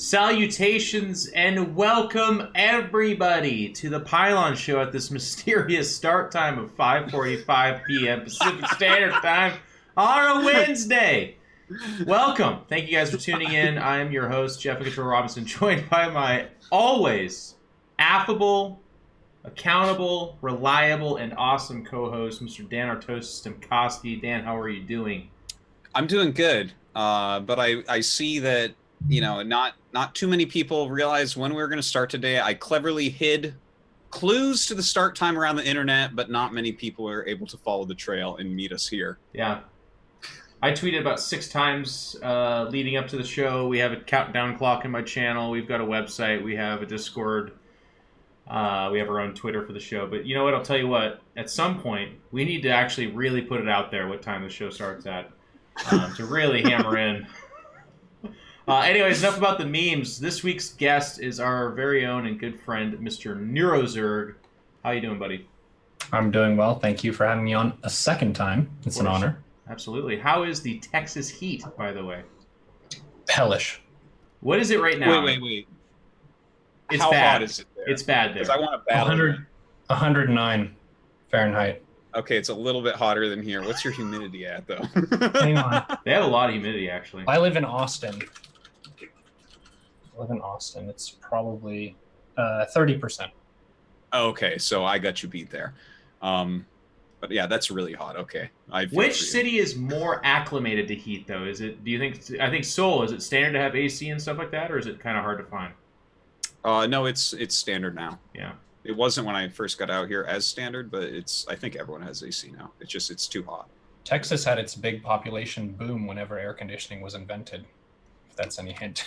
Salutations and welcome everybody to the Pylon Show at this mysterious start time of 5:45 p.m. Pacific Standard Time on a Wednesday. Welcome. Thank you guys for tuning in. I am your host, Jeff Control Robinson, joined by my always affable, accountable, reliable, and awesome co-host, Mr. Dan Stemkoski. Dan, how are you doing? I'm doing good, but I see that, you know, not too many people realize when we were going to start today. I cleverly hid clues to the start time around the internet, but not many people were able to follow the trail and meet us here. Yeah. I tweeted about 6 times leading up to the show. We have a countdown clock in my channel. We've got a website. We have a Discord. We have our own Twitter for the show. But you know what? I'll tell you what. At some point, we need to actually really put it out there what time the show starts at to really hammer in. Anyways, enough about the memes. This week's guest is our very own and good friend, Mr. Neuro. How you doing, buddy? I'm doing well. Thank you for having me on a second time. It's an honor. Absolutely. How is the Texas heat, by the way? Hellish. What is it right now? Wait. It's How bad. hot is it there? It's bad there. Because I want to battle 109 Fahrenheit. Okay, it's a little bit hotter than here. What's your humidity at, though? Hang on. They have a lot of humidity, actually. I live in Austin. It's probably 30%. Okay, so I got you beat there. But yeah, that's really hot. Okay. Which city is more acclimated to heat, though? Is it? Do you think? I think Seoul. Is it standard to have AC and stuff like that, or is it kind of hard to find? No, it's standard now. Yeah. It wasn't when I first got out here as standard, but I think everyone has AC now. It's too hot. Texas had its big population boom whenever air conditioning was invented. If that's any hint.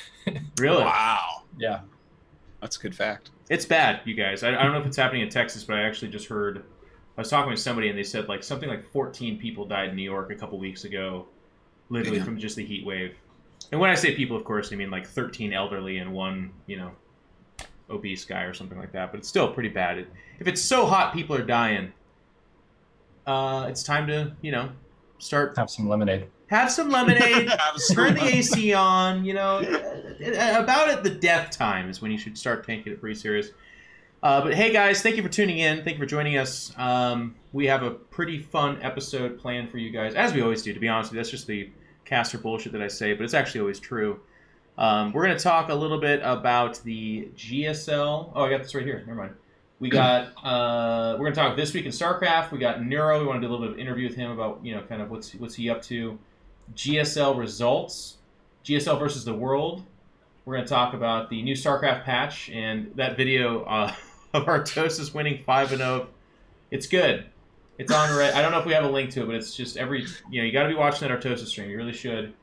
Really? Wow. Yeah. That's a good fact. It's bad, you guys. I don't know if it's happening in Texas, but I actually just heard. I was talking with somebody, and they said something like 14 people died in New York a couple weeks ago, literally from just the heat wave. And when I say people, of course, I mean like 13 elderly and one, obese guy or something like that. But it's still pretty bad. If it's so hot, people are dying. It's time to, start. Have some lemonade. Have some lemonade. Turn the AC on. About at the death time is when you should start taking it pretty serious. But hey, guys, thank you for tuning in. Thank you for joining us. We have a pretty fun episode planned for you guys, as we always do, to be honest with you. That's just the caster bullshit that I say, but it's actually always true. We're going to talk a little bit about the GSL. Oh, I got this right here. Never mind. We got, we're going to talk this week in StarCraft. We got Neuro. We want to do a little bit of interview with him about, kind of what's he up to. GSL results. GSL versus the world. We're going to talk about the new StarCraft patch and that video of Artosis winning 5-0. It's good. It's on Reddit. I don't know if we have a link to it, but it's just you got to be watching that Artosis stream. You really should.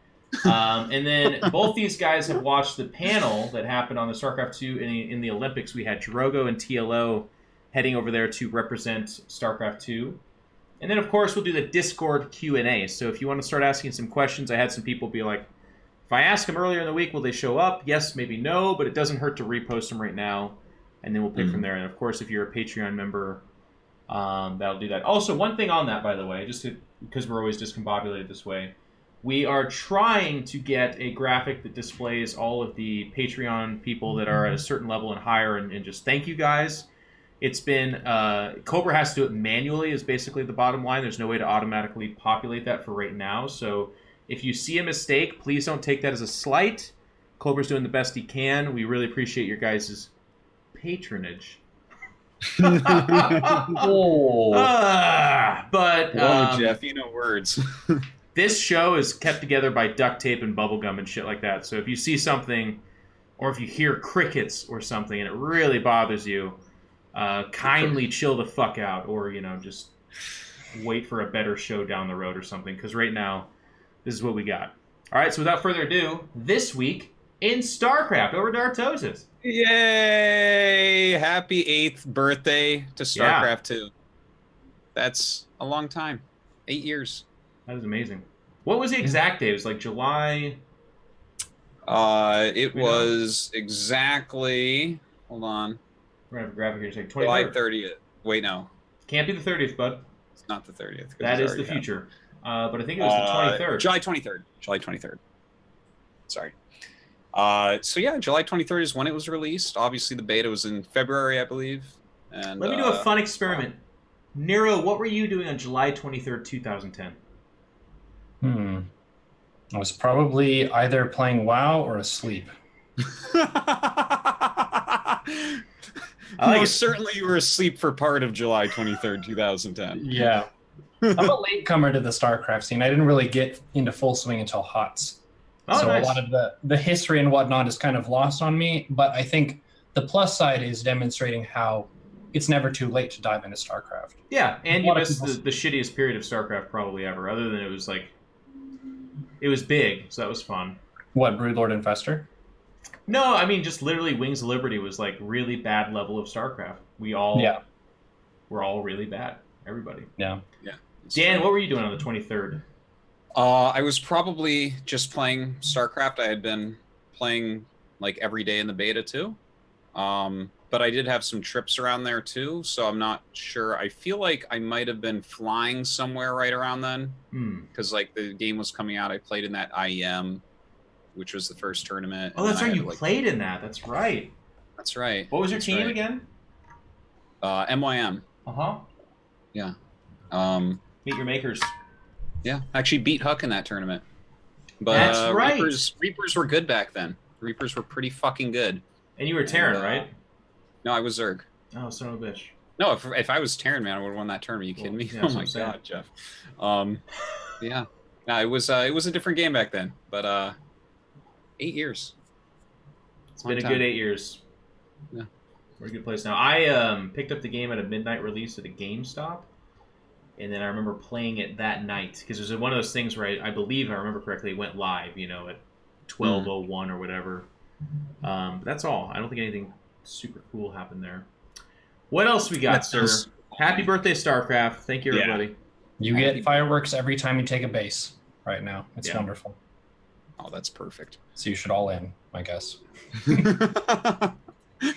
And then both these guys have watched the panel that happened on the StarCraft 2 in the Olympics. We had Drogo and TLO heading over there to represent StarCraft 2. And then, of course, we'll do the Discord Q&A. So if you want to start asking some questions, I had some people be like, if I ask them earlier in the week, will they show up? Yes, maybe no, but it doesn't hurt to repost them right now, and then we'll pick from there. And, of course, if you're a Patreon member, that'll do that. Also, one thing on that, by the way, because we're always discombobulated this way, we are trying to get a graphic that displays all of the Patreon people that are at a certain level and higher, and just thank you guys. It's been Cobra has to do it manually is basically the bottom line. There's no way to automatically populate that for right now. So if you see a mistake, please don't take that as a slight. Cobra's doing the best he can. We really appreciate your guys' patronage. Oh. But Jeff, words. This show is kept together by duct tape and bubblegum and shit like that. So if you see something, or if you hear crickets or something, and it really bothers you, kindly chill the fuck out, or just wait for a better show down the road or something. Because right now, this is what we got. All right. So without further ado, this week in StarCraft, over to Artosis. Yay! Happy 8th birthday to StarCraft 2. That's a long time. 8 years. That is amazing. What was the exact date? It was like July. It was exactly. Hold on. We're gonna have a graphic here. It's like 23rd. July 30th. Wait, no. Can't be the 30th, bud. It's not the 30th. That is the future. But I think it was the 23rd. July 23rd. July 23rd. Sorry. So yeah, July 23rd is when it was released. Obviously, the beta was in February, I believe. And Let me do a fun experiment. Neuro, what were you doing on July 23rd, 2010? I was probably either playing WoW or asleep. Most certainly you were asleep for part of July 23rd, 2010. Yeah. I'm a latecomer to the StarCraft scene. I didn't really get into full swing until HOTS. Oh, so nice. A lot of the history and whatnot is kind of lost on me. But I think the plus side is demonstrating how it's never too late to dive into StarCraft. Yeah, and you missed the shittiest period of StarCraft probably ever, other than it was like... It was big, so that was fun. What, Broodlord Infestor? No, I mean, just literally Wings of Liberty was like really bad level of StarCraft. We're all really bad. Everybody. Yeah. Dan, what were you doing on the 23rd? I was probably just playing StarCraft. I had been playing like every day in the beta too. But I did have some trips around there too, so I'm not sure. I feel like I might have been flying somewhere right around then, because like the game was coming out. I played in that IEM, which was the first tournament. Oh, that's right. You played in that. That's right. That's right. What was your team again? MYM. Uh-huh. Yeah. Meet your makers. Yeah, actually beat Huck in that tournament. But that's right. Reapers were good back then. Reapers were pretty fucking good. And you were Terran, right? No, I was Zerg. Oh, son of a bitch. No, if I was Terran, man, I would have won that tournament. You kidding me? Yeah, oh my god, Jeff. Yeah. No, it was a different game back then. But 8 years. It's been a good 8 years. Yeah. We're in a good place now. I picked up the game at a midnight release at a GameStop. And then I remember playing it that night. Because it was one of those things where I believe, if I remember correctly, it went live, at 12:01 or whatever. But that's all. I don't think anything super cool happened there. What else we got, sir? Happy birthday, StarCraft. Thank you, everybody. You get fireworks every time you take a base right now. It's wonderful. Oh, that's perfect. So you should all in, I guess.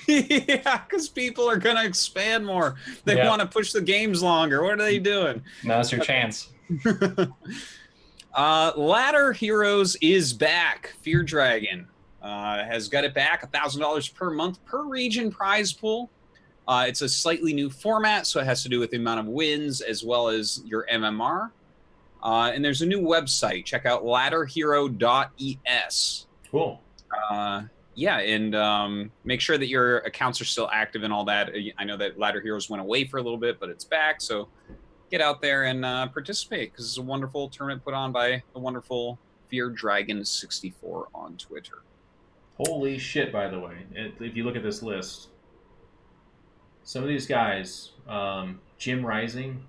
Yeah, because people are going to expand more. They want to push the games longer. What are they doing? Now's your chance. Ladder Heroes is back. Fear Dragon has got it back. $1,000 per month per region prize pool. It's a slightly new format, so it has to do with the amount of wins as well as your MMR. And there's a new website. Check out ladderhero.es. Cool. Yeah, and make sure that your accounts are still active and all that. I know that Ladder Heroes went away for a little bit, but it's back. So get out there and participate, because it's a wonderful tournament put on by the wonderful Fear Dragon 64 on Twitter. Holy shit, by the way. If you look at this list, some of these guys, Jim Rising,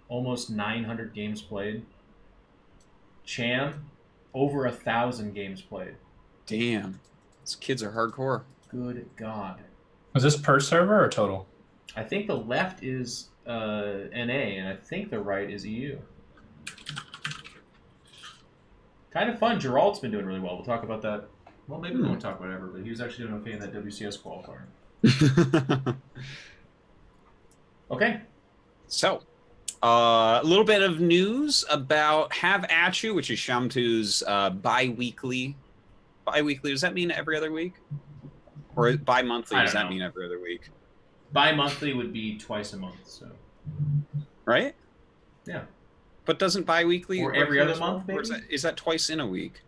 almost 900 games played. Cham, over 1,000 games played. Damn. These kids are hardcore. Good God. Was this per server or total? I think the left is NA, and I think the right is EU. Kind of fun. Gerald's been doing really well. We'll talk about that. Well, maybe we won't talk about it ever, but he was actually doing okay in that WCS qualifier. Okay. So, a little bit of news about Have At You, which is Shamtu's bi-weekly. Bi-weekly, does that mean every other week? Or bi-monthly, does that mean every other week? Bi-monthly would be twice a month, so. Right? Yeah. But doesn't bi-weekly... Or every other month, maybe? Or is that twice in a week?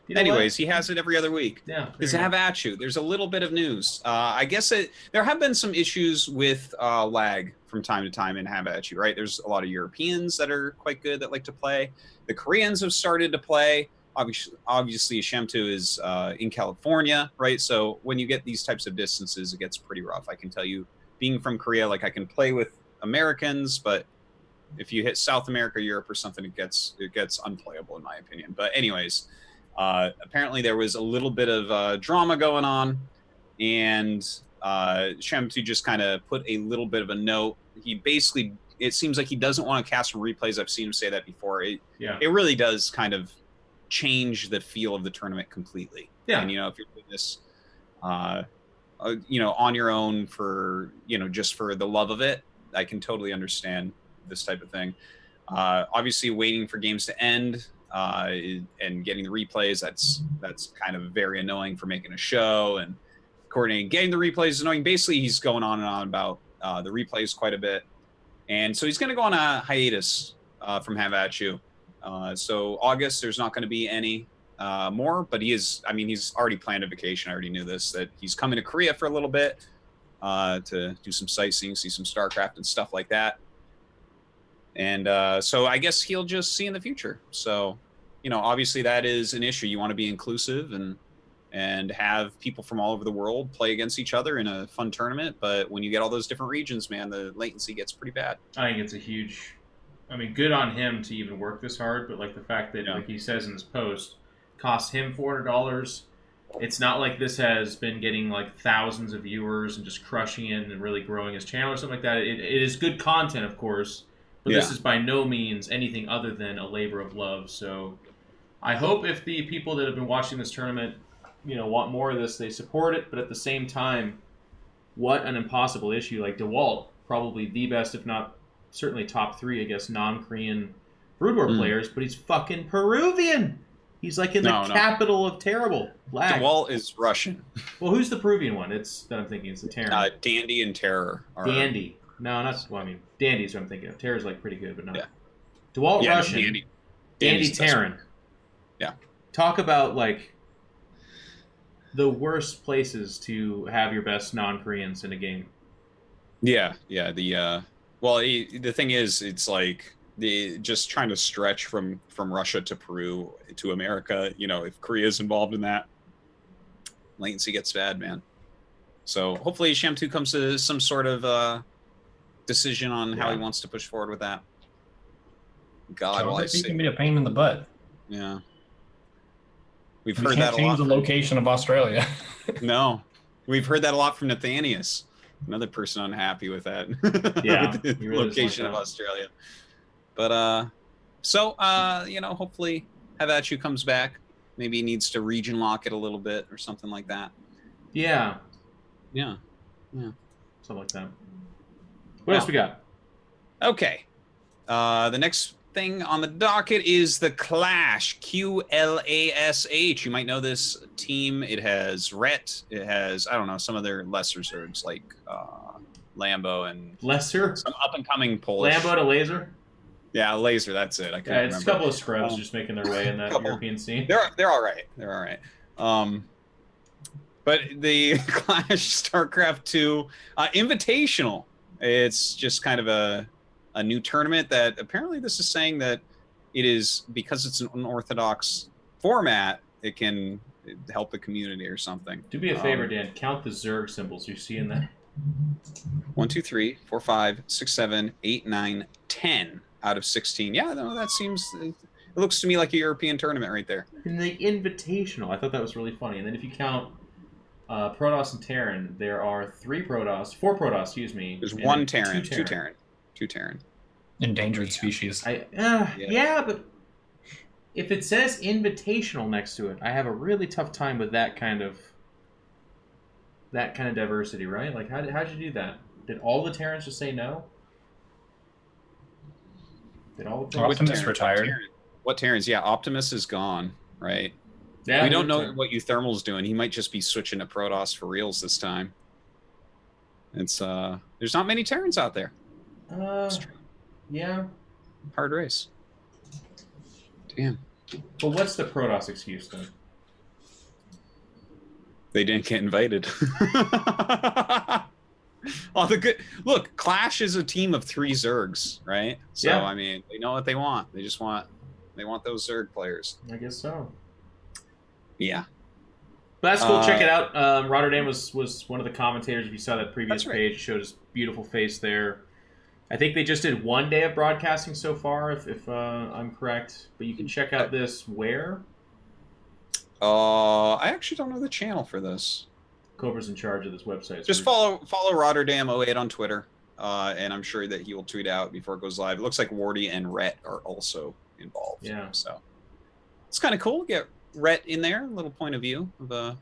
You know Anyways, he has it every other week. Yeah. Is Have At You. There's a little bit of news. I guess there have been some issues with lag from time to time in Have At You, right? There's a lot of Europeans that are quite good that like to play. The Koreans have started to play. Obviously, Shamtu is in California, right? So when you get these types of distances, it gets pretty rough. I can tell you, being from Korea, like I can play with Americans, but if you hit South America, Europe, or something, it gets unplayable in my opinion. But anyways, apparently there was a little bit of drama going on, and Shamtu just kind of put a little bit of a note. It seems like he doesn't want to cast from replays. I've seen him say that before. It really does kind of change the feel of the tournament completely. Yeah. And, if you're doing this, on your own for, just for the love of it, I can totally understand this type of thing. Obviously waiting for games to end. and getting the replays. That's kind of very annoying for making a show, and coordinating getting the replays is annoying. Basically, he's going on and on about the replays quite a bit, and so he's going to go on a hiatus from Have At You. So August, there's not going to be any more, but he's already planned a vacation. I already knew this, that he's coming to Korea for a little bit to do some sightseeing, see some StarCraft and stuff like that. And so I guess he'll just see in the future. So, obviously that is an issue. You want to be inclusive and have people from all over the world play against each other in a fun tournament. But when you get all those different regions, man, the latency gets pretty bad. I think it's a huge... good on him to even work this hard, but like the fact that, like he says in this post, costs him $400. It's not like this has been getting like thousands of viewers and just crushing it and really growing his channel or something like that. It is good content, of course, but this is by no means anything other than a labor of love. So I hope if the people that have been watching this tournament, want more of this, they support it. But at the same time, what an impossible issue. Like DeWalt, probably the best, if not certainly top 3, I guess, non-Korean Brood War players, but he's fucking Peruvian. He's like in the capital of terrible. Lag. DeWalt is Russian. Well, who's the Peruvian one? It's that I'm thinking. It's the Terran. Dandy and Terror. Dandy. No, not. Well, Dandy's what I'm thinking of. Terror's like pretty good, but not. Yeah. DeWalt Russian. Dandy Terran. Yeah. Talk about like the worst places to have your best non-Koreans in a game. Yeah. Well, the thing is, it's like just trying to stretch from Russia to Peru to America. If Korea is involved in that, latency gets bad, man. So hopefully Sham2 comes to some sort of decision on how he wants to push forward with that. God, well, he can be a pain in the butt. Yeah, we've heard that a lot. Change the location of Australia. No, we've heard that a lot from Nathanius. Another person unhappy with that. Yeah, with the location of Australia. But hopefully Have At You comes back. Maybe he needs to region lock it a little bit or something like that. Yeah. Something like that. What else we got? Okay. The next thing on the docket is the Clash, QLASH. You might know this team. It has Rhett. It has, I don't know, some of their lesser Zergs like Lambo and Lesser? some up-and-coming Polish. Lambo to Laser? Yeah, Laser, that's it. I can't remember. It's a couple of scrubs just making their way in that European scene. They're all right. They're all right. But the Clash StarCraft 2 Invitational, it's just kind of a new tournament that apparently this is saying that it is, because it's an unorthodox format, it can help the community or something. Do me a favor, Dan. Count the Zerg symbols you see in that. 1, 2, 3, 4, 5, 6, 7, 8, 9, 10 out of 16. Yeah, no, that seems... It looks to me like a European tournament right there. In the Invitational, I thought that was really funny. And then if you count Protoss and Terran, there are 4 Protoss, excuse me. There's 1 Terran, 2 Terran. Endangered species. Yeah, but if it says Invitational next to it, I have a really tough time with that kind of diversity, right? Like, how'd you do that? Did all the Terrans just say no? Did all the Optimus retired? What Terrans? Yeah, Optimus is gone, right? Yeah, we don't know what Euthermal's doing. He might just be switching to Protoss for reals this time. It's there's not many Terrans out there. Yeah. Hard race. Damn. But what's the Protoss excuse then? They didn't get invited. Oh, look, Clash is a team of 3 Zergs, right? So I mean, they know what they want. They want those Zerg players. I guess so. Yeah. But that's cool. Check it out. Rotterdam was one of the commentators. If you saw that previous page, showed his beautiful face there. I think they just did 1 day of broadcasting so far, if I'm correct. But you can check out this where? I actually don't know the channel for this. Cobra's in charge of this website. Just follow Rotterdam08 on Twitter, and I'm sure that he will tweet out before it goes live. It looks like Wardy and Rhett are also involved. Yeah. So it's kind of cool to get Rhett in there. A little point of view of a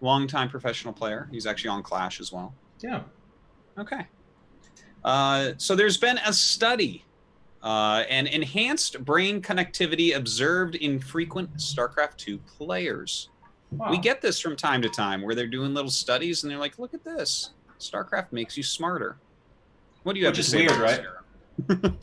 longtime professional player. He's actually on Clash as well. Yeah. Okay. So there's been a study and enhanced brain connectivity observed in frequent StarCraft 2 players. Wow. We get this from time to time where they're doing little studies and they're like, look at this. StarCraft makes you smarter. What do you have to say about this, Neuro?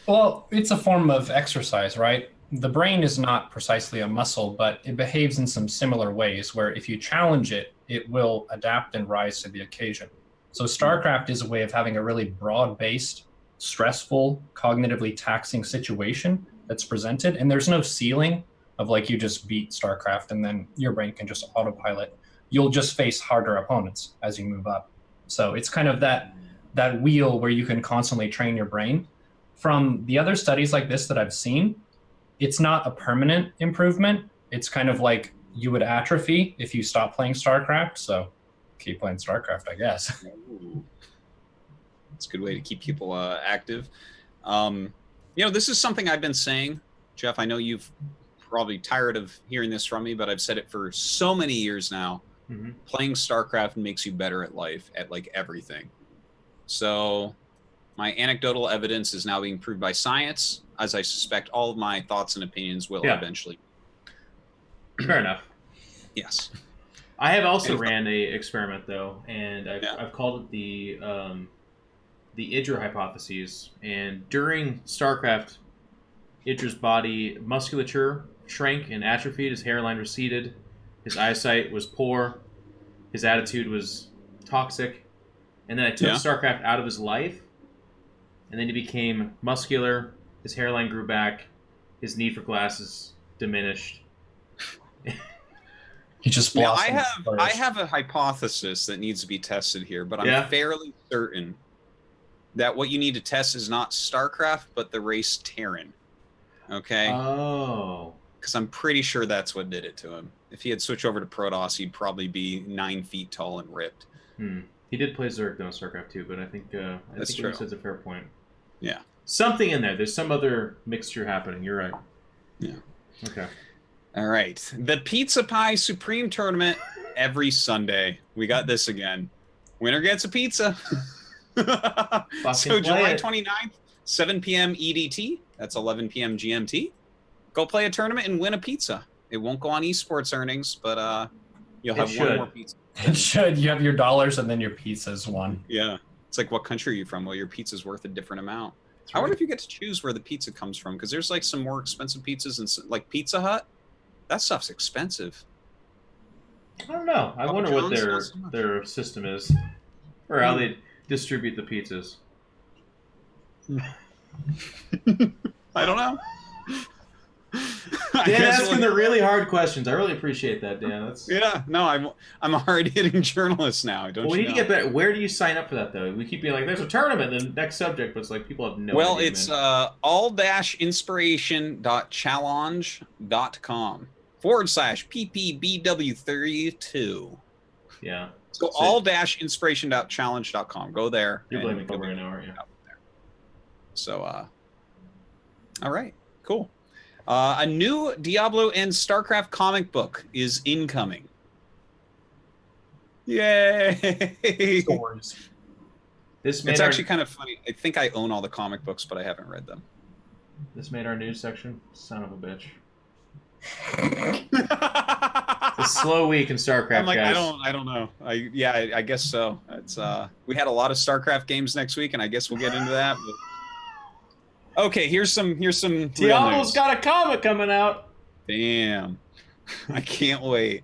Well, it's a form of exercise, right? The brain is not precisely a muscle, but it behaves in some similar ways where if you challenge it, it will adapt and rise to the occasion. So StarCraft is a way of having a really broad-based, stressful, cognitively taxing situation that's presented, and there's no ceiling of like you just beat StarCraft and then your brain can just autopilot. You'll just face harder opponents as you move up. So it's kind of that wheel where you can constantly train your brain. From the other studies like this that I've seen, it's not a permanent improvement. It's kind of like you would atrophy if you stop playing StarCraft. So keep playing StarCraft, I guess. It's a good way to keep people active. This is something I've been saying, Jeff. I know you've probably tired of hearing this from me, but I've said it for so many years now. Mm-hmm. Playing StarCraft makes you better at life, at like everything. So my anecdotal evidence is now being proved by science, as I suspect all of my thoughts and opinions will eventually. Fair enough. Yes. I have also ran a experiment though, and I've called it the Idra hypotheses. And during StarCraft, Idra's body musculature shrank and atrophied. His hairline receded. His eyesight was poor. His attitude was toxic. And then I took StarCraft out of his life, and then he became muscular. His hairline grew back. His need for glasses diminished. He just now, I have a hypothesis that needs to be tested here, but I'm fairly certain that what you need to test is not StarCraft, but the race Terran. Okay? Oh. Because I'm pretty sure that's what did it to him. If he had switched over to Protoss, he'd probably be 9 feet tall and ripped. He did play Zerg though in StarCraft 2, but I think that's true. That's a fair point. Yeah. Something in there. There's some other mixture happening. You're right. Yeah. Okay. All right. The Pizza Pie Supreme Tournament every Sunday. We got this again. Winner gets a pizza. So July 29th, 7 p.m. EDT. That's 11 p.m. GMT. Go play a tournament and win a pizza. It won't go on eSports earnings, but you'll have one more pizza. It should. You have your dollars and then your pizza's one. Yeah. It's like, what country are you from? Well, your pizza's worth a different amount. I wonder if you get to choose where the pizza comes from, because there's like some more expensive pizzas and like Pizza Hut. That stuff's expensive. I don't know. I wonder what their system is, or how they distribute the pizzas. I don't know. Dan asking the really hard questions. I really appreciate that, Dan. I'm a hard-hitting journalist now. We need to get better. Where do you sign up for that, though? We keep being like, "There's a tournament." The next subject, but it's like people have no. Well, idea, it's all-inspiration.challenge.com/PPBW32. Yeah. So all-inspiration.challenge.com. Go there. You're blaming me right now, aren't you? So, all right, cool. A new Diablo and StarCraft comic book is incoming. Yay! Stories. It's actually kind of funny. I think I own all the comic books, but I haven't read them. This made our news section. Son of a bitch. It's a slow week in StarCraft, I'm like, guys. I don't know. I guess so. It's we had a lot of StarCraft games next week, and I guess we'll get into that. But... Okay, here's some Diablo's got a comic coming out. Damn. I can't wait.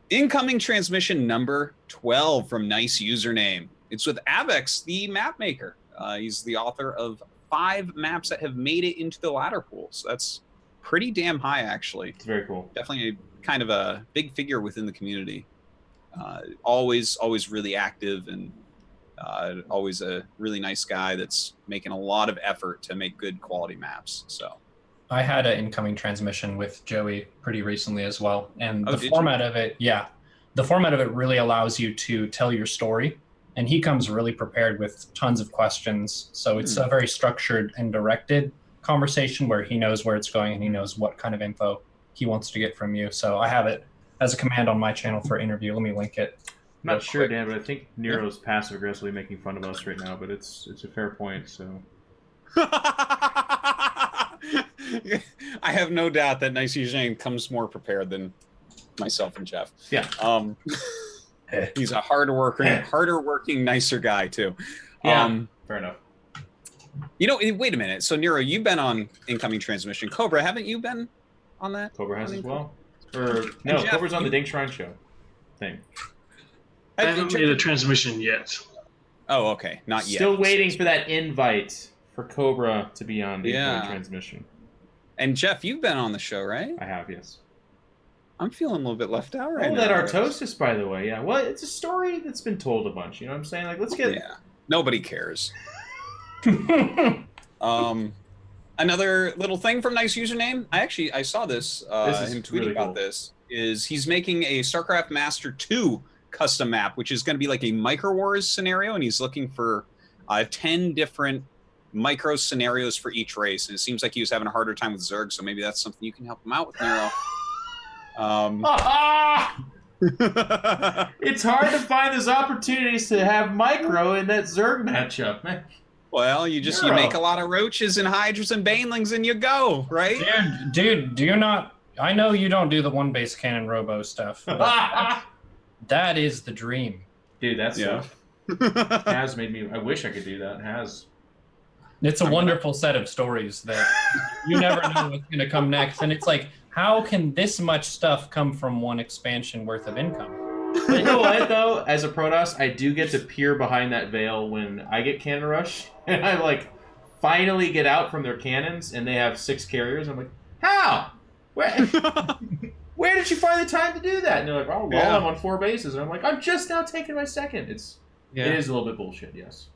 Incoming transmission number 12 from Nice Username. It's with Avex, the map maker. He's the author of 5 maps that have made it into the ladder pool. So that's pretty damn high, actually. It's very cool. Definitely kind of a big figure within the community. Always really active and always a really nice guy that's making a lot of effort to make good quality maps. So I had an incoming transmission with Joey pretty recently as well. And the format of it, the format of it really allows you to tell your story. And he comes really prepared with tons of questions. So it's a very structured and directed conversation where he knows where it's going and he knows what kind of info he wants to get from you. So I have it as a command on my channel for interview. Let me link it. I'm not sure, Dan, but I think Neuro's passive aggressively making fun of us right now, but it's a fair point. So I have no doubt that Nice Username comes more prepared than myself and Jeff. Yeah. He's a harder working, nicer guy too. Yeah. Fair enough. You know, wait a minute. So Neuro, you've been on Incoming Transmission. Cobra, haven't you been on that? Cobra has as well. Or no, Jeff, Cobra's on the Dink Shrine Show thing. I haven't made a transmission yet. Oh, okay. Not yet. Still waiting for that invite for Cobra to be on the Yeah. Transmission. And Jeff, you've been on the show, right? I have, yes. I'm feeling a little bit left out right now. That Artosis, by the way. Yeah. Well, it's a story that's been told a bunch. You know what I'm saying? Like, let's get. Yeah. Nobody cares. Another little thing from Nice Username. I saw this. Him tweeting really about cool. this. Is he's making a StarCraft Master 2 custom map, which is going to be like a Micro Wars scenario, and he's looking for 10 different micro scenarios for each race. And it seems like he was having a harder time with Zerg, so maybe that's something you can help him out with, Neuro. It's hard to find those opportunities to have micro in that Zerg matchup, man. Well, you make a lot of roaches and hydras and banelings and you go, right? Dude, do you not? I know you don't do the one base cannon robo stuff. But that is the dream. Dude, that stuff has made me. I wish I could do that. It has. It's a wonderful set of stories that you never know what's going to come next. And it's like, how can this much stuff come from one expansion worth of income? But you know what, though? As a Protoss, I do get to peer behind that veil when I get cannon rush. And I, like, finally get out from their cannons, and they have 6 carriers. I'm like, how? Where did you find the time to do that? And they're like, oh, well, I'm on 4 bases. And I'm like, I'm just now taking my second. It is a little bit bullshit, yes.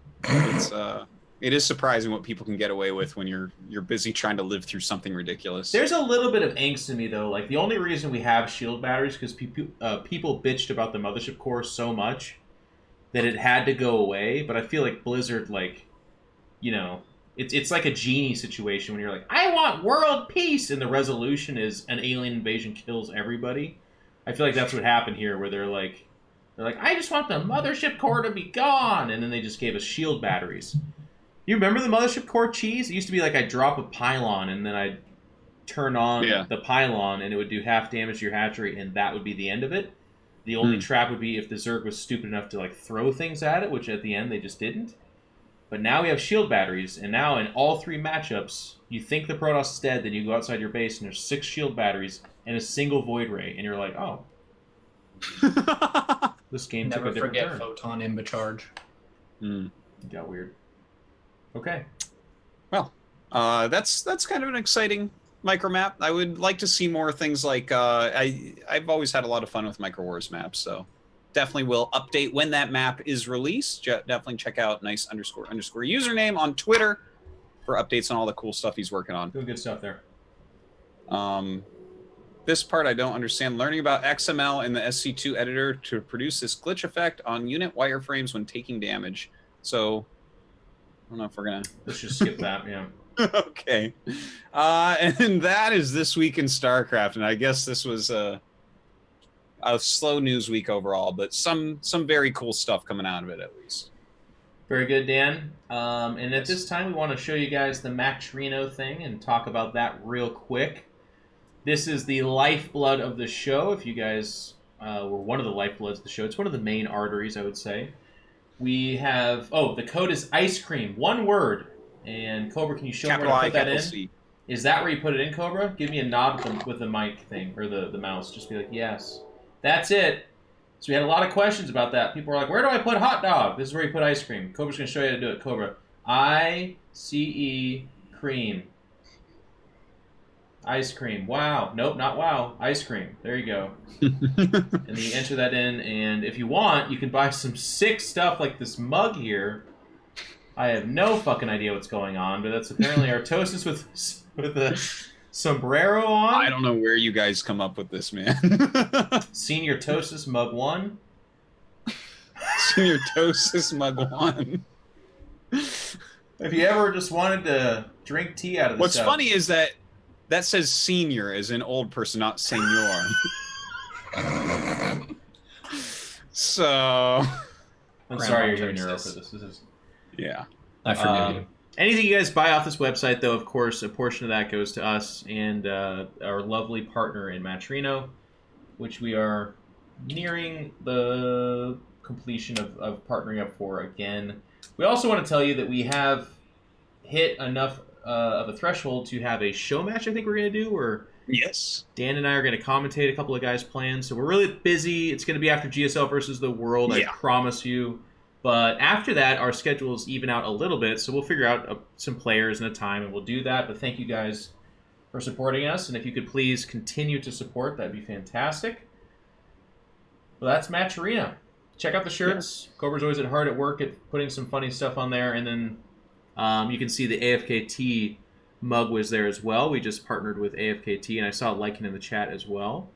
It is surprising what people can get away with when you're busy trying to live through something ridiculous. There's a little bit of angst in me, though. Like, the only reason we have shield batteries because people bitched about the Mothership Core so much that it had to go away. But I feel like Blizzard, like, you know, it's like a genie situation when you're like, I want world peace, and the resolution is an alien invasion kills everybody. I feel like that's what happened here, where they're like, I just want the Mothership Core to be gone, and then they just gave us shield batteries. You remember the Mothership Core cheese? It used to be like I'd drop a pylon and then I'd turn on the pylon and it would do half damage to your hatchery and that would be the end of it. The only trap would be if the Zerg was stupid enough to like throw things at it, which at the end they just didn't. But now we have shield batteries, and now in all 3 matchups, you think the Protoss is dead, then you go outside your base and there's 6 shield batteries and a single Void Ray, and you're like, oh. This game took a different turn. Never forget Photon Imba Charge. Mm. It got weird. Okay. Well, that's kind of an exciting micro map. I would like to see more things like I've always had a lot of fun with Micro Wars maps, so definitely will update when that map is released. Definitely check out nice _ username on Twitter for updates on all the cool stuff he's working on. Doing good stuff there. This part I don't understand. Learning about XML in the SC2 editor to produce this glitch effect on unit wireframes when taking damage. So I don't know if we're gonna. Let's just skip that. Yeah. Okay. And that is this week in StarCraft, and I guess this was a slow news week overall, but some very cool stuff coming out of it at least. Very good, Dan. And at this time, we want to show you guys the Max Reno thing and talk about that real quick. This is the lifeblood of the show. If you guys were one of the lifebloods of the show, it's one of the main arteries, I would say. We have, the code is IceCream, one word. And Cobra, can you show me where to put that in? C. Is that where you put it in, Cobra? Give me a nod with the mic thing, or the mouse. Just be like, yes. That's it. So we had a lot of questions about that. People were like, where do I put hot dog? This is where you put ice cream. Cobra's going to show you how to do it. Cobra. I-C-E cream. Ice cream. Wow. Nope, not wow. Ice cream. There you go. And then you enter that in, and if you want, you can buy some sick stuff like this mug here. I have no fucking idea what's going on, but that's apparently Artosis with a sombrero on. I don't know where you guys come up with this, man. Senior Tosis Mug 1. Senior Tosis Mug 1. If you ever just wanted to drink tea out of the What's funny is that says senior as an old person, not senor. So I'm sorry you're here, Neuro, for this. This is yeah. I forgive you. Anything you guys buy off this website, though, of course, a portion of that goes to us and our lovely partner in Matrino, which we are nearing the completion of partnering up for again. We also want to tell you that we have hit enough of a threshold to have a show match I think we're going to do, where Yes. Dan and I are going to commentate a couple of guys' plans. So we're really busy. It's going to be after GSL versus the World, I promise you. But after that, our schedules even out a little bit, so we'll figure out some players and a time, and we'll do that. But thank you guys for supporting us, and if you could please continue to support, that'd be fantastic. Well, that's Match Arena. Check out the shirts. Yeah. Cobra's always hard at work at putting some funny stuff on there, and then you can see the AFKT mug was there as well. We just partnered with AFKT, and I saw Lycan in the chat as well.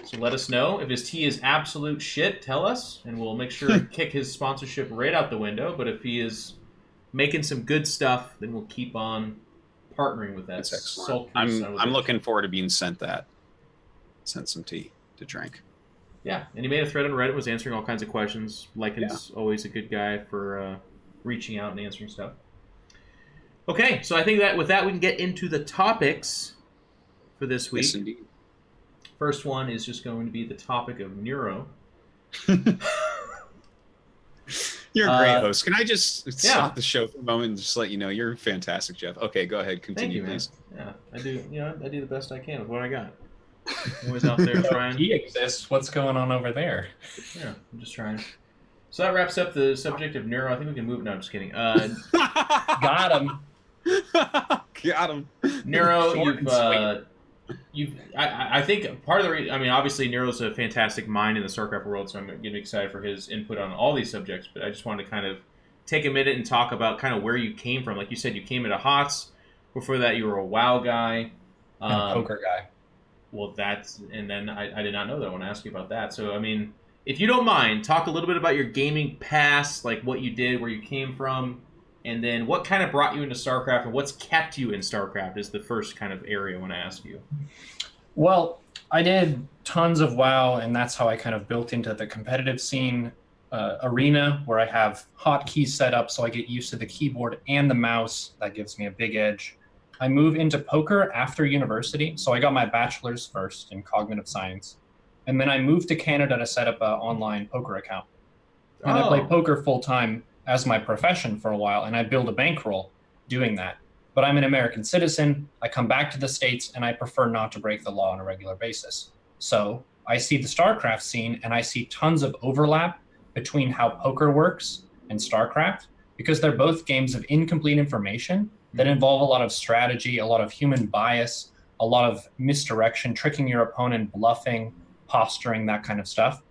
So let us know. If his tea is absolute shit, tell us, and we'll make sure to kick his sponsorship right out the window. But if he is making some good stuff, then we'll keep on partnering with that. That's excellent. I'm looking forward to being sent some tea to drink. Yeah, and he made a thread on Reddit, was answering all kinds of questions. Lycan's always a good guy for reaching out and answering stuff. Okay, so I think that with that we can get into the topics for this week. Yes, indeed. First one is just going to be the topic of Neuro. You're a great host. Can I just stop the show for a moment and just let you know you're fantastic, Jeff? Okay, go ahead. Continue, please. Yeah, I do the best I can with what I got. I'm always out there trying. He exists. What's going on over there? Yeah, I'm just trying. So that wraps up the subject of Neuro. I think we can move. No, I'm just kidding. Got him. Got him. Neuro, I think part of the reason, I mean, obviously Neuro's a fantastic mind in the StarCraft world, so I'm getting excited for his input on all these subjects, but I just wanted to kind of take a minute and talk about kind of where you came from. Like you said, you came into HOTS. Before that, you were a WoW guy. And a poker guy. Well, and then I did not know that. I want to ask you about that. So, I mean, if you don't mind, talk a little bit about your gaming past, like what you did, where you came from, and then what kind of brought you into StarCraft, and what's kept you in StarCraft is the first kind of area I want to ask you. Well, I did tons of WoW, and that's how I kind of built into the competitive scene arena, where I have hotkeys set up so I get used to the keyboard and the mouse. That gives me a big edge. I moved into poker after university, so I got my bachelor's first in cognitive science. And then I moved to Canada to set up an online poker account. And I played poker full-time as my profession for a while, and I built a bankroll doing that. But I'm an American citizen, I come back to the States, and I prefer not to break the law on a regular basis. So I see the StarCraft scene, and I see tons of overlap between how poker works and StarCraft, because they're both games of incomplete information that involve a lot of strategy, a lot of human bias, a lot of misdirection, tricking your opponent, bluffing, posturing, that kind of stuff.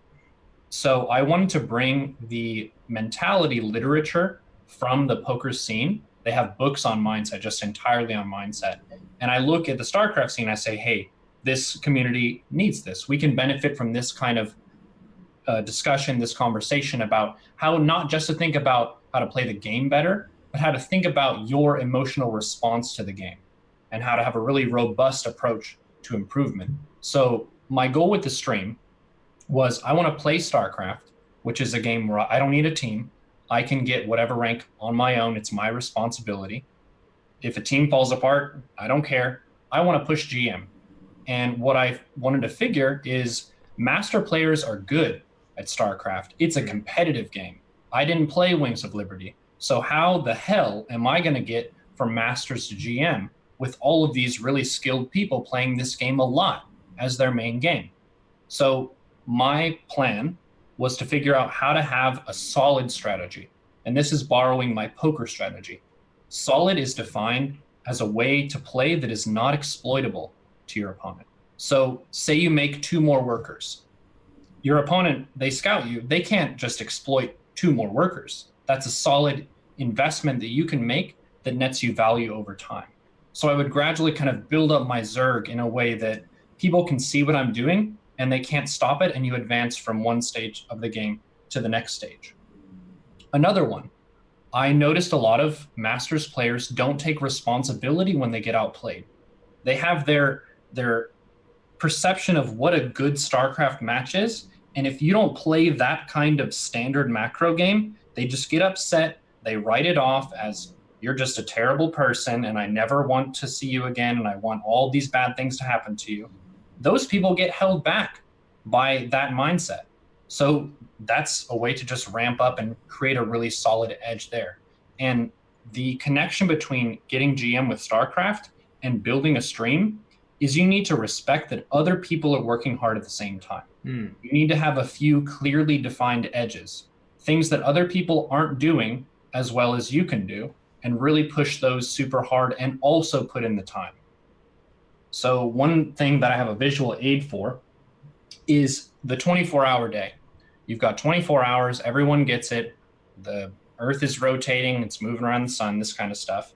So I wanted to bring the mentality literature from the poker scene. They have books on mindset, just entirely on mindset. And I look at the StarCraft scene, I say, hey, this community needs this. We can benefit from this kind of discussion, this conversation about how not just to think about how to play the game better, but how to think about your emotional response to the game and how to have a really robust approach to improvement. So my goal with the stream was I want to play StarCraft, which is a game where I don't need a team. I can get whatever rank on my own. It's my responsibility. If a team falls apart, I don't care. I want to push GM. And what I wanted to figure is master players are good at StarCraft. It's a competitive game. I didn't play Wings of Liberty. So how the hell am I going to get from masters to GM with all of these really skilled people playing this game a lot as their main game? So my plan was to figure out how to have a solid strategy. And this is borrowing my poker strategy. Solid is defined as a way to play that is not exploitable to your opponent. So say you make 2 more workers. Your opponent, they scout you. They can't just exploit 2 more workers. That's a solid investment that you can make that nets you value over time. So I would gradually kind of build up my Zerg in a way that people can see what I'm doing and they can't stop it, and you advance from one stage of the game to the next stage. Another one, I noticed a lot of Masters players don't take responsibility when they get outplayed. They have their perception of what a good StarCraft match is, and if you don't play that kind of standard macro game, they just get upset, they write it off as you're just a terrible person and I never want to see you again and I want all these bad things to happen to you, those people get held back by that mindset. So that's a way to just ramp up and create a really solid edge there. And the connection between getting GM with StarCraft and building a stream is you need to respect that other people are working hard at the same time. You need to have a few clearly defined edges, things that other people aren't doing as well as you can do, and really push those super hard and also put in the time. So one thing that I have a visual aid for is the 24-hour day. You've got 24 hours, everyone gets it. The Earth is rotating, it's moving around the sun, this kind of stuff.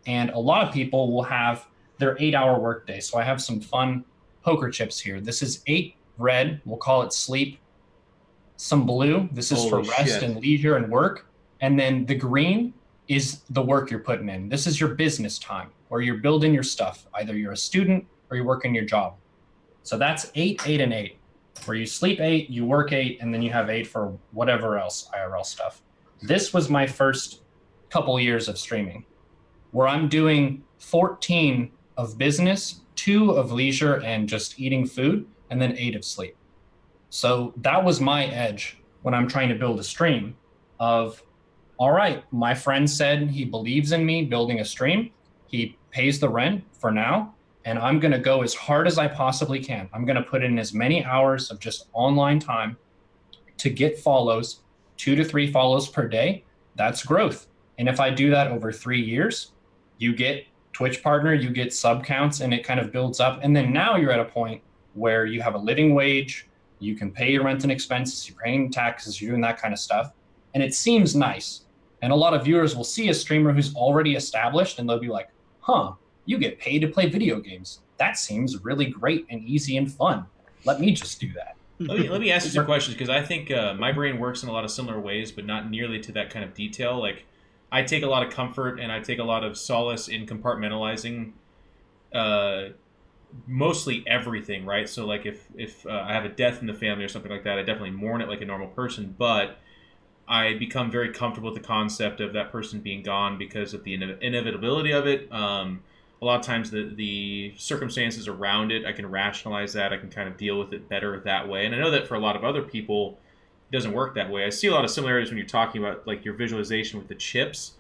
And a lot of people will have their 8-hour workday. So I have some fun poker chips here. This is 8 red, we'll call it sleep. Some blue, this is for rest and leisure and work. And then the green is the work you're putting in. This is your business time, where you're building your stuff. Either you're a student or you're working your job. So that's 8, 8, and 8, where you sleep 8, you work 8, and then you have 8 for whatever else, IRL stuff. This was my first couple years of streaming, where I'm doing 14 of business, 2 of leisure and just eating food, and then 8 of sleep. So that was my edge when I'm trying to build a stream of, all right, my friend said he believes in me building a stream. He pays the rent for now, and I'm going to go as hard as I possibly can. I'm going to put in as many hours of just online time to get follows, 2 to 3 follows per day. That's growth. And if I do that over 3 years, you get Twitch partner, you get sub counts, and it kind of builds up. And then now you're at a point where you have a living wage, you can pay your rent and expenses, you're paying taxes, you're doing that kind of stuff. And it seems nice. And a lot of viewers will see a streamer who's already established and they'll be like, huh, you get paid to play video games. That seems really great and easy and fun. Let me just do that. Let me ask you some questions, because I think my brain works in a lot of similar ways, but not nearly to that kind of detail. Like, I take a lot of comfort and I take a lot of solace in compartmentalizing mostly everything, right? So, like, if I have a death in the family or something like that, I definitely mourn it like a normal person, but I become very comfortable with the concept of that person being gone because of the inevitability of it. A lot of times the circumstances around it, I can rationalize that. I can kind of deal with it better that way. And I know that for a lot of other people, it doesn't work that way. I see a lot of similarities when you're talking about, like, your visualization with the chips.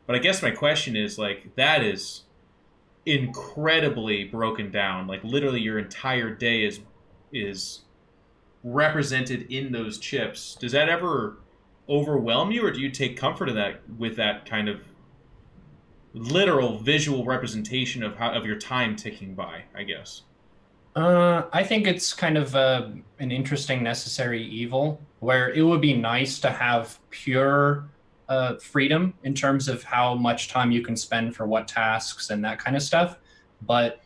But I guess my question is, like, that is incredibly broken down. Like, literally your entire day is represented in those chips. Does that ever overwhelm you, or do you take comfort in that, with that kind of literal visual representation of your time ticking by, I guess? I think it's kind of an interesting necessary evil, where it would be nice to have pure freedom in terms of how much time you can spend for what tasks and that kind of stuff. But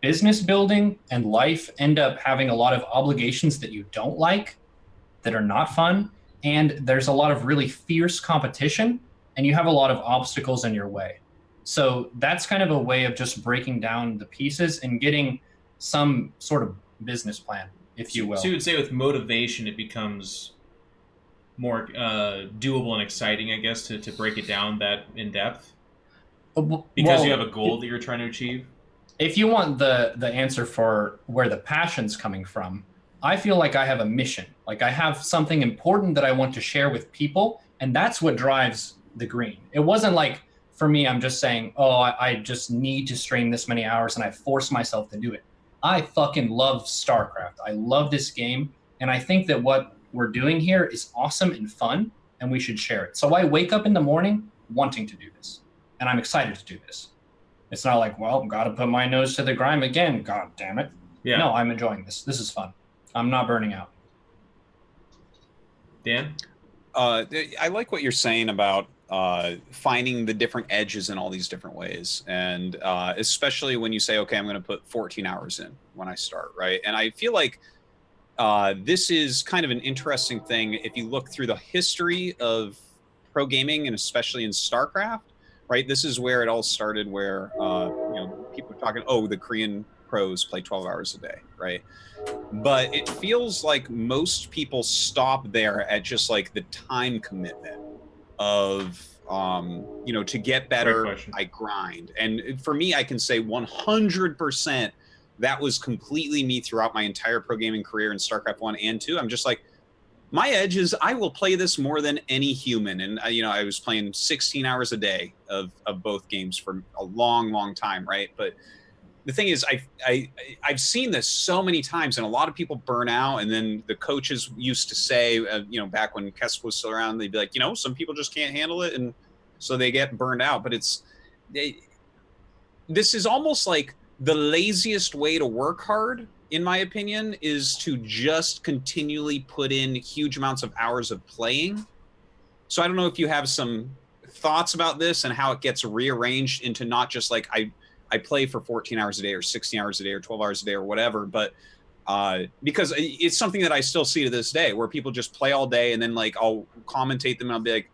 business building and life end up having a lot of obligations that you don't like, that are not fun. And there's a lot of really fierce competition, and you have a lot of obstacles in your way. So that's kind of a way of just breaking down the pieces and getting some sort of business plan, if you will. So you would say with motivation, it becomes more doable and exciting, I guess, to break it down that in depth? Because you have a goal that you're trying to achieve? If you want the answer for where the passion's coming from, I feel like I have a mission. Like, I have something important that I want to share with people, and that's what drives the green. It wasn't like, for me, I'm just saying, oh, I just need to stream this many hours and I force myself to do it. I fucking love StarCraft. I love this game, and I think that what we're doing here is awesome and fun, and we should share it. So I wake up in the morning wanting to do this, and I'm excited to do this. It's not like, well, I've got to put my nose to the grime again. God damn it. Yeah. No, I'm enjoying this. This is fun. I'm not burning out. Dan? I like what you're saying about finding the different edges in all these different ways. And especially when you say, okay, I'm going to put 14 hours in when I start, right? And I feel like this is kind of an interesting thing. If you look through the history of pro gaming, and especially in StarCraft, right? This is where it all started, where people are talking, oh, the Korean pros play 12 hours a day, right? But it feels like most people stop there at just like the time commitment of To get better, I grind. And for me, I can say 100% that was completely me throughout my entire pro gaming career in StarCraft 1 and 2. I'm just like, my edge is I will play this more than any human. And, I was playing 16 hours a day of both games for a long, long time, right? But the thing is, I've seen this so many times, and a lot of people burn out. And then the coaches used to say, back when Kesp was still around, they'd be like, some people just can't handle it, and so they get burned out. But this is almost like the laziest way to work hard, in my opinion, is to just continually put in huge amounts of hours of playing. So I don't know if you have some thoughts about this and how it gets rearranged into not just like I play for 14 hours a day or 16 hours a day or 12 hours a day or whatever, but because it's something that I still see to this day where people just play all day, and then like I'll commentate them and I'll be like,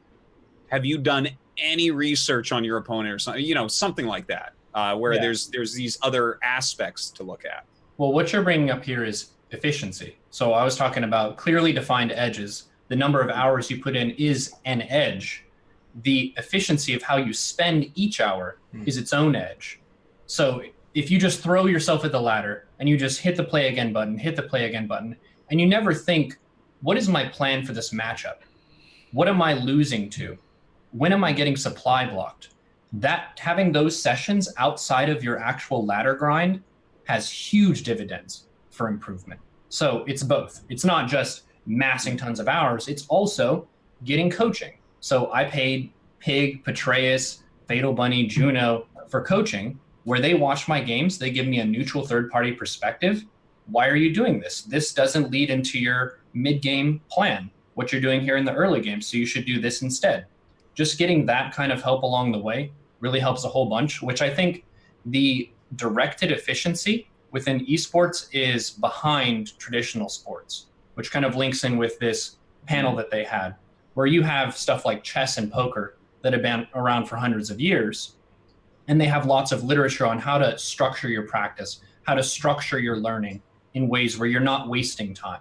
have you done any research on your opponent or something, something like that, where there's these other aspects to look at. Well, what you're bringing up here is efficiency. So I was talking about clearly defined edges. The number of hours you put in is an edge. The efficiency of how you spend each hour is its own edge. So if you just throw yourself at the ladder and you just hit the play again button, and you never think, what is my plan for this matchup? What am I losing to? When am I getting supply blocked? That having those sessions outside of your actual ladder grind has huge dividends for improvement. So it's both. It's not just massing tons of hours. It's also getting coaching. So I paid Pig, Patreus, Fatal Bunny, Juno for coaching, where they watch my games. They give me a neutral third-party perspective. Why are you doing this? This doesn't lead into your mid-game plan, what you're doing here in the early game, so you should do this instead. Just getting that kind of help along the way really helps a whole bunch, which I think the directed efficiency within esports is behind traditional sports, which kind of links in with this panel that they had, where you have stuff like chess and poker that have been around for hundreds of years, and they have lots of literature on how to structure your practice, how to structure your learning in ways where you're not wasting time.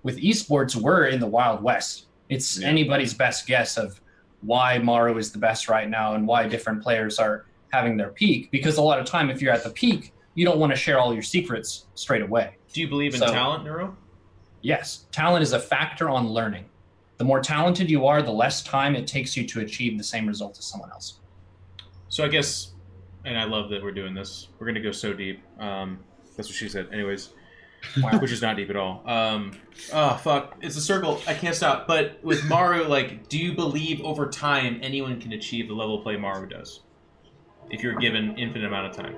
With esports, we're in the Wild West. It's anybody's best guess of why Maru is the best right now and why different players are having their peak, because a lot of time, if you're at the peak, you don't want to share all your secrets straight away. Do you believe in talent, Neuro? Yes. Talent is a factor on learning. The more talented you are, the less time it takes you to achieve the same result as someone else. So I guess, and I love that we're doing this, we're going to go so deep. That's what she said. Anyways, wow. Which is not deep at all. Oh, fuck. It's a circle. I can't stop. But with Maru, like, do you believe over time anyone can achieve the level of play Maru does? If you're given infinite amount of time?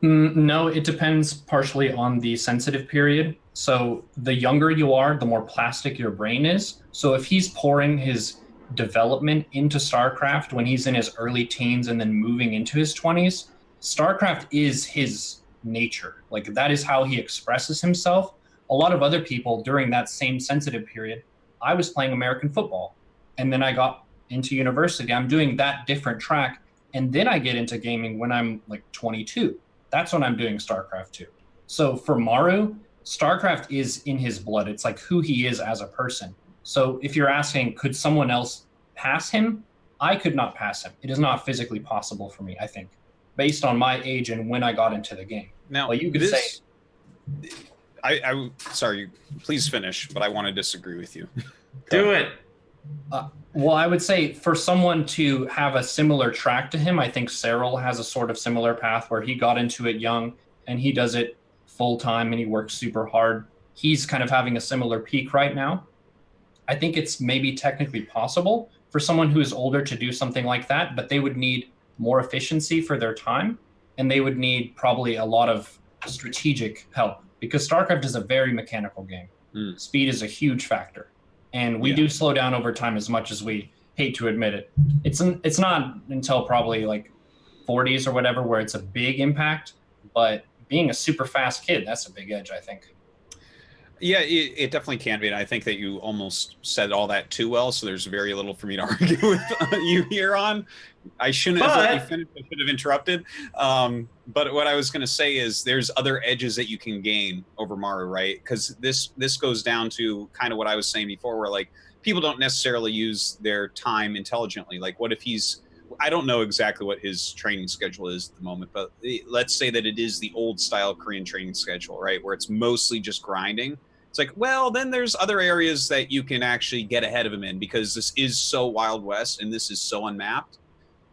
No, it depends partially on the sensitive period. So the younger you are, the more plastic your brain is. So if he's pouring his development into StarCraft when he's in his early teens and then moving into his 20s, StarCraft is his nature. Like, that is how he expresses himself. A lot of other people during that same sensitive period, I was playing American football, and then I got into university. I'm doing that different track, and then I get into gaming when I'm like 22. That's when I'm doing StarCraft 2. So for Maru, StarCraft is in his blood. It's like who he is as a person. So if you're asking, could someone else pass him? I could not pass him. It is not physically possible for me, I think, based on my age and when I got into the game. Now, well, you could say... Sorry, please finish, but I want to disagree with you. Do it. Well, I would say for someone to have a similar track to him, I think Cyril has a sort of similar path where he got into it young and he does it full time and he works super hard. He's kind of having a similar peak right now. I think it's maybe technically possible for someone who is older to do something like that, but they would need more efficiency for their time, and they would need probably a lot of strategic help, because StarCraft is a very mechanical game. Speed is a huge factor. And we do slow down over time as much as we hate to admit it. It's not until probably like 40s or whatever where it's a big impact, but being a super fast kid, that's a big edge, I think. Yeah, it definitely can be. And I think that you almost said all that too well, so there's very little for me to argue with you here on. I shouldn't have let you finish. I should have interrupted. But what I was going to say is there's other edges that you can gain over Maru, right? Because this goes down to kind of what I was saying before, where like people don't necessarily use their time intelligently. Like, what if I don't know exactly what his training schedule is at the moment, but let's say that it is the old style Korean training schedule, right? Where it's mostly just grinding. It's like, well, then there's other areas that you can actually get ahead of him in, because this is so Wild West and this is so unmapped.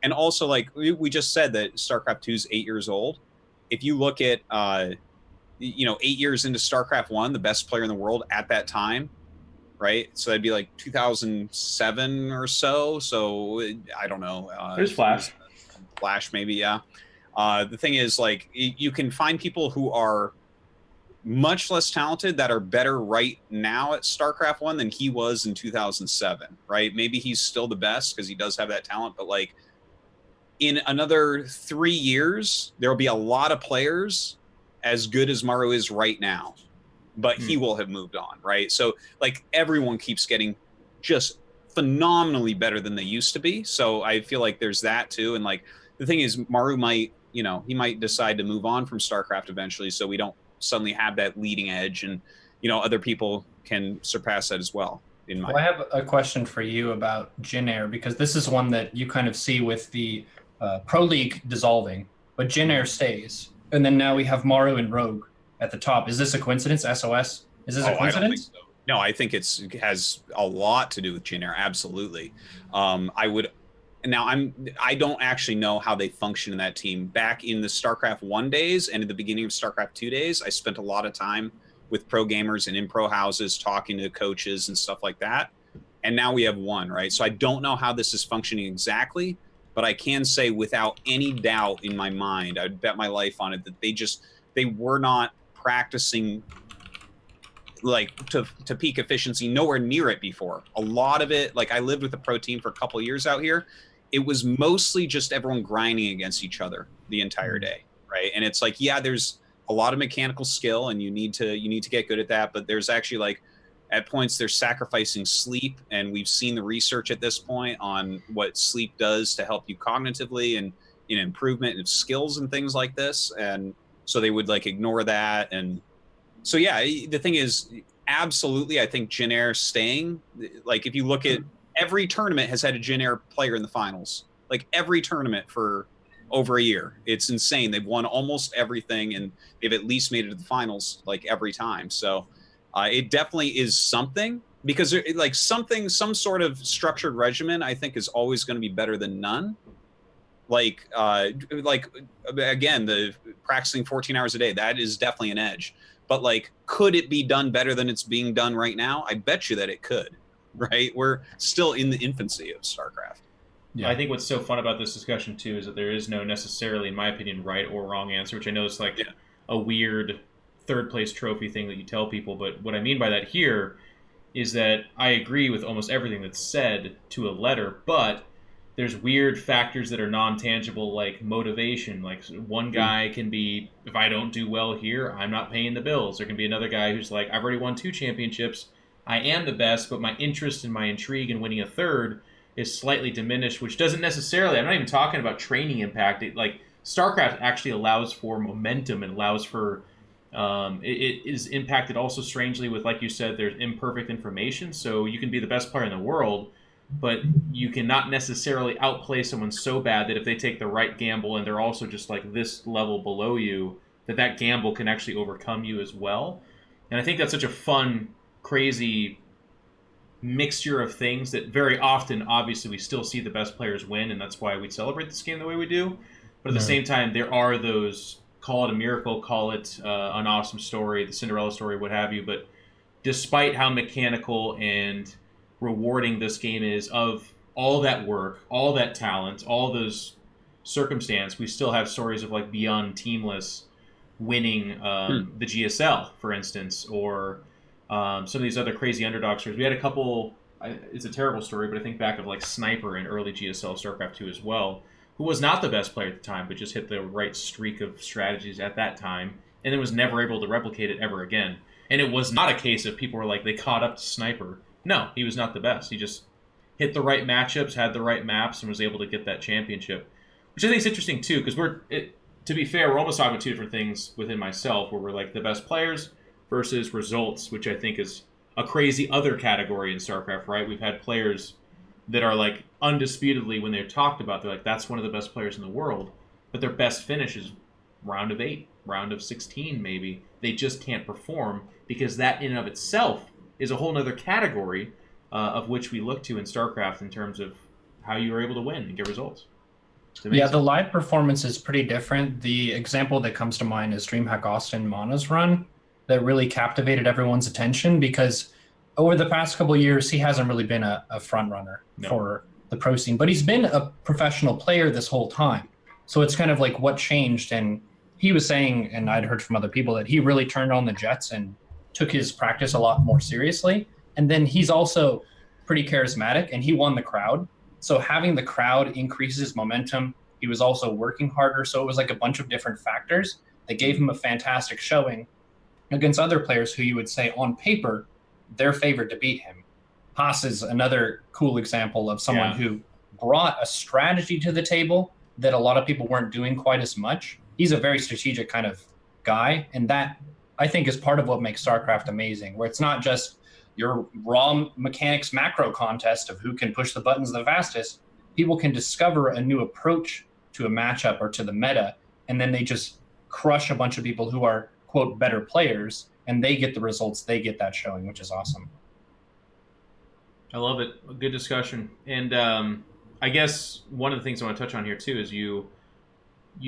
And also, like we just said, that StarCraft 2 is 8 years old. If you look at, 8 years into StarCraft 1, the best player in the world at that time, right? So that'd be like 2007 or so. So I don't know. There's Flash. Flash, maybe, yeah. The thing is, like, you can find people who are much less talented that are better right now at StarCraft 1 than he was in 2007, right? Maybe he's still the best because he does have that talent, but like in another 3 years, there'll be a lot of players as good as Maru is right now, but he will have moved on, right? So like everyone keeps getting just phenomenally better than they used to be. So I feel like there's that too. And like the thing is, Maru might, he might decide to move on from StarCraft eventually, so we don't suddenly have that leading edge, and other people can surpass that as well. Well, I have a question for you about Jin Air, because this is one that you kind of see with the Pro League dissolving, but Jin Air stays. And then now we have Maru and Rogue at the top. Is this a coincidence, SOS? Is this a coincidence? I don't think so. No, I think it has a lot to do with Jin Air, absolutely. I don't actually know how they function in that team. Back in the StarCraft 1 days and at the beginning of StarCraft 2 days, I spent a lot of time with pro gamers and in pro houses talking to coaches and stuff like that. And now we have one, right? So I don't know how this is functioning exactly, but I can say without any doubt in my mind, I'd bet my life on it, that they were not practicing like to peak efficiency, nowhere near it before. A lot of it, like I lived with a pro team for a couple of years out here. It was mostly just everyone grinding against each other the entire day, right? And it's like, yeah, there's a lot of mechanical skill and you need to get good at that, but there's actually like at points they're sacrificing sleep, and we've seen the research at this point on what sleep does to help you cognitively and in improvement of skills and things like this. And so they would like ignore that. And so yeah, the thing is, absolutely, I think Jin Air staying, like if you look at every tournament has had a Jin Air player in the finals, like every tournament for over a year. It's insane. They've won almost everything, and they've at least made it to the finals like every time. So it definitely is something, because like some sort of structured regimen, I think, is always going to be better than none. Like again, the practicing 14 hours a day, that is definitely an edge. But like, could it be done better than it's being done right now? I bet you that it could, right? We're still in the infancy of StarCraft. Yeah. I think what's so fun about this discussion too is that there is no necessarily, in my opinion, right or wrong answer, which I know is like a weird third place trophy thing that you tell people. But what I mean by that here is that I agree with almost everything that's said to a letter, but there's weird factors that are non-tangible, like motivation. Like one guy can be, if I don't do well here, I'm not paying the bills. There can be another guy who's like, I've already won 2 championships. I am the best, but my interest and my intrigue in winning a third is slightly diminished, which doesn't necessarily, I'm not even talking about training impact. Like StarCraft actually allows for momentum and allows for, it is impacted also strangely with, like you said, there's imperfect information. So you can be the best player in the world, but you cannot necessarily outplay someone so bad that if they take the right gamble and they're also just like this level below you, that gamble can actually overcome you as well. And I think that's such a fun, crazy mixture of things that very often, obviously, we still see the best players win, and that's why we celebrate this game the way we do. But at the same time, there are those, call it a miracle, call it an awesome story, the Cinderella story, what have you. But despite how mechanical and rewarding this game is, of all that work, all that talent, all those circumstance, we still have stories of like Beyond Teamless winning the GSL, for instance, or some of these other crazy underdog stories. We had a couple, it's a terrible story, but I think back of like Sniper in early GSL StarCraft 2 as well, who was not the best player at the time, but just hit the right streak of strategies at that time, and then was never able to replicate it ever again. And it was not a case of people were like, they caught up to Sniper. No, he was not the best. He just hit the right matchups, had the right maps, and was able to get that championship. Which I think is interesting, too, because to be fair, we're almost talking about two different things within myself, where we're like the best players versus results, which I think is a crazy other category in StarCraft, right? We've had players that are like undisputedly, when they're talked about, they're like, that's one of the best players in the world, but their best finish is round of 8, round of 16 maybe. They just can't perform because that in and of itself is a whole other category of which we look to in StarCraft in terms of how you were able to win and get results. Yeah, the live performance is pretty different. The example that comes to mind is DreamHack Austin Mana's run that really captivated everyone's attention because over the past couple of years, he hasn't really been a front runner for the pro scene, but he's been a professional player this whole time. So it's kind of like what changed. And he was saying, and I'd heard from other people, that he really turned on the jets and took his practice a lot more seriously. And then he's also pretty charismatic and he won the crowd. So having the crowd increases momentum. He was also working harder. So it was like a bunch of different factors that gave him a fantastic showing against other players who you would say on paper, they're favored to beat him. Haas is another cool example of someone who brought a strategy to the table that a lot of people weren't doing quite as much. He's a very strategic kind of guy. And that, I think, is part of what makes StarCraft amazing, where it's not just your raw mechanics macro contest of who can push the buttons the fastest. People can discover a new approach to a matchup or to the meta, and then they just crush a bunch of people who are, quote, better players, and they get the results, they get that showing, which is awesome. I love it. A good discussion. And I guess one of the things I want to touch on here, too, is you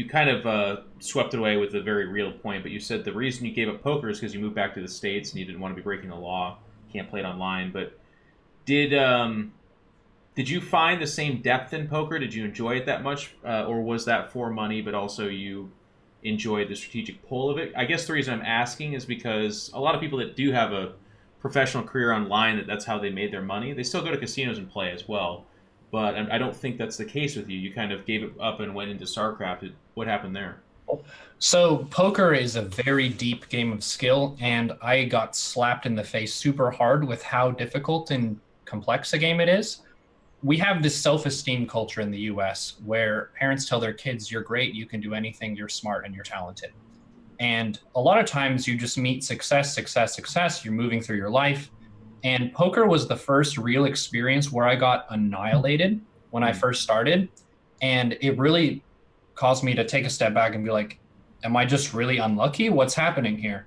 kind of swept it away with a very real point, but you said the reason you gave up poker is because you moved back to the States and you didn't want to be breaking the law. Can't play it online. But did you find the same depth in poker? Did you enjoy it that much? Or was that for money, but also you enjoyed the strategic pull of it? I guess the reason I'm asking is because a lot of people that do have a professional career online, that's how they made their money. They still go to casinos and play as well. But I don't think that's the case with you. You kind of gave it up and went into StarCraft. What happened there? So poker is a very deep game of skill, and I got slapped in the face super hard with how difficult and complex a game it is. We have this self-esteem culture in the US where parents tell their kids, you're great, you can do anything, you're smart, and you're talented. And a lot of times you just meet success, you're moving through your life. And poker was the first real experience where I got annihilated when I first started. And it really caused me to take a step back and be like, am I just really unlucky? What's happening here?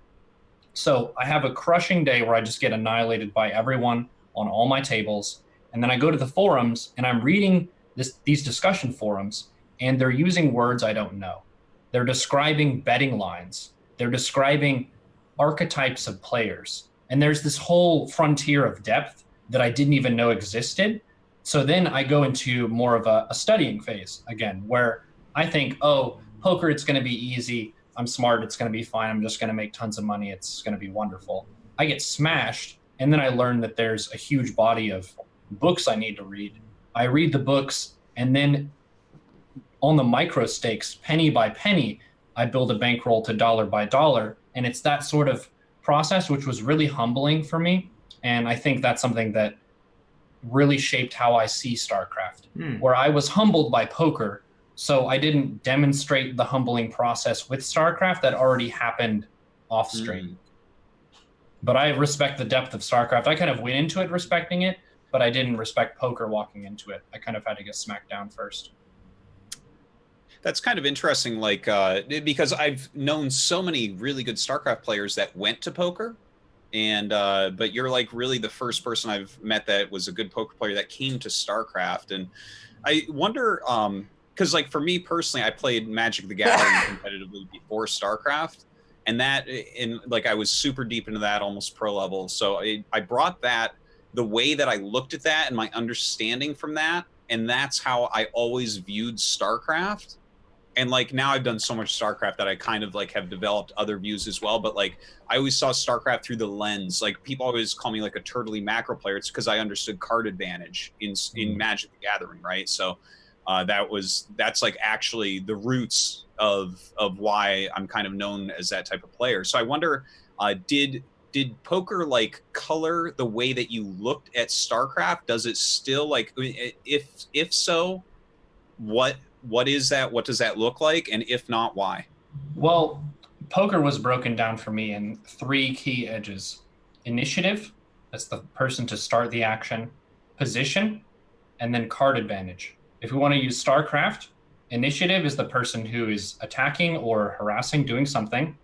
So I have a crushing day where I just get annihilated by everyone on all my tables. And then I go to the forums and I'm reading these discussion forums, and they're using words I don't know. They're describing betting lines. They're describing archetypes of players. And there's this whole frontier of depth that I didn't even know existed. So then I go into more of a studying phase again, where I think, oh, poker, it's going to be easy. I'm smart. It's going to be fine. I'm just going to make tons of money. It's going to be wonderful. I get smashed. And then I learn that there's a huge body of books I need to read. I read the books, and then on the micro stakes, penny by penny, I build a bankroll to dollar by dollar. And it's that sort of process, which was really humbling for me. And I think that's something that really shaped how I see StarCraft, where I was humbled by poker. So I didn't demonstrate the humbling process with StarCraft that already happened off stream. But I respect the depth of StarCraft. I kind of went into it respecting it, but I didn't respect poker walking into it. I kind of had to get smacked down first. That's kind of interesting, like, because I've known so many really good StarCraft players that went to poker, and but you're like really the first person I've met that was a good poker player that came to StarCraft. And I wonder, because like for me personally, I played Magic the Gathering competitively before StarCraft, and like I was super deep into that, almost pro level. So I brought that, the way that I looked at that and my understanding from that, and that's how I always viewed StarCraft. And like now I've done so much StarCraft that I kind of like have developed other views as well. But like I always saw StarCraft through the lens. Like people always call me like a turtley macro player. It's because I understood card advantage in Magic the Gathering, right? So that's like actually the roots of why I'm kind of known as that type of player. So I wonder, did poker like color the way that you looked at StarCraft? Does it still, like, if so, what is that? What does that look like? And if not, why? Well, poker was broken down for me in 3 key edges: initiative, That's the person to start the action. Position, and then card advantage. If we want to use StarCraft, initiative is the person who is attacking or harassing, doing something.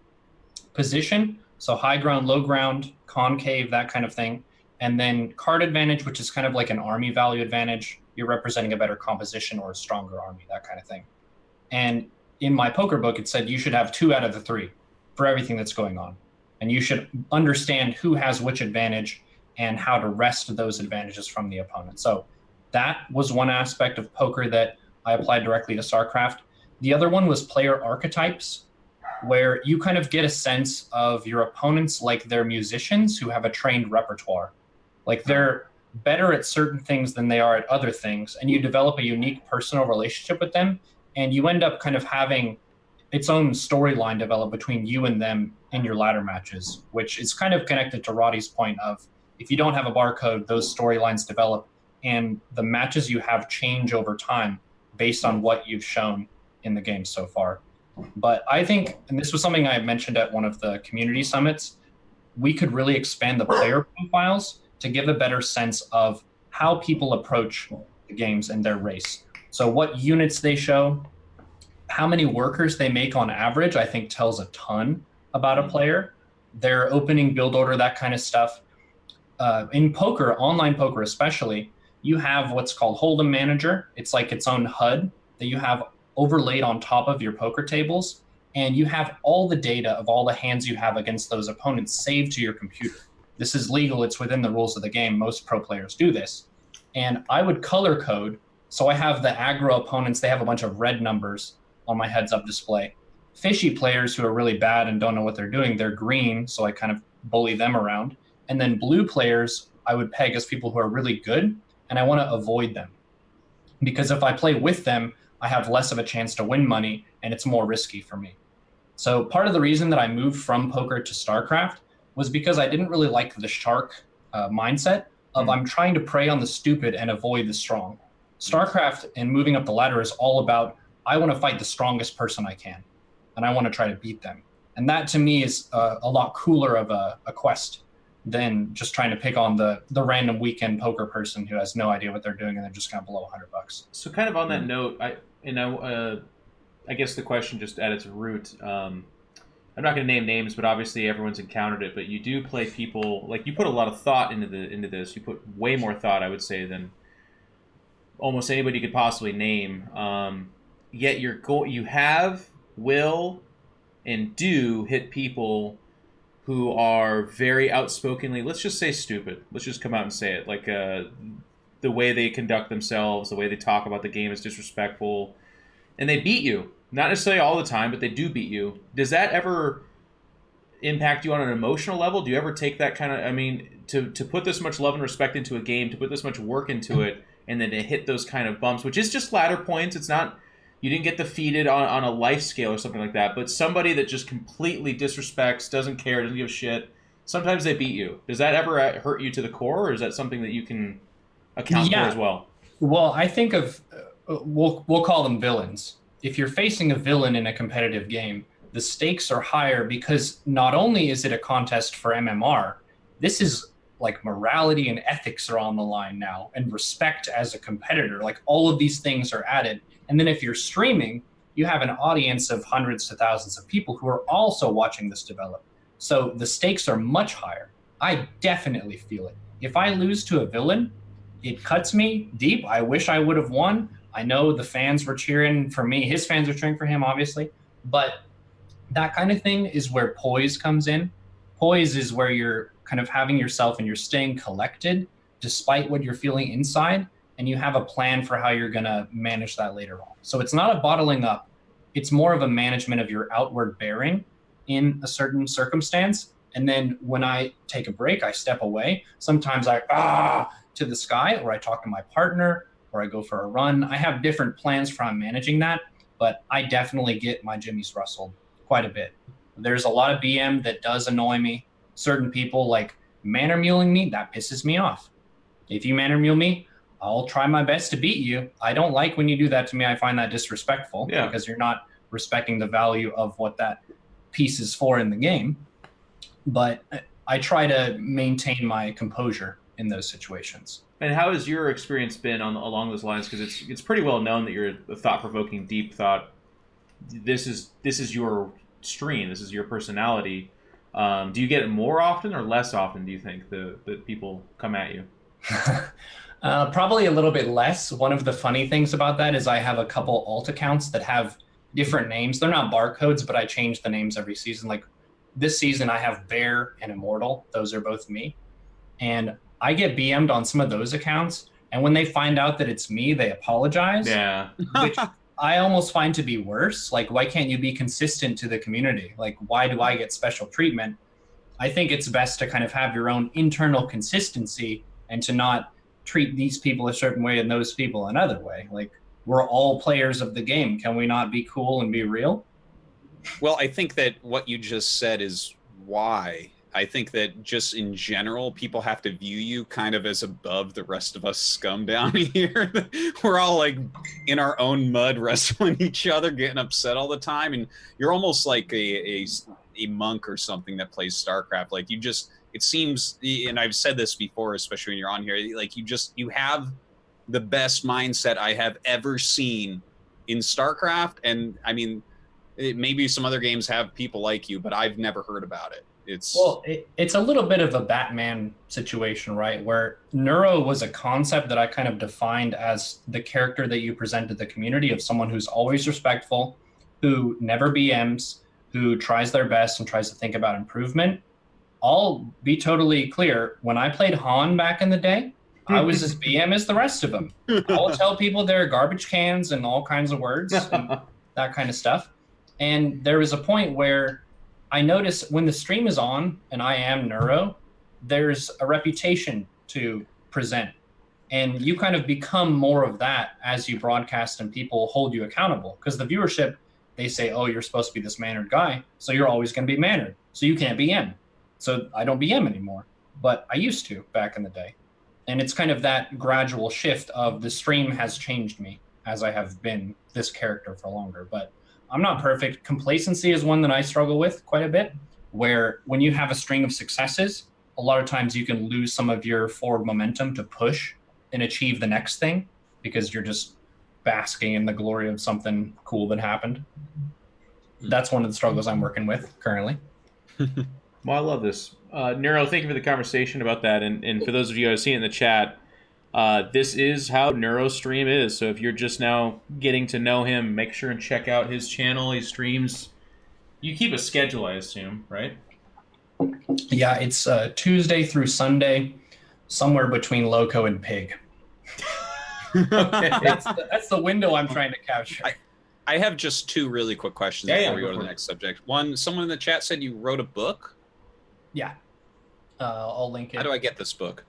Position, so high ground, low ground, concave, that kind of thing. And then card advantage, which is kind of like an army value advantage. You're representing a better composition or a stronger army, that kind of thing. And in my poker book, it said you should have 2 out of the 3 for everything that's going on. And you should understand who has which advantage and how to wrest those advantages from the opponent. So that was one aspect of poker that I applied directly to StarCraft. The other one was player archetypes, where you kind of get a sense of your opponents like they're musicians who have a trained repertoire. Like they're better at certain things than they are at other things, and you develop a unique personal relationship with them, and you end up kind of having its own storyline develop between you and them in your ladder matches, which is kind of connected to Roddy's point of if you don't have a barcode, those storylines develop, and the matches you have change over time based on what you've shown in the game so far. But I think, and this was something I mentioned at one of the community summits, we could really expand the player profiles to give a better sense of how people approach the games and their race. So what units they show, how many workers they make on average, I think tells a ton about a player. Their opening build order, that kind of stuff. In poker, online poker especially, you have what's called Hold'em Manager. It's like its own HUD that you have overlaid on top of your poker tables, and you have all the data of all the hands you have against those opponents saved to your computer. This is legal. It's within the rules of the game. Most pro players do this. And I would color code. So I have the aggro opponents. They have a bunch of red numbers on my heads-up display. Fishy players who are really bad and don't know what they're doing, they're green. So I kind of bully them around. And then blue players, I would peg as people who are really good, and I want to avoid them. Because if I play with them, I have less of a chance to win money, and it's more risky for me. So part of the reason that I moved from poker to StarCraft was because I didn't really like the shark mindset of I'm trying to prey on the stupid and avoid the strong. StarCraft and moving up the ladder is all about, I want to fight the strongest person I can, and I want to try to beat them. And that to me is a lot cooler of a quest than just trying to pick on the random weekend poker person who has no idea what they're doing and they're just going to blow $100. So kind of on that note, I guess the question just at its root, I'm not going to name names, but obviously everyone's encountered it. But you do play people, like you put a lot of thought into this. You put way more thought, I would say, than almost anybody you could possibly name. Yet you will and do hit people who are very outspokenly, let's just say stupid. Let's just come out and say it. Like the way they conduct themselves, the way they talk about the game is disrespectful. And they beat you. Not necessarily all the time, but they do beat you. Does that ever impact you on an emotional level? Do you ever take that kind of, I mean, to put this much love and respect into a game, to put this much work into it, and then to hit those kind of bumps, which is just ladder points. It's not, you didn't get defeated on a life scale or something like that, but somebody that just completely disrespects, doesn't care, doesn't give a shit, sometimes they beat you. Does that ever hurt you to the core, or is that something that you can account for as well? Well, I think of, we'll call them villains. If you're facing a villain in a competitive game, the stakes are higher because not only is it a contest for MMR, this is like morality and ethics are on the line now, and respect as a competitor. Like all of these things are added. And then if you're streaming, you have an audience of hundreds to thousands of people who are also watching this develop. So the stakes are much higher. I definitely feel it. If I lose to a villain, it cuts me deep. I wish I would have won. I know the fans were cheering for me. His fans were cheering for him, obviously. But that kind of thing is where poise comes in. Poise is where you're kind of having yourself and you're staying collected despite what you're feeling inside, and you have a plan for how you're going to manage that later on. So it's not a bottling up. It's more of a management of your outward bearing in a certain circumstance. And then when I take a break, I step away. Sometimes I to the sky, or I talk to my partner, or I go for a run. I have different plans for how I'm managing that, but I definitely get my jimmies rustled quite a bit. There's a lot of BM that does annoy me. Certain people like manner muling me, that pisses me off. If you manner mule me, I'll try my best to beat you. I don't like when you do that to me. I find that disrespectful because you're not respecting the value of what that piece is for in the game. But I try to maintain my composure in those situations. And how has your experience been along those lines? Because it's pretty well known that you're a thought-provoking, deep thought. This is your stream. This is your personality. Do you get it more often or less often? Do you think that people come at you? Probably a little bit less. One of the funny things about that is I have a couple alt accounts that have different names. They're not barcodes, but I change the names every season. Like this season, I have Bear and Immortal. Those are both me. And I get BM'd on some of those accounts. And when they find out that it's me, they apologize. Yeah. Which I almost find to be worse. Like, why can't you be consistent to the community? Like, why do I get special treatment? I think it's best to kind of have your own internal consistency and to not treat these people a certain way and those people another way. Like, we're all players of the game. Can we not be cool and be real? Well, I think that what you just said is why. I think that just in general, people have to view you kind of as above the rest of us scum down here. We're all like in our own mud wrestling each other, getting upset all the time. And you're almost like a monk or something that plays StarCraft. Like it seems, and I've said this before, especially when you're on here, like you have the best mindset I have ever seen in StarCraft. And I mean, maybe some other games have people like you, but I've never heard about it. It's a little bit of a Batman situation, right? Where Neuro was a concept that I kind of defined as the character that you present to the community of someone who's always respectful, who never BMs, who tries their best and tries to think about improvement. I'll be totally clear. When I played Han back in the day, I was as BM as the rest of them. I'll tell people they're garbage cans and all kinds of words and that kind of stuff. And there was a point where I notice when the stream is on and I am Neuro, there's a reputation to present. And you kind of become more of that as you broadcast and people hold you accountable. Because the viewership, they say, oh, you're supposed to be this mannered guy, so you're always going to be mannered. So you can't BM. So I don't BM anymore. But I used to back in the day. And it's kind of that gradual shift of the stream has changed me as I have been this character for longer. But I'm not perfect. Complacency is one that I struggle with quite a bit, where when you have a string of successes, a lot of times you can lose some of your forward momentum to push and achieve the next thing because you're just basking in the glory of something cool that happened. That's one of the struggles I'm working with currently. Well, I love this. Neuro, thank you for the conversation about that. And for those of you who have seen it in the chat, this is how NeuroStream is. So if you're just now getting to know him, make sure and check out his channel. He streams. You keep a schedule, I assume, right? Yeah, it's Tuesday through Sunday, somewhere between Loco and Pig. Okay. That's the window I'm trying to capture. I have just two really quick questions before we go to the next subject. One, someone in the chat said you wrote a book. Yeah. I'll link it. How do I get this book?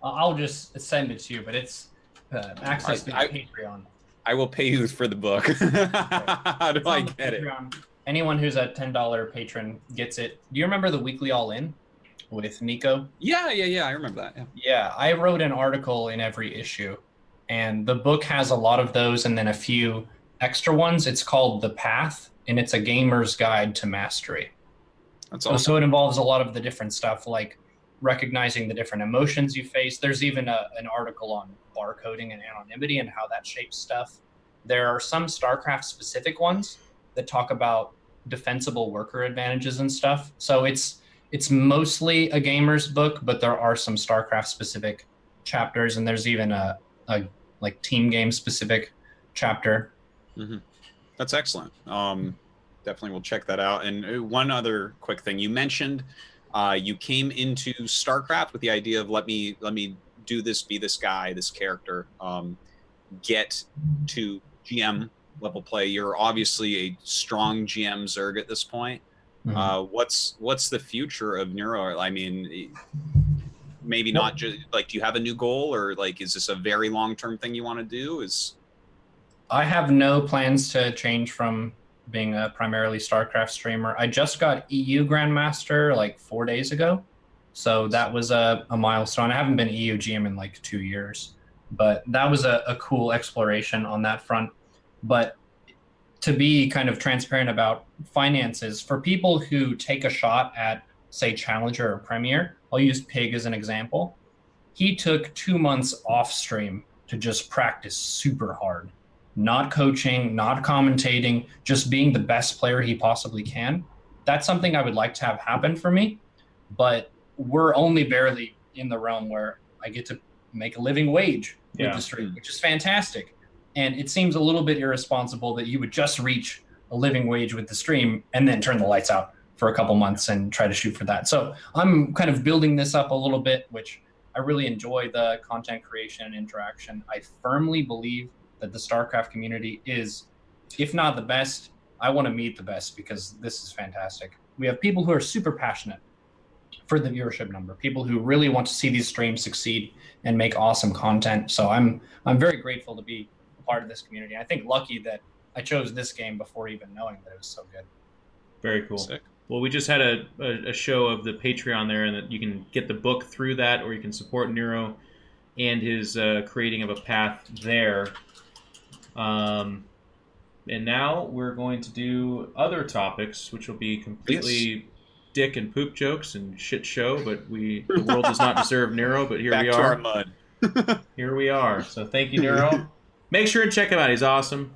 I'll just send it to you, but it's access to Patreon. I will pay you for the book. How do I get it? Anyone who's a $10 patron gets it. Do you remember the weekly All-In with Nico? Yeah, I remember that. Yeah, I wrote an article in every issue, and the book has a lot of those and then a few extra ones. It's called The Path, and it's a gamer's guide to mastery. That's awesome. So it involves a lot of the different stuff, like recognizing the different emotions you face. There's even an article on barcoding and anonymity and how that shapes stuff. There are some StarCraft specific ones that talk about defensible worker advantages and stuff. So it's mostly a gamer's book, but there are some StarCraft specific chapters, and there's even a like team game specific chapter. Mm-hmm. That's excellent. Definitely will check that out. And one other quick thing, you mentioned you came into StarCraft with the idea of let me do this, be this guy, this character, get to GM level play. You're obviously a strong GM Zerg at this point. Mm-hmm. What's the future of Neuro? I mean, maybe not just like, do you have a new goal, or like, is this a very long-term thing you want to do? I have no plans to change from being a primarily StarCraft streamer. I just got EU Grandmaster like 4 days ago. So that was a milestone. I haven't been EU GM in like 2 years, but that was a cool exploration on that front. But to be kind of transparent about finances, for people who take a shot at say, Challenger or Premier. I'll use Pig as an example. He took 2 months off stream to just practice super hard. Not coaching, not commentating, just being the best player he possibly can. That's something I would like to have happen for me, but we're only barely in the realm where I get to make a living wage with the stream, which is fantastic. And it seems a little bit irresponsible that you would just reach a living wage with the stream and then turn the lights out for a couple months and try to shoot for that. So I'm kind of building this up a little bit, which I really enjoy the content creation and interaction. I firmly believe that the StarCraft community is, if not the best, I want to meet the best because this is fantastic. We have people who are super passionate for the viewership number, people who really want to see these streams succeed and make awesome content. So I'm very grateful to be a part of this community. I think lucky that I chose this game before even knowing that it was so good. Very cool. Sick. Well, we just had a show of the Patreon there, and that you can get the book through that, or you can support Neuro and his creating of a path there. And now we're going to do other topics, which will be completely dick and poop jokes and shit show. But the world does not deserve Neuro. But here Back we to are. our mud. Here we are. So thank you, Neuro. Make sure and check him out. He's awesome.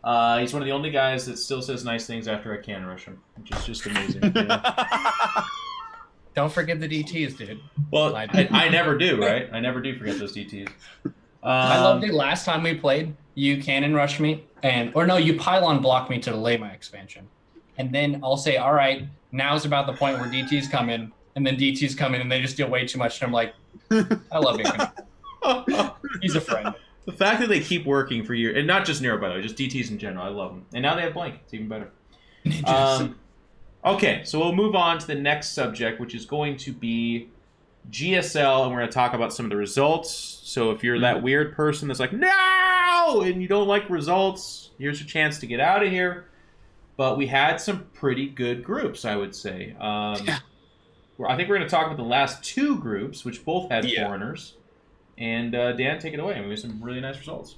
He's one of the only guys that still says nice things after I can rush him, which is just amazing. You know? Don't forget the DTs, dude. Well, I never do, right? I never do forget those DTs. I loved it last time we played. You cannon rush me, you pylon block me to delay my expansion. And then I'll say, all right, now's about the point where DTs come in, and then DTs come in and they just deal way too much. And I'm like, I love him. He's a friend. The fact that they keep working for you, and not just Neuro, by the way, just DTs in general, I love them. And now they have Blank. It's even better. Okay, so we'll move on to the next subject, which is going to be GSL, and we're going to talk about some of the results. So if you're that weird person that's like, no, and you don't like results, here's your chance to get out of here. But we had some pretty good groups, I would say. I think we're going to talk about the last two groups, which both had foreigners. And Dan, take it away. We have some really nice results.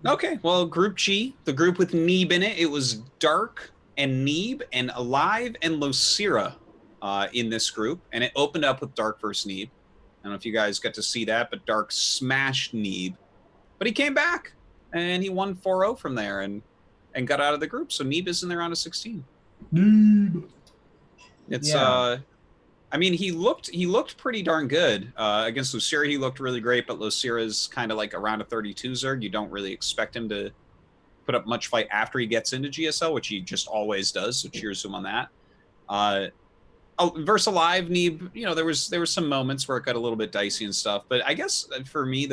Okay, well, Group G, the group with Neeb in it, it was Dark and Neeb and Alive and Losira in this group. And it opened up with Dark versus Neeb. I don't know if you guys got to see that, but Dark smashed Neeb. But he came back, and he won 4-0 from there and got out of the group. So Neeb is in the round of 16. Neeb. It's I mean, he looked pretty darn good against Losira. He looked really great, but Losira's kind of like around a 32 Zerg. You don't really expect him to put up much fight after he gets into GSL, which he just always does. So cheers to him on that. Versus Alive, Neeb, there was some moments where it got a little bit dicey and stuff. But I guess for me,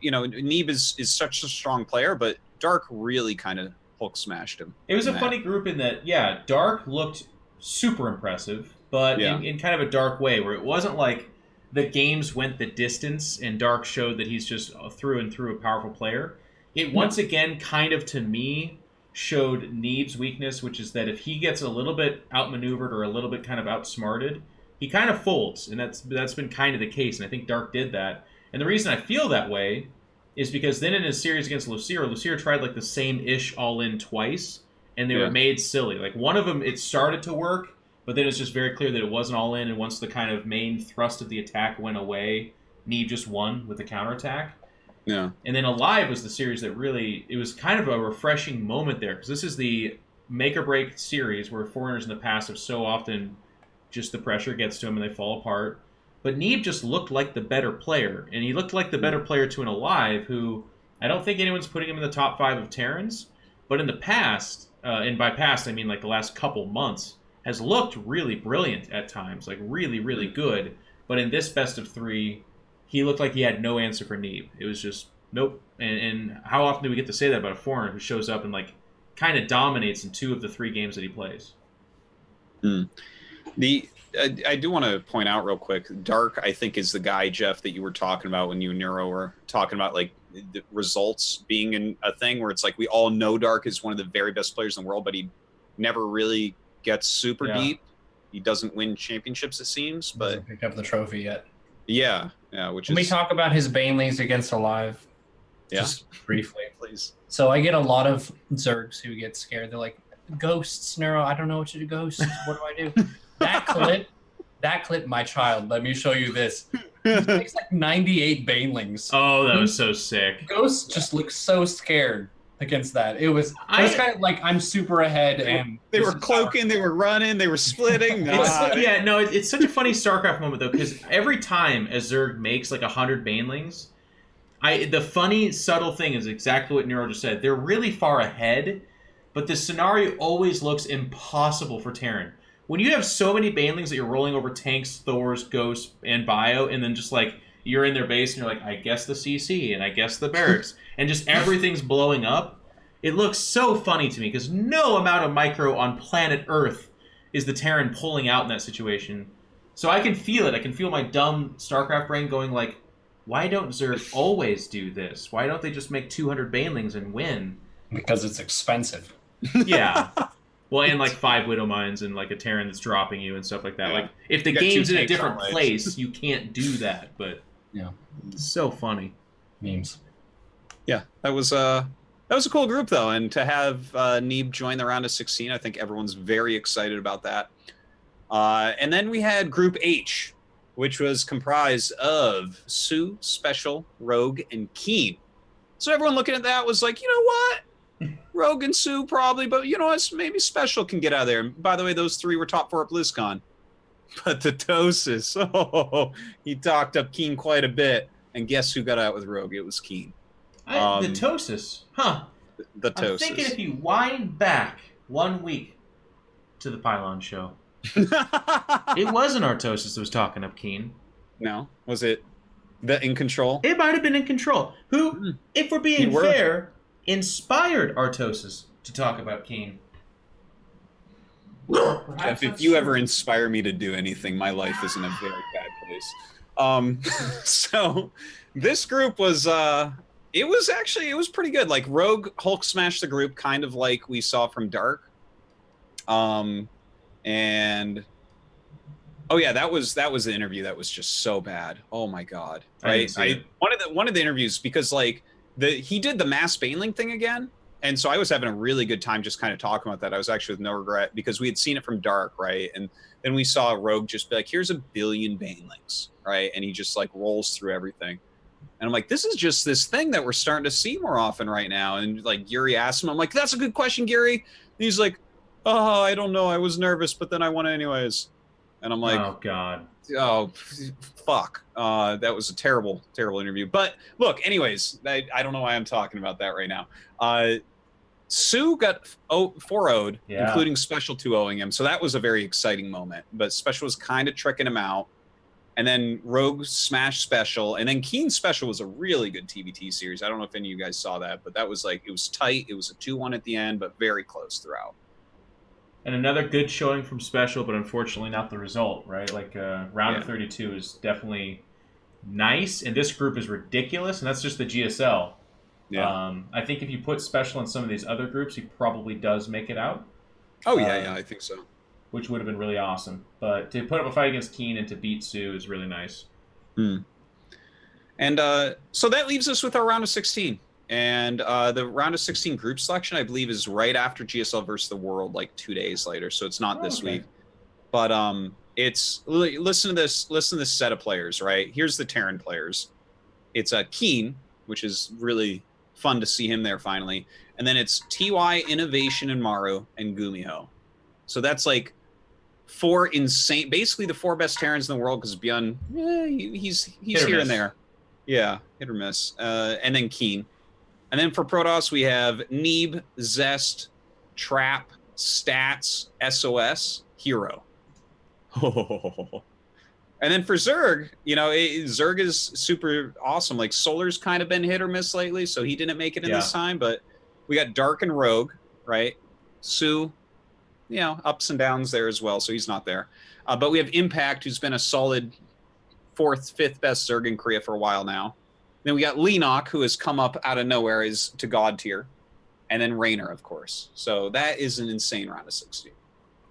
Neeb is such a strong player, but Dark really kind of Hulk smashed him. It was a funny group in that, Dark looked super impressive, but in kind of a dark way, where it wasn't like the games went the distance and Dark showed that he's just through and through a powerful player. It once again kind of, to me, showed Neeb's weakness, which is that if he gets a little bit outmaneuvered or a little bit kind of outsmarted, he kind of folds, and that's been kind of the case, and I think Dark did that. And the reason I feel that way is because then in his series against Losira tried like the same-ish all-in twice, and they were made silly. Like one of them, it started to work, but then it's just very clear that it wasn't all in, and once the kind of main thrust of the attack went away, Neeb just won with the counterattack. Yeah. And then Alive was the series that really, it was kind of a refreshing moment there, because this is the make-or-break series where foreigners in the past have so often just the pressure gets to them and they fall apart. But Neeb just looked like the better player, and he looked like the better player to an Alive, who I don't think anyone's putting him in the top 5 of Terrans, but in the past, and by past I mean like the last couple months, has looked really brilliant at times, like really, really good. But in this best of 3, he looked like he had no answer for Neeb. It was just, nope. And how often do we get to say that about a foreigner who shows up and like kind of dominates in 2 of the 3 games that he plays? I do want to point out real quick, Dark, I think, is the guy, Jeff, that you were talking about when you and Neuro were talking about like the results being in a thing where it's like we all know Dark is one of the very best players in the world, but he never really gets super deep. He doesn't win championships, it seems, but hasn't picked up the trophy yet. Yeah, Can we talk about his Baneleys against Alive? Just briefly, please. So I get a lot of Zergs who get scared. They're like, ghosts, Neuro, I don't know what to do, ghosts. What do I do? That clip, my child. Let me show you this. He takes like 98 banelings. Oh, that was so sick. Ghost just looks so scared against that. It was kind of like I'm super ahead, and they were cloaking, they were running, they were splitting. It's such a funny StarCraft moment though, because every time a Zerg makes like 100 banelings, the funny subtle thing is exactly what Neuro just said. They're really far ahead, but the scenario always looks impossible for Terran. When you have so many banelings that you're rolling over tanks, Thors, Ghosts, and Bio, and then just like you're in their base and you're like, I guess the CC and I guess the barracks, and just everything's blowing up, it looks so funny to me because no amount of micro on planet Earth is the Terran pulling out in that situation. So I can feel it. I can feel my dumb StarCraft brain going like, why don't Zerg always do this? Why don't they just make 200 banelings and win? Because it's expensive. Yeah. Well, and like 5 Widow Mines and like a Terran that's dropping you and stuff like that. Yeah. Like, if the game's in a different place, you can't do that. But yeah, it's so funny. Memes. Yeah, that was a cool group though, and to have Neeb join the round of 16, I think everyone's very excited about that. And then we had Group H, which was comprised of Sue, Special, Rogue, and Keen. So everyone looking at that was like, you know what? Rogue and Sue probably, but you know what? Maybe Special can get out of there. And by the way, those 3 were top 4 at BlizzCon. But the Tosis, he talked up Keen quite a bit. And guess who got out with Rogue? It was Keen. The Tosis, huh? The Tosis. I'm thinking if you wind back 1 week to the Pylon Show, it wasn't Artosis that was talking up Keen. No, was it the In Control? It might have been In Control. Who, if we're being fair, inspired Artosis to talk about Keen. Jeff, if you ever inspire me to do anything, my life is in a very bad place. So this group was it was pretty good. Like Rogue Hulk smashed the group, kind of like we saw from Dark. And oh yeah, that was the interview that was just so bad. Oh my god. One of the interviews, because like he did the mass baneling thing again. And so I was having a really good time just kind of talking about that. I was actually with no regret because we had seen it from Dark, right? And then we saw Rogue just be like, here's 1 billion banelings, right? And he just like rolls through everything. And I'm like, this is just this thing that we're starting to see more often right now. And like Gary asked him, I'm like, that's a good question, Gary. And he's like, oh, I don't know. I was nervous, but then I won anyways. And I'm like, oh God. Oh, fuck. That was a terrible, terrible interview. But look, anyways, I don't know why I'm talking about that right now. Sue got 4-0'd, including Special 2-0ing him. So that was a very exciting moment. But Special was kind of tricking him out. And then Rogue smashed Special. And then Keen Special was a really good TBT series. I don't know if any of you guys saw that, but that was like, it was tight. It was a 2-1 at the end, but very close throughout. And another good showing from Special, but unfortunately not the result, right? Like, round of 32 is definitely nice, and this group is ridiculous, and that's just the GSL. Yeah. I think if you put Special in some of these other groups, he probably does make it out. Oh, yeah, I think so. Which would have been really awesome. But to put up a fight against Keen and to beat Sue is really nice. And so that leaves us with our round of 16. And the round of 16 group selection, I believe, is right after GSL versus the World, like 2 days later. So it's not this week. But it's listen to this set of players, right? Here's the Terran players. It's Keen, which is really fun to see him there finally. And then it's TY, Innovation, and Maru, and Gumiho. So that's like 4 insane, basically the 4 best Terrans in the world, because Bjorn, he's here and there. Yeah, hit or miss. And then Keen. And then for Protoss, we have Neeb, Zest, Trap, Stats, SOS, Hero. And then for Zerg, Zerg is super awesome. Like Solar's kind of been hit or miss lately, so he didn't make it in this time. But we got Dark and Rogue, right? Sue, ups and downs there as well, so he's not there. But we have Impact, who's been a solid 4th, 5th best Zerg in Korea for a while now. Then we got Lenok, who has come up out of nowhere is to God tier. And then Raynor, of course. So that is an insane round of 16.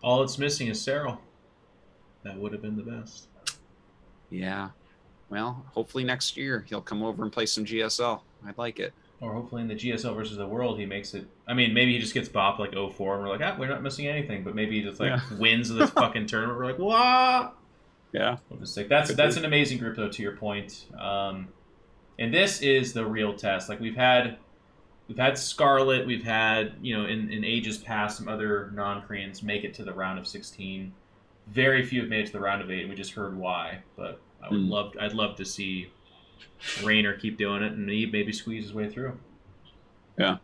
All it's missing is Cyril. That would have been the best. Yeah. Well, hopefully next year he'll come over and play some GSL. I'd like it. Or hopefully in the GSL versus the World, he makes it. I mean, maybe he just gets bopped like 0-4, and we're like, we're not missing anything. But maybe he just wins this fucking tournament. We're like, wah! Yeah. That's an amazing group, though. To your point, and this is the real test. Like we've had Scarlet, we've had in ages past some other non-Koreans make it to the round of 16. Very few have made it to the round of 8, and we just heard why. But I'd love to see Raynor keep doing it, and he maybe squeeze his way through. Yeah,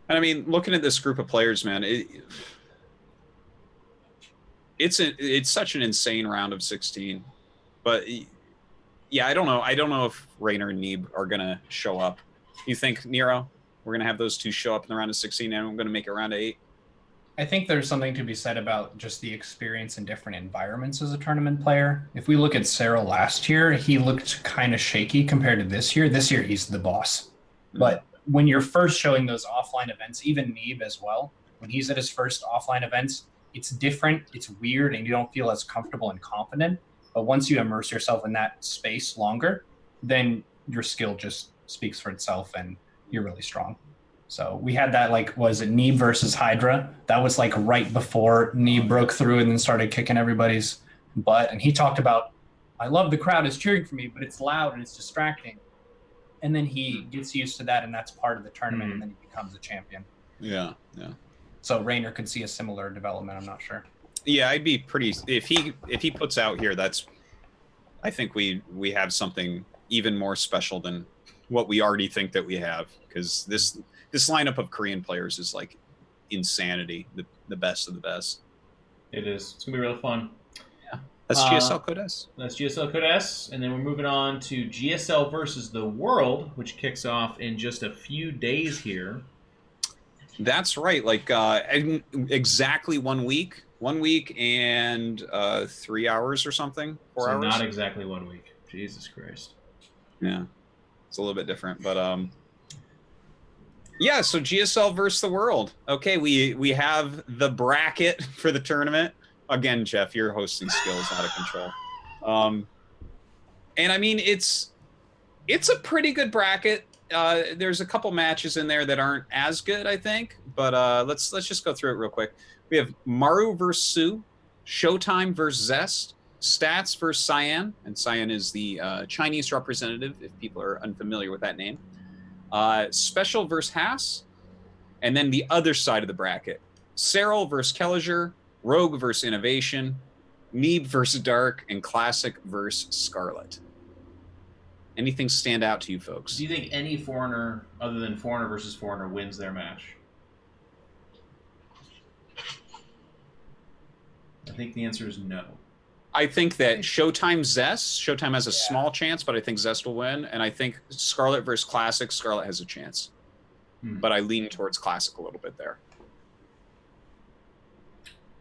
and I mean, looking at this group of players, man, it's such an insane round of 16. But yeah, I don't know if Raynor and Neeb are gonna show up. You think, Neuro, we're gonna have those two show up in the round of 16, and we're gonna make it round of 8? I think there's something to be said about just the experience in different environments as a tournament player. If we look at Cyril last year, he looked kind of shaky compared to this year. This year, he's the boss. Mm-hmm. But when you're first showing those offline events, even Neeb as well, when he's at his first offline events, it's different, it's weird, and you don't feel as comfortable and confident. But once you immerse yourself in that space longer, then your skill just speaks for itself and you're really strong. So we had that, was it Neeb versus Hydra? That was right before Neeb broke through and then started kicking everybody's butt. And he talked about, I love the crowd is cheering for me, but it's loud and it's distracting. And then he gets used to that, and that's part of the tournament, and then he becomes a champion. Yeah. So Raynor could see a similar development, I'm not sure. Yeah, I'd be pretty, if he puts out here, I think we have something even more special than what we already think that we have, because this lineup of Korean players is insanity, the best of the best. It is. It's gonna be real fun. Yeah, that's GSL Code S. That's GSL Code S, and then we're moving on to GSL versus the World, which kicks off in just a few days here. That's right, exactly 1 week. 1 week and 3 hours or something. 4 hours. Not exactly 1 week. Jesus Christ. Yeah, it's a little bit different, but yeah. So GSL versus the World. Okay, we have the bracket for the tournament. Again, Jeff, your hosting skills out of control. And I mean, it's a pretty good bracket. There's a couple matches in there that aren't as good, I think. But let's just go through it real quick. We have Maru versus Sue, Showtime versus Zest, Stats versus Cyan, and Cyan is the Chinese representative, if people are unfamiliar with that name. Special versus Haas, and then the other side of the bracket, Cyril versus Kelliger, Rogue versus Innovation, Neeb versus Dark, and Classic versus Scarlet. Anything stand out to you folks? Do you think any foreigner, other than foreigner versus foreigner, wins their match? I think the answer is no. I think that Showtime has a small chance, but I think Zest will win. And I think Scarlet versus Classic, Scarlet has a chance. But I lean towards Classic a little bit there.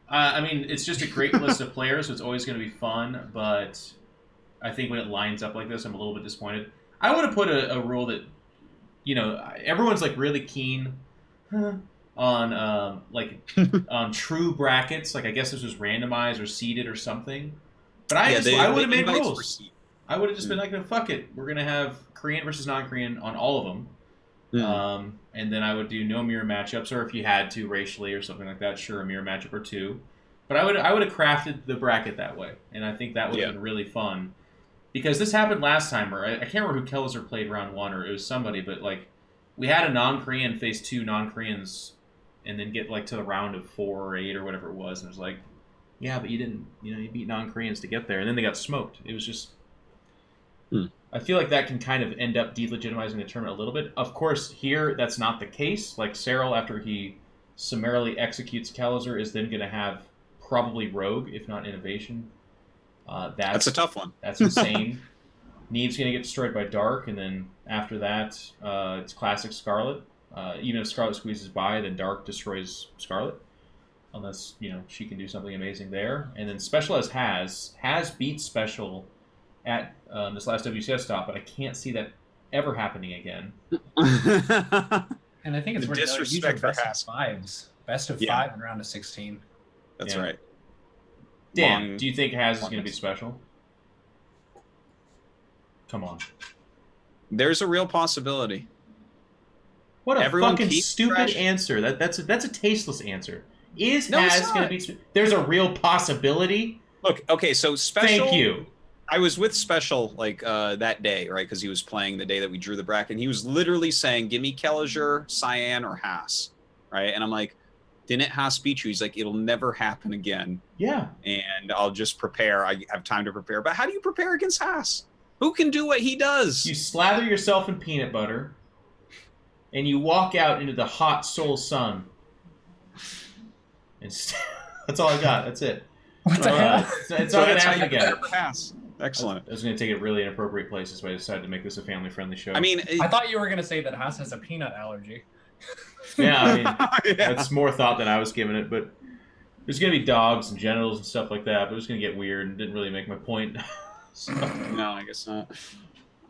I mean, it's just a great list of players, so it's always going to be fun. But I think when it lines up like this, I'm a little bit disappointed. I would have put a rule that, everyone's really keen on on true brackets. I guess this was randomized or seeded or something. But I would have made rules. I would have just been no, fuck it. We're gonna have Korean versus non-Korean on all of them, and then I would do no mirror matchups, or if you had to racially or something like that, sure, a mirror matchup or two. But I would have crafted the bracket that way, and I think that would have been really fun. Because this happened last time, where I can't remember who Kelliser played round 1, or it was somebody, but we had a non-Korean face 2 non-Koreans, and then get to the round of 4 or 8 or whatever it was, and it was yeah, but you didn't, you beat non-Koreans to get there, and then they got smoked. It was just, I feel like that can kind of end up delegitimizing the tournament a little bit. Of course, here that's not the case. Cyril, after he summarily executes Kelliser, is then going to have probably Rogue, if not Innovation. That's a tough one. That's insane. Neeb's going to get destroyed by Dark, and then after that, it's Classic Scarlet. Even if Scarlet squeezes by, then Dark destroys Scarlet. Unless, she can do something amazing there. And then Special has beat Special at this last WCS stop, but I can't see that ever happening again. And I think it's disrespect for Haas. Best of 5 in round of 16. That's right. Dan, do you think Haas is going to be Special? Come on. There's a real possibility. What a Everyone fucking keeps stupid trash. answer. That's a tasteless answer. Is No, it's Has going to not. be? There's a real possibility. Look, okay, so Special... Thank you. I was with Special like that day, right? Because he was playing the day that we drew the bracket. And he was literally saying, give me Kelliger, Cyan, or Haas, right? And I'm like, didn't Haas beat you? He's like, it'll never happen again. Yeah. And I'll just prepare. I have time to prepare. But how do you prepare against Haas? Who can do what he does? You slather yourself in peanut butter, and you walk out into the hot soul sun. And that's all I got. That's it. What the hell? It's not going to happen again. Excellent. I was going to take it really inappropriate places, but I decided to make this a family-friendly show. I mean, I thought you were going to say that Haas has a peanut allergy. yeah, I mean, that's more thought than I was giving it, but there's going to be dogs and genitals and stuff like that, but it was going to get weird and didn't really make my point. So, no, I guess not.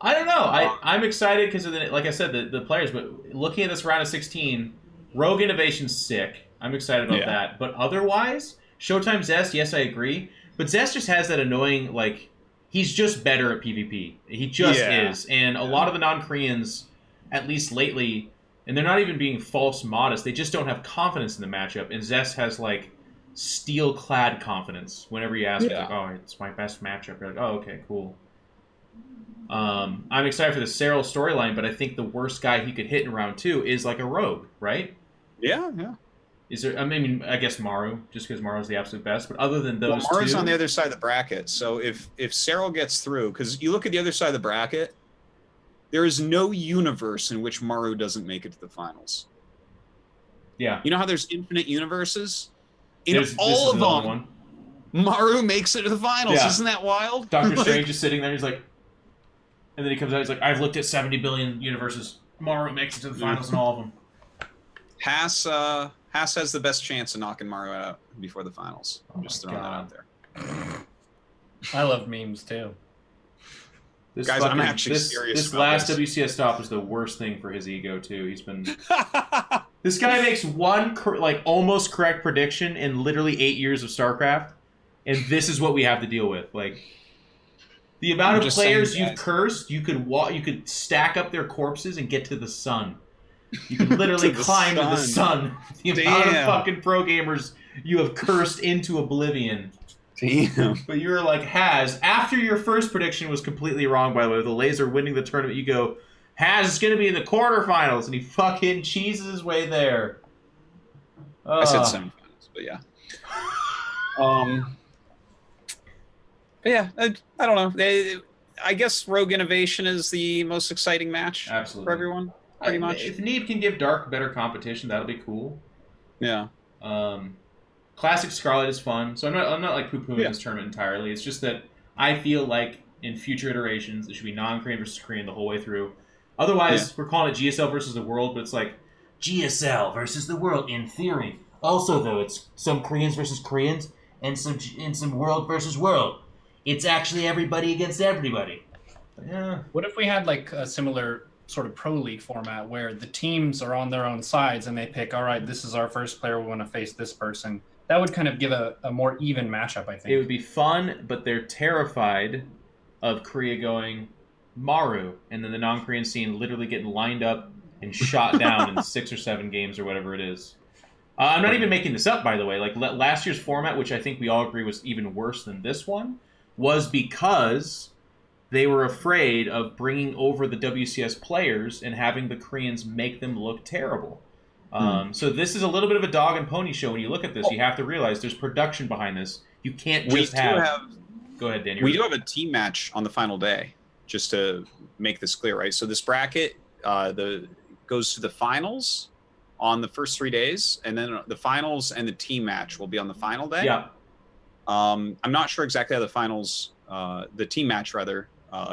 I don't know. I'm excited because, like I said, the players, but looking at this round of 16, Rogue Innovation's sick. I'm excited about that. But otherwise, Showtime Zest, yes, I agree. But Zest just has that annoying, like, he's just better at PvP. He just is. And a lot of the non-Koreans, at least lately, and they're not even being false modest, they just don't have confidence in the matchup. And Zest has, like, steel-clad confidence. Whenever you ask, like, oh, it's my best matchup. You're like, oh, okay, cool. I'm excited for the Cyril storyline, but I think the worst guy he could hit in round 2 is, like, a rogue, right? Yeah, yeah. Is there? I mean, I guess Maru, just because Maru's the absolute best. But other than those Maru's two, on the other side of the bracket. So if Cyril gets through, because you look at the other side of the bracket, there is no universe in which Maru doesn't make it to the finals. Yeah. You know how there's infinite universes? In This all is of another them, one. Maru makes it to the finals. Yeah. Isn't that wild? Doctor Strange is sitting there. He's like, and then he comes out. He's like, I've looked at 70 billion universes. Maru makes it to the finals in all of them. Haas has the best chance of knocking Maru out before the finals. I'm just throwing that out there. I love memes too. This Guys, I'm actually serious. This last WCS stop was the worst thing for his ego too. He's been. This guy makes one almost correct prediction in literally 8 years of StarCraft, and this is what we have to deal with. Like the amount of players you've cursed, you could stack up their corpses and get to the sun. You could literally climb to the sun. The amount of fucking pro gamers you have cursed into oblivion. Damn. But you're like, after your first prediction was completely wrong, by the way, with the laser winning the tournament, you go, is going to be in the quarterfinals, and he fucking cheeses his way there. I said semifinals, but yeah. But yeah, I don't know. I guess Rogue Innovation is the most exciting match for everyone. Pretty much. If Neeb can give Dark better competition, that'll be cool. Yeah. Classic Scarlet is fun, so I'm not like poo-pooing this tournament entirely. It's just that I feel like in future iterations it should be non-Korean versus Korean the whole way through. Otherwise, we're calling it GSL versus the world, but it's like GSL versus the world in theory. Also, though, it's some Koreans versus Koreans and some world versus world. It's actually everybody against everybody. But, yeah. What if we had like a similar sort of pro league format where the teams are on their own sides and they pick, all right, this is our first player, we want to face this person? That would kind of give a more even matchup, I think. It would be fun, but they're terrified of Korea going Maru, and then the non-Korean scene literally getting lined up and shot down in 6 or 7 games or whatever it is. I'm not even making this up, by the way. Like last year's format, which I think we all agree was even worse than this one, was because they were afraid of bringing over the WCS players and having the Koreans make them look terrible. So this is a little bit of a dog and pony show. When you look at this, you have to realize there's production behind this. You can't just have... Go ahead, Daniel. We do have a team match on the final day, just to make this clear, right? So this bracket goes to the finals on the first 3 days, and then the finals and the team match will be on the final day. Yeah. I'm not sure exactly how the finals, the team match rather,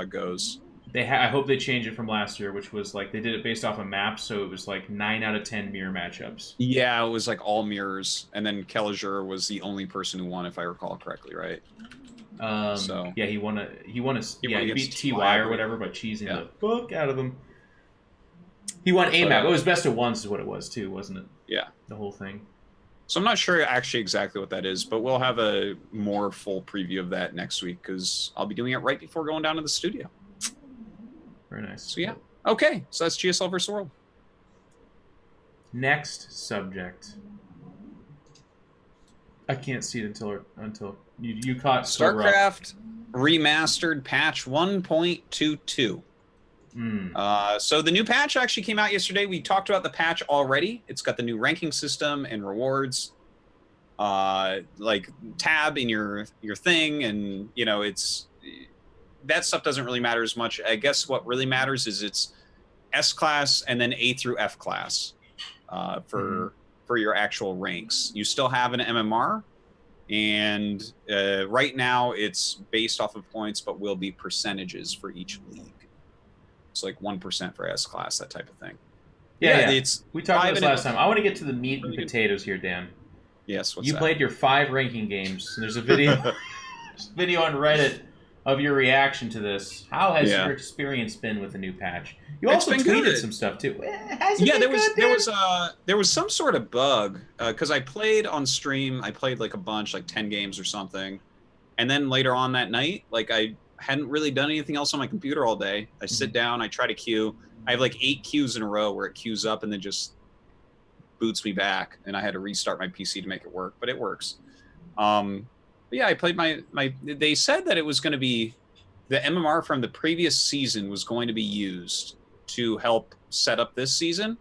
goes. I hope they change it from last year, which was like they did it based off a map, so it was like 9 out of 10 mirror matchups. Yeah, it was like all mirrors, and then Kelliger was the only person who won, if I recall correctly, right? So yeah, he beat TY or whatever by cheesing the fuck out of him. He won a map. It was best of ones, is what it was too, wasn't it? Yeah, the whole thing. So I'm not sure actually exactly what that is, but we'll have a more full preview of that next week because I'll be doing it right before going down to the studio. Very nice. So yeah. Okay. So that's GSL versus World. Next subject. I can't see it until you caught StarCraft Remastered patch 1.22. So the new patch actually came out yesterday. We talked about the patch already. It's got the new ranking system and rewards, like tab in your thing, and it's that stuff doesn't really matter as much. I guess what really matters is it's S class and then A through F class for your actual ranks. You still have an MMR, and right now it's based off of points, but will be percentages for each league. It's like 1% for S class, that type of thing. Yeah. It's we talked about this last time. I want to get to the meat and potatoes here, Dan. Yes, you played your 5 ranking games, and there's a video on Reddit of your reaction to this. How has your experience been with the new patch? You also tweeted some stuff too. There was some sort of bug because I played on stream. I played like a bunch, like 10 games or something, and then later on that night, like I hadn't really done anything else on my computer all day. I sit down, I try to queue. I have like 8 queues in a row where it queues up and then just boots me back, and I had to restart my PC to make it work, but it works. But yeah, I played my. They said that it was going to be the MMR from the previous season was going to be used to help set up this season,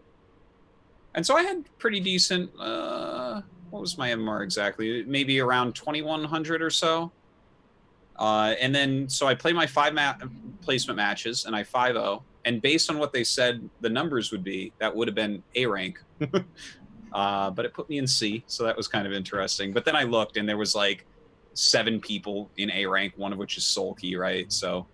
and so I had pretty decent. What was my MMR exactly? Maybe around 2,100 or so. And then so I played my 5 placement matches, and I 5-0. And based on what they said the numbers would be, that would have been A rank. But it put me in C, so that was kind of interesting. But then I looked, and there was like 7 people in A rank, one of which is Sulky, right? So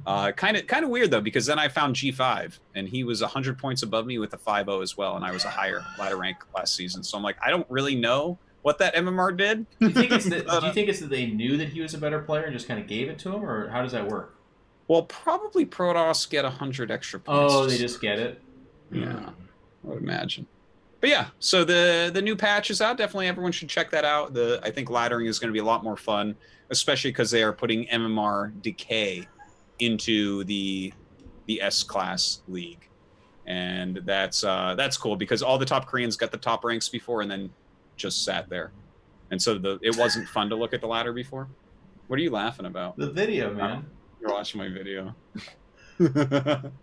kind of weird though, because then I found G5, and he was 100 points above me with a 5-0 as well, and I was a higher ladder rank last season. So I'm like, I don't really know what that MMR did. Do you think it's that they knew that he was a better player and just kind of gave it to him, or how does that work? Well, probably Protoss get 100 extra points. Oh, they just get it? Yeah, I would imagine. But yeah, so the new patch is out. Definitely everyone should check that out. I think laddering is going to be a lot more fun, especially because they are putting MMR decay into the S-class league. And that's cool because all the top Koreans got the top ranks before and then just sat there. And so it wasn't fun to look at the ladder before. What are you laughing about? The video, man. You're watching my video.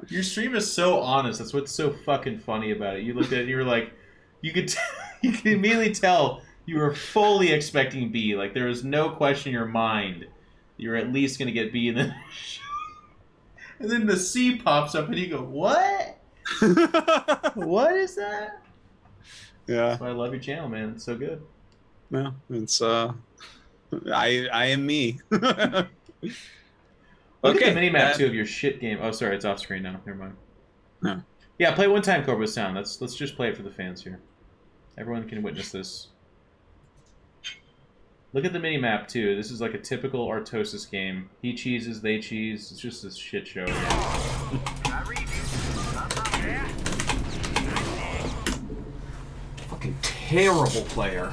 Your stream is so honest. That's what's so fucking funny about it. You looked at it, you were like, you could immediately tell you were fully expecting B. Like there was no question in your mind you were at least going to get B, and then the C pops up, and you go, "What? What is that?" Yeah. That's why I love your channel, man. It's so good. No, it's I am me. Look at the minimap too of your shit game. Oh, sorry, it's off screen now. Never mind. No. Yeah, play one time Cobra with sound. Let's just play it for the fans here. Everyone can witness this. Look at the minimap too. This is like a typical Artosis game. He cheeses, they cheese. It's just this shit show. Fucking terrible player.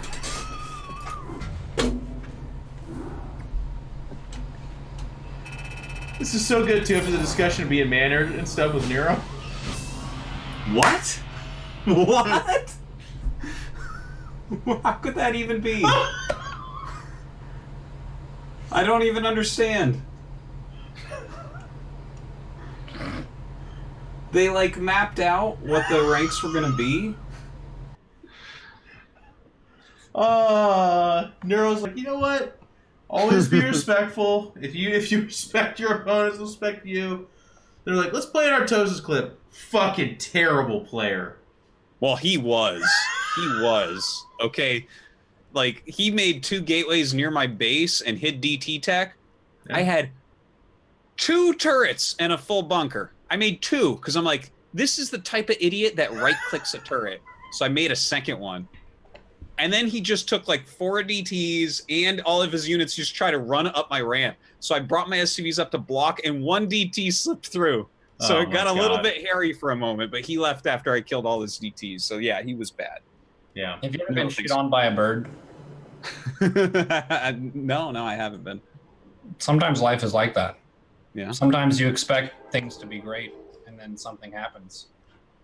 This is so good too after the discussion of being mannered and stuff with Neuro. What? What? How could that even be? I don't even understand. They like mapped out what the ranks were gonna be. Neuro's like, you know what? Always be respectful. If you respect your opponents, they'll respect you. They're like, let's play an Artosis clip. Fucking terrible player. Well, he was. Okay. Like, he made 2 gateways near my base and hid DT tech. Yeah. I had 2 turrets and a full bunker. I made 2 because I'm like, this is the type of idiot that right-clicks a turret. So I made a second one. And then he just took like 4 DTs and all of his units just try to run up my ramp. So I brought my SCVs up to block, and 1 DT slipped through. So it got a little bit hairy for a moment, but he left after I killed all his DTs. So yeah, he was bad. Yeah. Have you ever been shit on by a bird? No, I haven't been. Sometimes life is like that. Yeah. Sometimes you expect things to be great, and then something happens.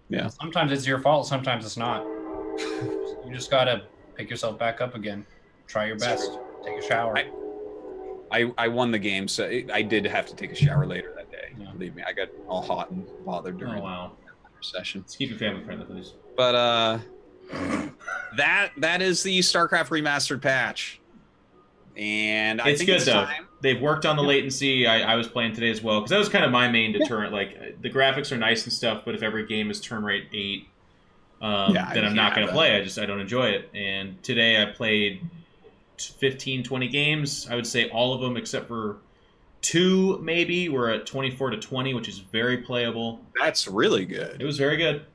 Yeah. Sometimes it's your fault, sometimes it's not. You just gotta pick yourself back up again. Try your best. Take a shower. I won the game, so I did have to take a shower later that day. Yeah. Believe me, I got all hot and bothered during wow. the session. Let's keep it family friendly, please. But that is the StarCraft Remastered patch. And I it's think good it's though. time. They've worked on the latency. I was playing today as well because that was kind of my main deterrent. Like the graphics are nice and stuff, but if every game is turn rate 8, then I'm not going to play. I don't enjoy it. And today I played 15, 20 games. I would say all of them except for 2 maybe were at 24-20, which is very playable. That's really good. It was very good.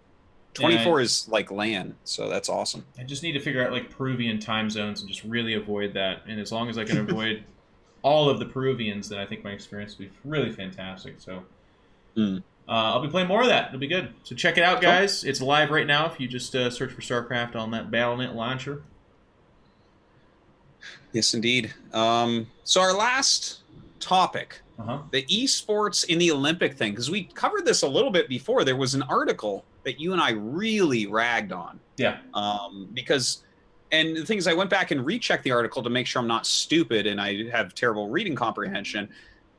24 is like LAN, so that's awesome. I just need to figure out like Peruvian time zones and just really avoid that. And as long as I can avoid all of the Peruvians, then I think my experience will be really fantastic. So I'll be playing more of that. It'll be good. So check it out, guys. Cool. It's live right now if you just search for StarCraft on that Battle.net launcher. Yes, indeed. So our last topic, the eSports in the Olympic thing, because we covered this a little bit before. There was an article that you and I really ragged on. Yeah. Because, and the thing is, I went back and rechecked the article to make sure I'm not stupid and I have terrible reading comprehension.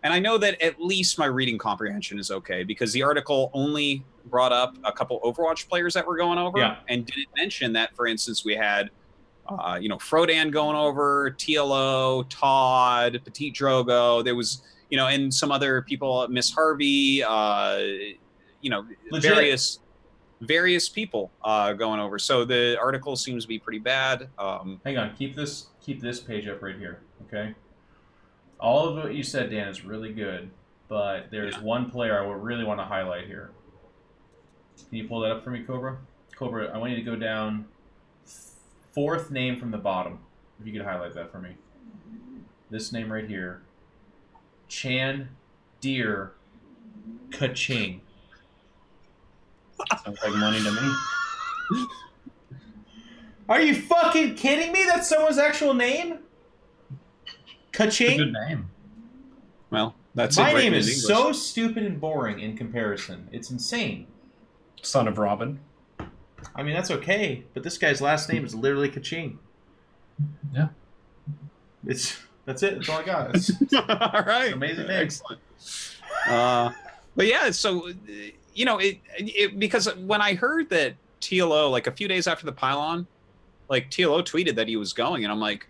And I know that at least my reading comprehension is okay because the article only brought up a couple Overwatch players that were going over and didn't mention that, for instance, we had Frodan going over, TLO, Todd, Petit Drogo. There was, and some other people, Miss Harvey, various people going over. So the article seems to be pretty bad. Hang on, keep this page up right here, okay? All of what you said, Dan, is really good, but there's one player I would really want to highlight here. Can you pull that up for me, Cobra? Cobra, I want you to go down 4th name from the bottom. If you could highlight that for me. This name right here. Chan Deer Kaching. Sounds like money to me. Are you fucking kidding me? That's someone's actual name? Kaching? Good name. Well, that's my name is so stupid and boring in comparison. It's insane. Son of Robin. I mean, that's okay, but this guy's last name is literally Kaching. Yeah. That's it. That's all I got. It's, all right. It's an amazing name. Excellent. But yeah, so, because when I heard that TLO, like a few days after the pylon, like TLO tweeted that he was going, and I'm like,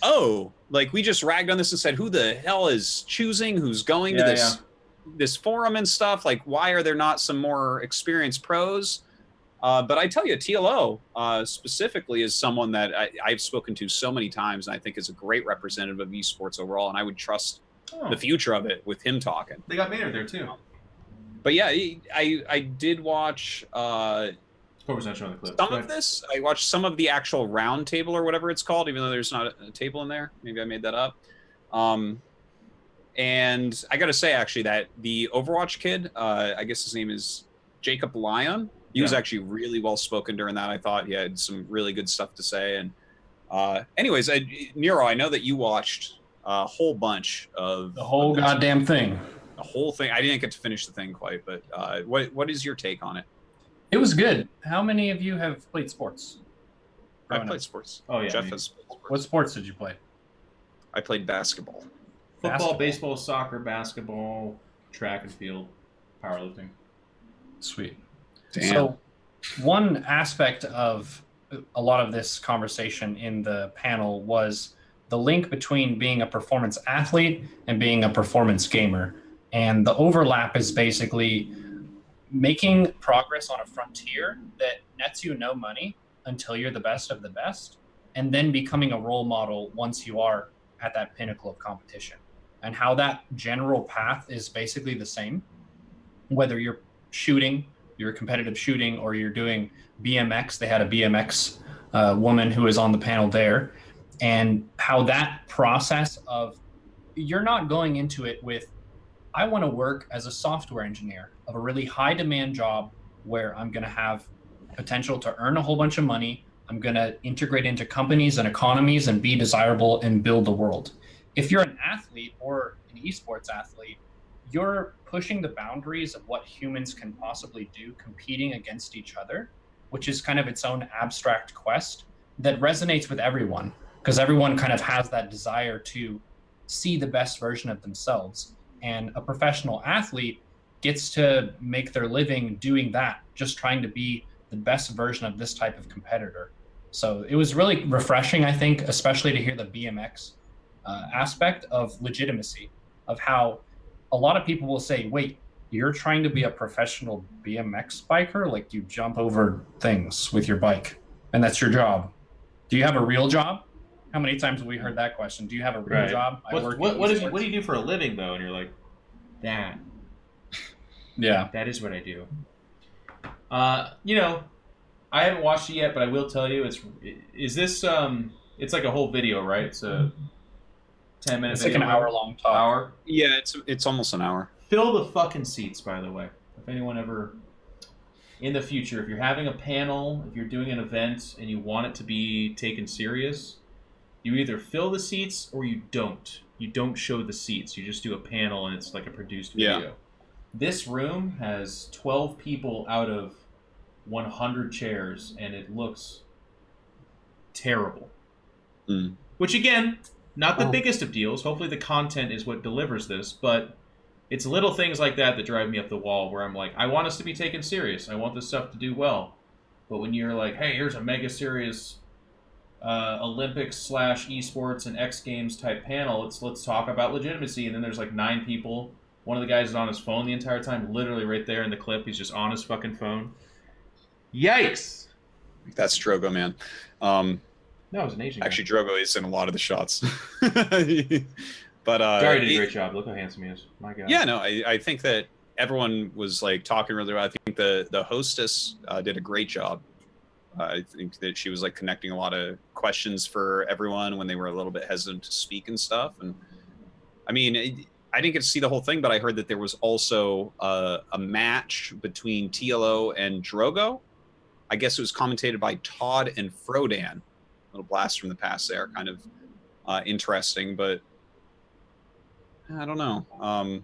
oh, like we just ragged on this and said, who the hell is choosing who's going to this forum and stuff? Like, why are there not some more experienced pros? But I tell you, TLO specifically is someone that I've spoken to so many times, and I think is a great representative of esports overall, and I would trust the future of it with him talking. They got Maynard there, too. But yeah, I did watch some of this. I watched some of the actual round table or whatever it's called, even though there's not a table in there. Maybe I made that up. And I got to say, actually, that the Overwatch kid, I guess his name is Jacob Lyon. He was actually really well spoken during that. I thought he had some really good stuff to say. And anyways, Neuro, I know that you watched a whole bunch of the whole goddamn thing. The whole thing. I didn't get to finish the thing quite, but what is your take on it? It was good. How many of you have played sports? I played sports. Oh yeah. Jeff has played sports. What sports did you play? I played basketball. Football, baseball, soccer, basketball, track and field, powerlifting. Sweet. Damn. So one aspect of a lot of this conversation in the panel was the link between being a performance athlete and being a performance gamer. And the overlap is basically making progress on a frontier that nets you no money until you're the best of the best, and then becoming a role model once you are at that pinnacle of competition. And how that general path is basically the same, whether you're shooting, you're competitive shooting, or you're doing BMX. They had a BMX woman who was on the panel there, and how that process of you're not going into it with, I want to work as a software engineer of a really high demand job where I'm going to have potential to earn a whole bunch of money. I'm going to integrate into companies and economies and be desirable and build the world. If you're an athlete or an esports athlete, you're pushing the boundaries of what humans can possibly do competing against each other, which is kind of its own abstract quest that resonates with everyone because everyone kind of has that desire to see the best version of themselves. And a professional athlete gets to make their living doing that, just trying to be the best version of this type of competitor. So it was really refreshing, I think, especially to hear the BMX aspect of legitimacy, of how a lot of people will say, wait, you're trying to be a professional BMX biker? Like you jump over things with your bike and that's your job. Do you have a real job? How many times have we heard that question? Do you have a real job? What do you do for a living though? And you're like, that. Yeah. That is what I do. You know, I haven't watched it yet, but I will tell you, it's like a whole video, right? It's a 10-minute It's video. like an hour-long talk. Hour? Yeah, it's almost an hour. Fill the fucking seats, by the way. If anyone ever, in the future, if you're having a panel, if you're doing an event, and you want it to be taken serious, you either fill the seats or you don't. You don't show the seats. You just do a panel, and it's like a produced video. Yeah. This room has 12 people out of 100 chairs, and it looks terrible. Mm. Which, again, not the biggest of deals. Hopefully the content is what delivers this, but it's little things like that that drive me up the wall where I'm like, I want us to be taken serious. I want this stuff to do well. But when you're like, hey, here's a mega serious Olympics / eSports and X Games type panel, let's talk about legitimacy. And then there's like 9 people. One of the guys is on his phone the entire time, literally right there in the clip. He's just on his fucking phone. Yikes! That's Drogo, man. No, it was an Asian guy. Actually, Drogo is in a lot of the shots. But Gary did a great job. Look how handsome he is. My God. Yeah, no, I think that everyone was like talking really well. I think the hostess did a great job. I think that she was like connecting a lot of questions for everyone when they were a little bit hesitant to speak and stuff. And I mean, I didn't get to see the whole thing, but I heard that there was also a match between TLO and Drogo. I guess it was commentated by Todd and Frodan. A little blast from the past there, kind of interesting, but I don't know.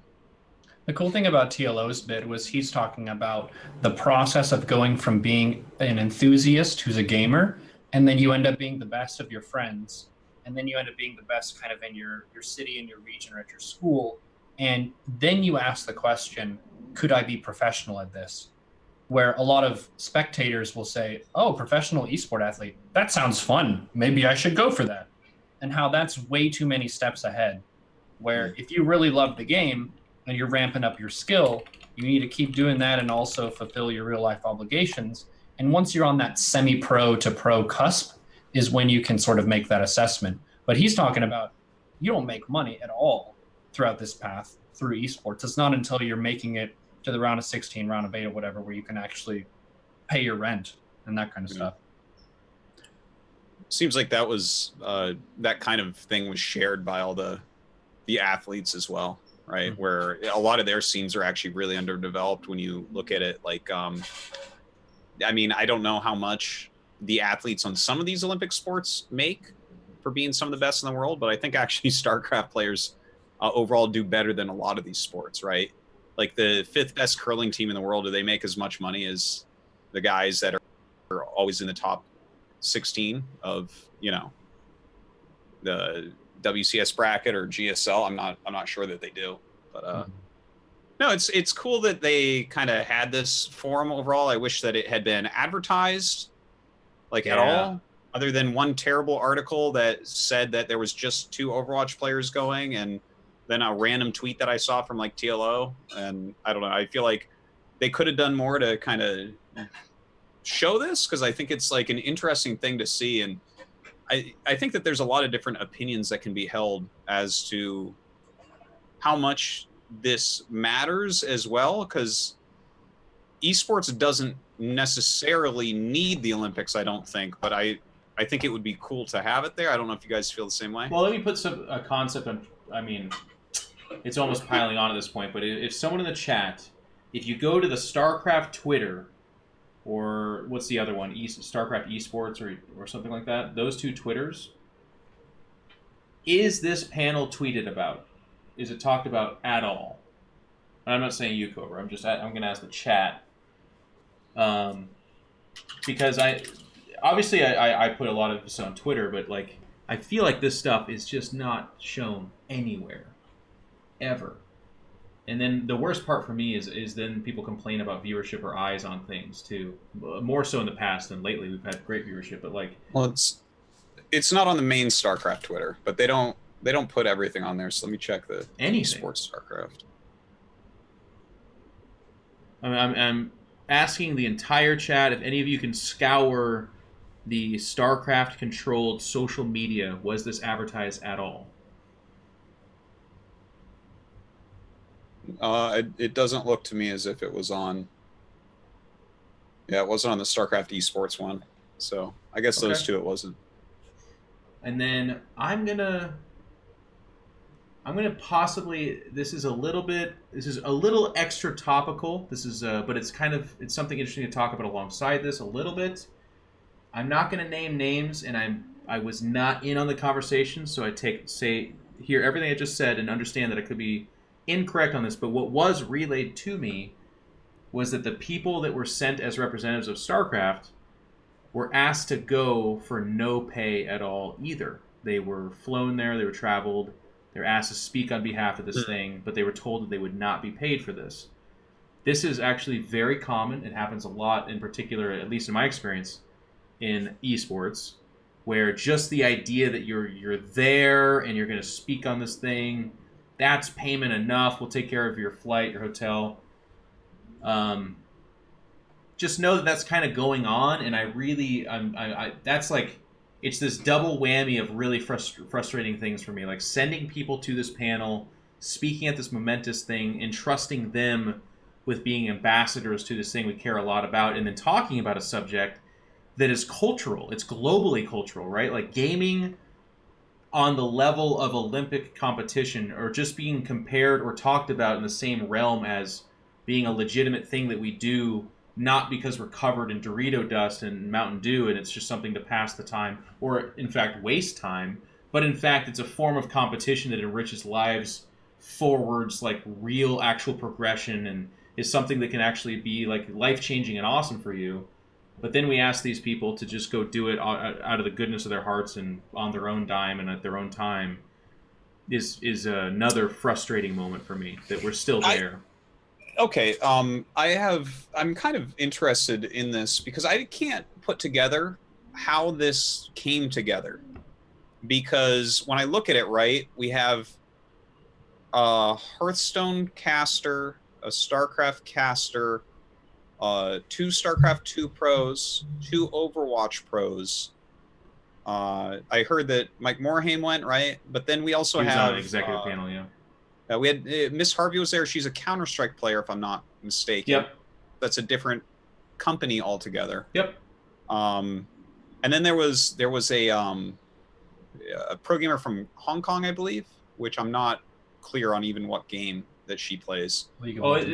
The cool thing about TLO's bit was he's talking about the process of going from being an enthusiast who's a gamer, and then you end up being the best of your friends, and then you end up being the best kind of in your city, in your region, or at your school. And then you ask the question, could I be professional at this? Where a lot of spectators will say, oh, professional esport athlete, that sounds fun. Maybe I should go for that. And how that's way too many steps ahead. Where if you really love the game and you're ramping up your skill, you need to keep doing that and also fulfill your real life obligations. And once you're on that semi-pro to pro cusp is when you can sort of make that assessment. But he's talking about you don't make money at all throughout this path through esports. It's not until you're making it to the round of 16, round of 8 or whatever, where you can actually pay your rent and that kind of stuff. Seems like that was that kind of thing was shared by all the athletes as well, right? Mm-hmm. Where a lot of their scenes are actually really underdeveloped when you look at it. Like, I mean, I don't know how much the athletes on some of these Olympic sports make for being some of the best in the world, but I think actually StarCraft players overall do better than a lot of these sports, right? Like the 5th best curling team in the world, do they make as much money as the guys that are always in the top 16 of, you know, the WCS bracket or GSL? I'm not sure that they do, but no, it's cool that they kind of had this forum overall. I wish that it had been advertised at all, other than one terrible article that said that there was just 2 Overwatch players going, and then a random tweet that I saw from like TLO. And I don't know, I feel like they could have done more to kind of show this, because I think it's like an interesting thing to see. And I think that there's a lot of different opinions that can be held as to how much this matters as well, because esports doesn't necessarily need the Olympics, I don't think, but I think it would be cool to have it there. I don't know if you guys feel the same way. Well, let me put a concept on. I mean, it's almost piling on at this point, but if someone in the chat, if you go to the StarCraft Twitter, or what's the other one, StarCraft eSports or something like that, those 2 Twitters, is this panel tweeted about? Is it talked about at all? and I'm not saying you, Cobra. I'm going to ask the chat, because I put a lot of this on Twitter, but like I feel like this stuff is just not shown anywhere, ever. And then the worst part for me is then people complain about viewership or eyes on things too. More so in the past than lately. We've had great viewership, but like, well, it's not on the main StarCraft Twitter, but they don't put everything on there. So let me check the eSports StarCraft. I'm asking the entire chat if any of you can scour the StarCraft-controlled social media. Was this advertised at all? It doesn't look to me as if it was on. Yeah, it wasn't on the StarCraft eSports one. So I guess those two it wasn't. And then I'm gonna possibly, this is a little extra topical. This is but it's something interesting to talk about alongside this a little bit. I'm not gonna name names, and I was not in on the conversation, so I hear everything I just said and understand that I could be incorrect on this, but what was relayed to me was that the people that were sent as representatives of StarCraft were asked to go for no pay at all either. They were flown there, they were traveled, they were asked to speak on behalf of this thing, but they were told that they would not be paid for this. This is actually very common. It happens a lot, in particular, at least in my experience, in eSports, where just the idea that you're there and you're going to speak on this thing, that's payment enough. We'll take care of your flight, your hotel. Just know that that's kind of going on, and that's like, it's this double whammy of really frustrating things for me. Like sending people to this panel, speaking at this momentous thing, entrusting them with being ambassadors to this thing we care a lot about, and then talking about a subject that is cultural. It's globally cultural, right? Like gaming on the level of Olympic competition, or just being compared or talked about in the same realm as being a legitimate thing that we do, not because we're covered in Dorito dust and Mountain Dew and it's just something to pass the time, or in fact waste time, but in fact it's a form of competition that enriches lives forwards, like real actual progression, and is something that can actually be like life-changing and awesome for you. But then we ask these people to just go do it out of the goodness of their hearts and on their own dime and at their own time is another frustrating moment for me, that we're still there. Okay, I'm kind of interested in this because I can't put together how this came together. Because when I look at it, right, we have a Hearthstone caster, a StarCraft caster, 2 StarCraft 2 pros, 2 Overwatch pros. I heard that Mike Morhaime went, right? But then we also have on an executive panel, yeah. We had Miss Harvey was there. She's a Counter-Strike player, if I'm not mistaken. Yep. That's a different company altogether. Yep. And then there was a pro gamer from Hong Kong, I believe, which I'm not clear on even what game that she plays.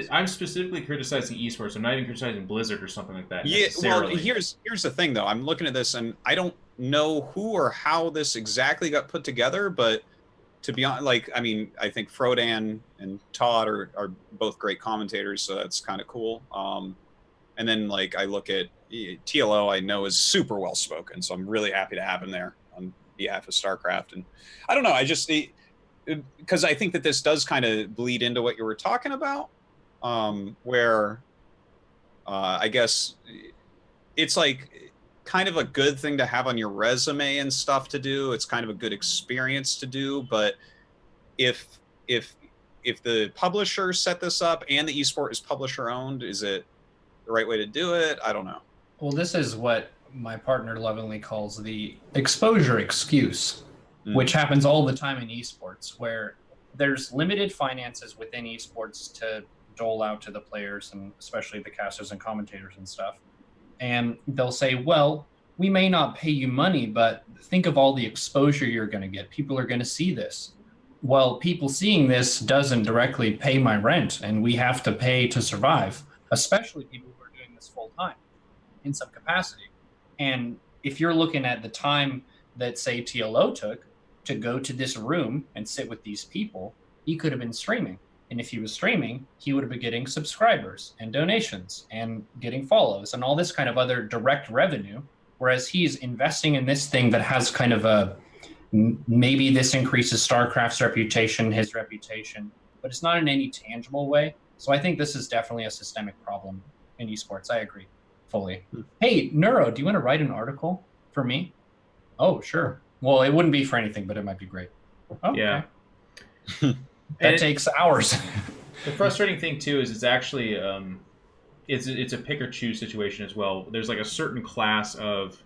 I'm specifically criticizing eSports. I'm not even criticizing Blizzard or something like that. Yeah, well, here's the thing, though. I'm looking at this, and I don't know who or how this exactly got put together, but to be honest, like, I mean, I think Frodan and Todd are both great commentators, so that's kind of cool. And then, like, I look at TLO, I know is super well spoken, so I'm really happy to have him there on behalf of StarCraft. And I don't know, I just, because I think that this does kind of bleed into what you were talking about, where I guess it's like kind of a good thing to have on your resume and stuff to do. It's kind of a good experience to do. But if the publisher set this up and the esport is publisher owned, is it the right way to do it? I don't know. Well, this is what my partner lovingly calls the exposure excuse, which happens all the time in esports, where there's limited finances within esports to dole out to the players, and especially the casters and commentators and stuff. And they'll say, well, we may not pay you money, but think of all the exposure you're going to get. People are going to see this. Well, people seeing this doesn't directly pay my rent, and we have to pay to survive, especially people who are doing this full time in some capacity. And if you're looking at the time that, say, TLO took to go to this room and sit with these people, he could have been streaming. And if he was streaming, he would have been getting subscribers and donations and getting follows and all this kind of other direct revenue. Whereas he's investing in this thing that has kind of a, maybe this increases StarCraft's reputation, his reputation, but it's not in any tangible way. So I think this is definitely a systemic problem in esports. I agree fully. Hey, Neuro, do you want to write an article for me? Oh, sure. Well, it wouldn't be for anything, but it might be great. Oh, Yeah. Okay. That takes hours. The frustrating thing too is it's actually it's a pick or choose situation as well. There's like a certain class of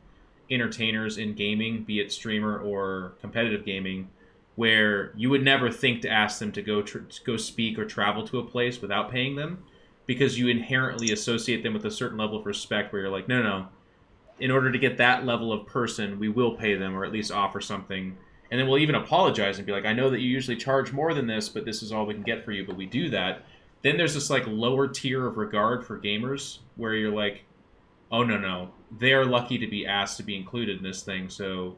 entertainers in gaming, be it streamer or competitive gaming, where you would never think to ask them to go speak or travel to a place without paying them, because you inherently associate them with a certain level of respect where you're like, no, in order to get that level of person, we will pay them or at least offer something. And then we'll even apologize and be like, I know that you usually charge more than this, but this is all we can get for you, but we do that. Then there's this like lower tier of regard for gamers where you're like, oh, no. They're lucky to be asked to be included in this thing, so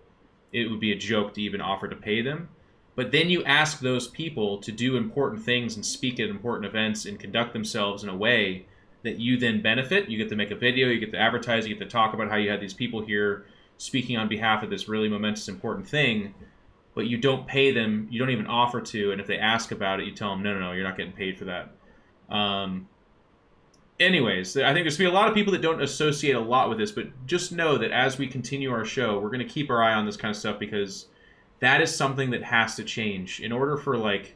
it would be a joke to even offer to pay them. But then you ask those people to do important things and speak at important events and conduct themselves in a way that you then benefit. You get to make a video, you get to advertise, you get to talk about how you had these people here speaking on behalf of this really momentous, important thing. But you don't pay them, you don't even offer to, and if they ask about it, you tell them, no, you're not getting paid for that. Anyways, I think there's going to be a lot of people that don't associate a lot with this, but just know that as we continue our show, we're going to keep our eye on this kind of stuff, because that is something that has to change. In order for, like,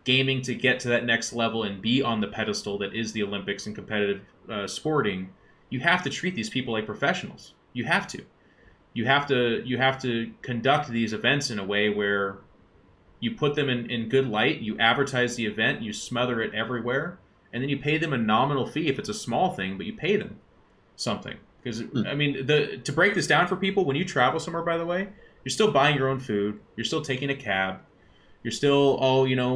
gaming to get to that next level and be on the pedestal that is the Olympics and competitive sporting, you have to treat these people like professionals. You have to. You have to conduct these events in a way where you put them in good light, you advertise the event, you smother it everywhere, and then you pay them a nominal fee if it's a small thing, but you pay them something. Because, I mean, to break this down for people, when you travel somewhere, by the way, you're still buying your own food, you're still taking a cab, you're still,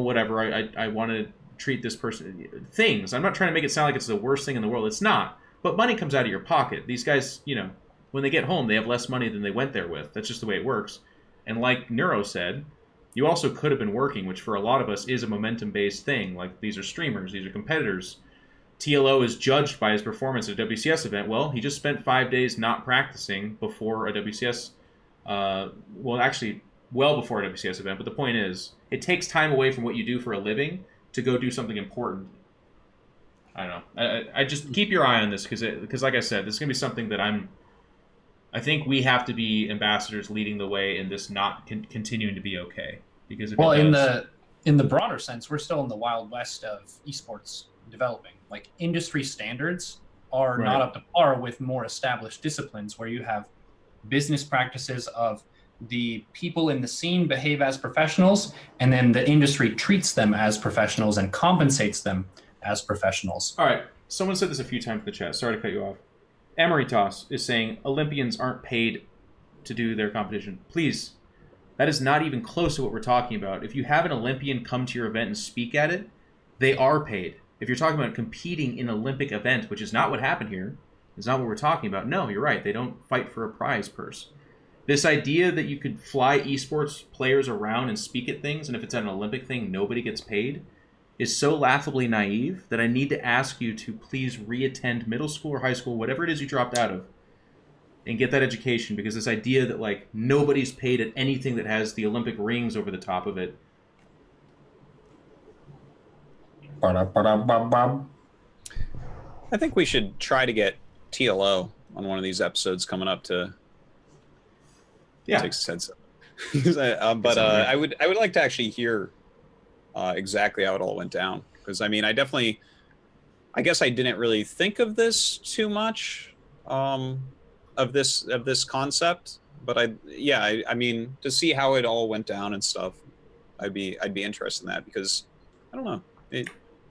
whatever, I want to treat this person. Things. I'm not trying to make it sound like it's the worst thing in the world. It's not. But money comes out of your pocket. These guys, when they get home, they have less money than they went there with. That's just the way it works. And like Neuro said, you also could have been working, which for a lot of us is a momentum-based thing. Like, these are streamers, these are competitors. TLO is judged by his performance at a WCS event. Well, he just spent 5 days not practicing before a WCS, well before a WCS event. But the point is, it takes time away from what you do for a living to go do something important. I don't know. I just keep your eye on this, because like I said, this is going to be something that I think we have to be ambassadors leading the way in this not continuing to be okay. Because in the broader sense, we're still in the wild west of esports developing. Like, industry standards are not up to par with more established disciplines where you have business practices of the people in the scene behave as professionals, and then the industry treats them as professionals and compensates them as professionals. All right. Someone said this a few times in the chat. Sorry to cut you off. Emeritos is saying Olympians aren't paid to do their competition. Please, that is not even close to what we're talking about. If you have an Olympian come to your event and speak at it, they are paid. If you're talking about competing in an Olympic event, which is not what happened here, it's not what we're talking about. No, you're right. They don't fight for a prize purse. This idea that you could fly esports players around and speak at things, and if it's an Olympic thing, nobody gets paid, is so laughably naive that I need to ask you to please reattend middle school or high school, whatever it is you dropped out of, and get that education, because this idea that, like, nobody's paid at anything that has the Olympic rings over the top of it. I think we should try to get TLO on one of these episodes coming up to take sense. I would like to actually hear exactly how it all went down, because I mean, I guess I didn't really think of this too much, of this concept, but I mean, to see how it all went down and stuff, I'd be interested in that, because I don't know.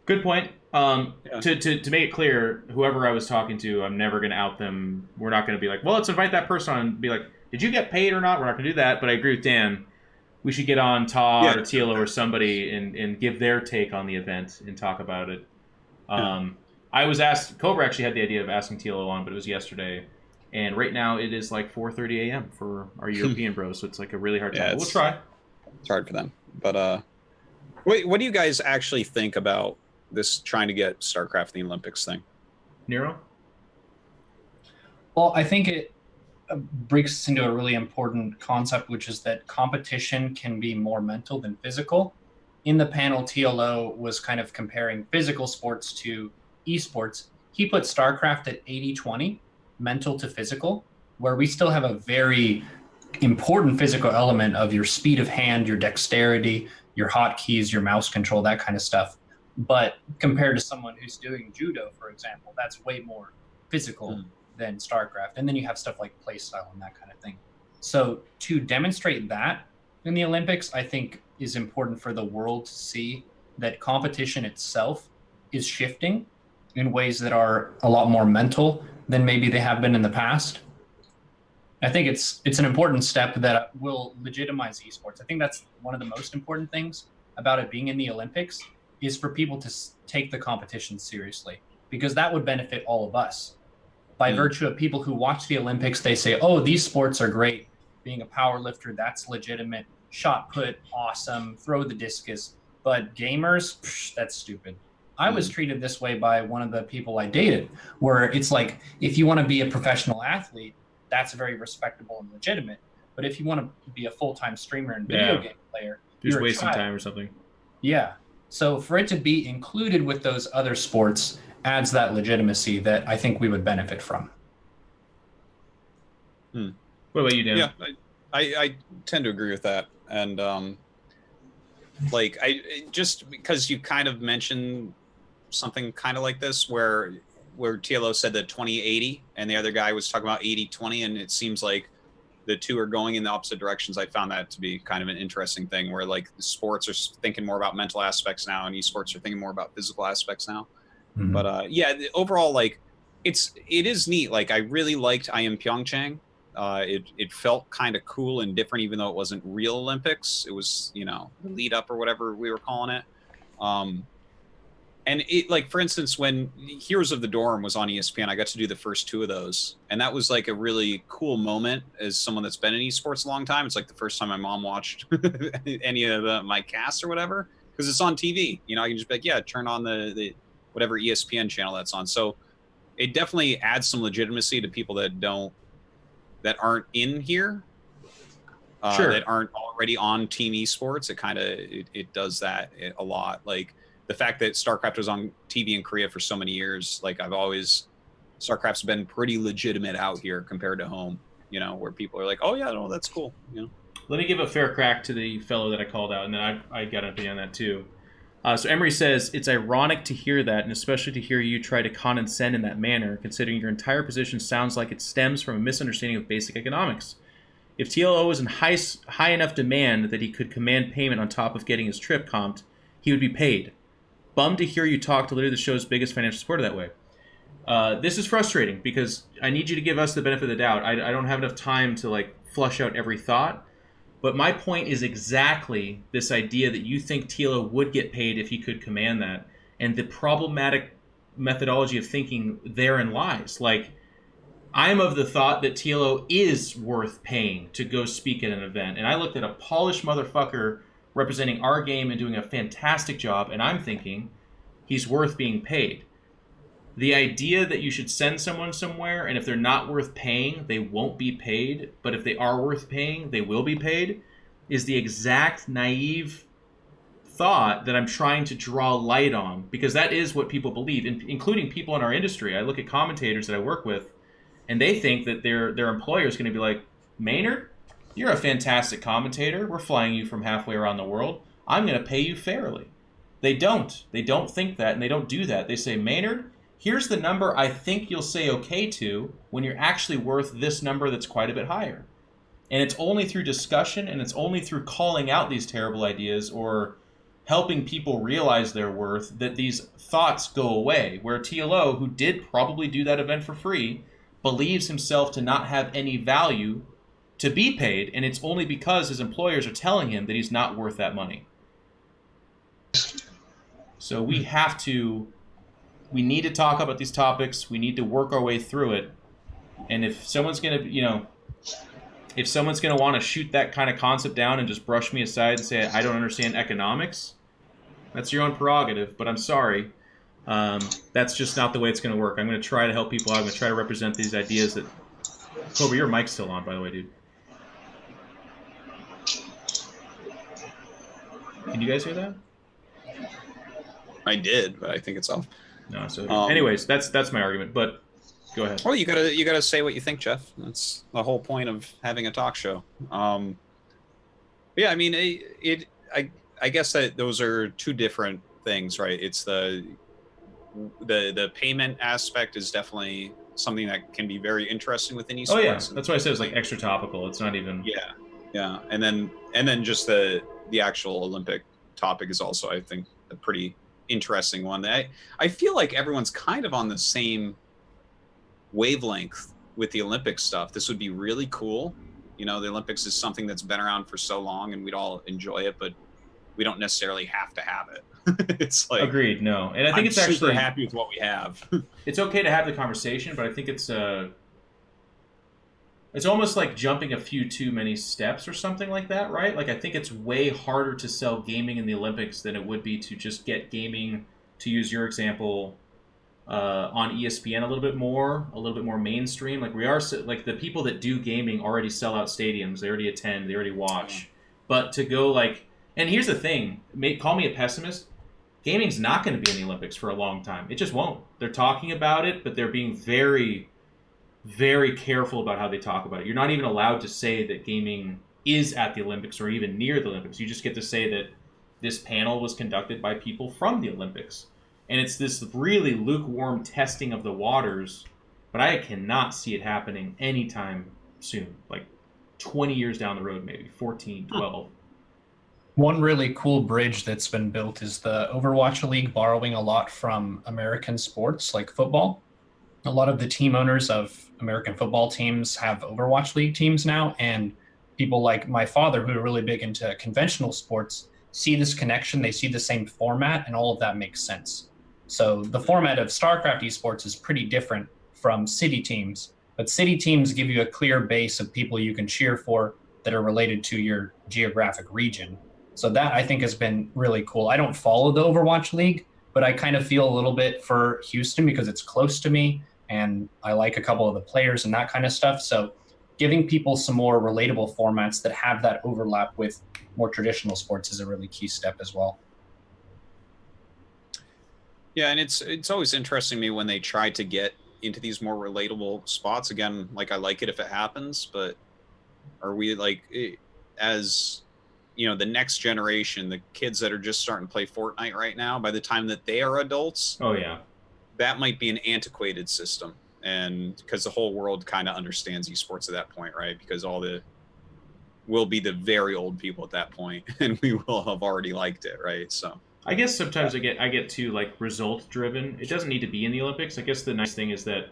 Good point. To make it clear, whoever I was talking to, I'm never going to out them. We're not going to be like, well, let's invite that person on and be like, did you get paid or not? We're not going to do that. But I agree with Dan. We should get on Todd or TLO or somebody and give their take on the event and talk about it. I was asked, Cobra actually had the idea of asking TLO on, but it was yesterday. And right now it is like 4:30 a.m. for our European bros, so it's like a really hard time. We'll try. It's hard for them. But Wait, what do you guys actually think about this trying to get StarCraft in the Olympics thing? Neuro? Well, I think it breaks us into a really important concept, which is that competition can be more mental than physical. In the panel, TLO was kind of comparing physical sports to esports. He put StarCraft at 80-20, mental to physical, where we still have a very important physical element of your speed of hand, your dexterity, your hotkeys, your mouse control, that kind of stuff. But compared to someone who's doing judo, for example, that's way more physical than StarCraft. And then you have stuff like playstyle and that kind of thing. So to demonstrate that in the Olympics, I think is important for the world to see that competition itself is shifting in ways that are a lot more mental than maybe they have been in the past. I think it's an important step that will legitimize esports. I think that's one of the most important things about it being in the Olympics is for people to take the competition seriously, because that would benefit all of us. By virtue of people who watch the Olympics, they say, oh, these sports are great. Being a power lifter, that's legitimate. Shot put, awesome. Throw the discus. But gamers, psh, that's stupid. I was treated this way by one of the people I dated, where it's like, if you want to be a professional athlete, that's very respectable and legitimate. But if you want to be a full-time streamer and video game player, you're wasting time or something. Yeah. So for it to be included with those other sports adds that legitimacy that I think we would benefit from. What about you, Dan? Yeah, I tend to agree with that. And like, I just because you kind of mentioned something kind of like this where TLO said that 2080 and the other guy was talking about 80-20, and it seems like the two are going in the opposite directions. I found that to be kind of an interesting thing where like the sports are thinking more about mental aspects now and esports are thinking more about physical aspects now. But yeah, overall, like it is neat. Like I really liked I Am Pyeongchang. It felt kind of cool and different, even though it wasn't real Olympics. It was, the lead up or whatever we were calling it. And it, like, for instance, when Heroes of the Dorm was on ESPN, I got to do the first two of those. And that was like a really cool moment as someone that's been in esports a long time. It's like the first time my mom watched any of my cast or whatever, because it's on TV. I can just be like, yeah, turn on the whatever ESPN channel that's on. So it definitely adds some legitimacy to people that aren't in here, that aren't already on team esports. It kind of it does that a lot. Like the fact that StarCraft was on TV in Korea for so many years, like StarCraft's been pretty legitimate out here compared to home, where people are like, oh yeah, no, that's cool. Let me give a fair crack to the fellow that I called out, and then I got an opinion on that too. So Emery says, it's ironic to hear that, and especially to hear you try to condescend in that manner, considering your entire position sounds like it stems from a misunderstanding of basic economics. If TLO was in high enough demand that he could command payment on top of getting his trip comped, he would be paid. Bummed to hear you talk to literally the show's biggest financial supporter that way. This is frustrating, because I need you to give us the benefit of the doubt. I don't have enough time to flush out every thought. But my point is exactly this idea that you think TLO would get paid if he could command that, and the problematic methodology of thinking therein lies. Like, I'm of the thought that TLO is worth paying to go speak at an event, and I looked at a polished motherfucker representing our game and doing a fantastic job, and I'm thinking he's worth being paid. The idea that you should send someone somewhere, and if they're not worth paying, they won't be paid, but if they are worth paying, they will be paid, is the exact naive thought that I'm trying to draw light on, because that is what people believe, including people in our industry. I look at commentators that I work with, and they think that their employer is going to be like, Maynard, you're a fantastic commentator. We're flying you from halfway around the world. I'm going to pay you fairly. They don't. They don't think that, and they don't do that. They say, Maynard, here's the number I think you'll say okay to when you're actually worth this number that's quite a bit higher. And it's only through discussion, and it's only through calling out these terrible ideas or helping people realize their worth that these thoughts go away. Where TLO, who did probably do that event for free, believes himself to not have any value to be paid, and it's only because his employers are telling him that he's not worth that money. So we need to talk about these topics. We need to work our way through it. And if someone's going to, want to shoot that kind of concept down and just brush me aside and say, I don't understand economics, That's your own prerogative, but I'm sorry. That's just not the way it's going to work. I'm going to try to help people out. I'm going to try to represent these ideas that... Cobra, your mic's still on, by the way, dude. Can you guys hear that? I did, but I think it's off. No. So, anyways, that's my argument. But go ahead. Well, you gotta say what you think, Jeff. That's the whole point of having a talk show. Yeah, I mean, I guess that those are two different things, right? It's the payment aspect is definitely something that can be very interesting within esports. Oh yeah, that's why I said it's like extra topical. It's not even. Yeah, and then just the actual Olympic topic is also, I think, a pretty interesting one. I feel like everyone's kind of on the same wavelength with the Olympic stuff. This would be really cool. You know, the Olympics is something that's been around for so long, and we'd all enjoy it, but we don't necessarily have to have it. It's like, agreed. No, and I think I'm it's actually super happy with what we have. It's okay to have the conversation, but I think it's almost like jumping a few too many steps or something like that, right? Like, I think it's way harder to sell gaming in the Olympics than it would be to just get gaming, to use your example, on ESPN a little bit more mainstream. Like, we are, like, the people that do gaming already sell out stadiums. They already attend. They already watch. But to go, like, and here's the thing, call me a pessimist, gaming's not going to be in the Olympics for a long time. It just won't. They're talking about it, but they're being very, very careful about how they talk about it. You're not even allowed to say that gaming is at the Olympics or even near the Olympics. You just get to say that this panel was conducted by people from the Olympics. And it's this really lukewarm testing of the waters, but I cannot see it happening anytime soon. Like 20 years down the road, maybe 14, 12. One really cool bridge that's been built is the Overwatch League, borrowing a lot from American sports like football. A lot of the team owners of American football teams have Overwatch League teams now, and people like my father, who are really big into conventional sports, see this connection, they see the same format, and all of that makes sense. So the format of StarCraft eSports is pretty different from city teams, but city teams give you a clear base of people you can cheer for that are related to your geographic region. So that, I think, has been really cool. I don't follow the Overwatch League, but I kind of feel a little bit for Houston because it's close to me and I like a couple of the players and that kind of stuff. So giving people some more relatable formats that have that overlap with more traditional sports is a really key step as well. Yeah, and it's always interesting to me when they try to get into these more relatable spots. Again, like, I like it if it happens, but are we, like, as, you know, the next generation, the kids that are just starting to play Fortnite right now, by the time that they are adults, Oh yeah, that might be an antiquated system. And because the whole world kind of understands esports at that point, right? Because we'll be the very old people at that point, and we will have already liked it, right? So I guess sometimes I get too, like, result driven. It doesn't need to be in the Olympics. I guess the nice thing is that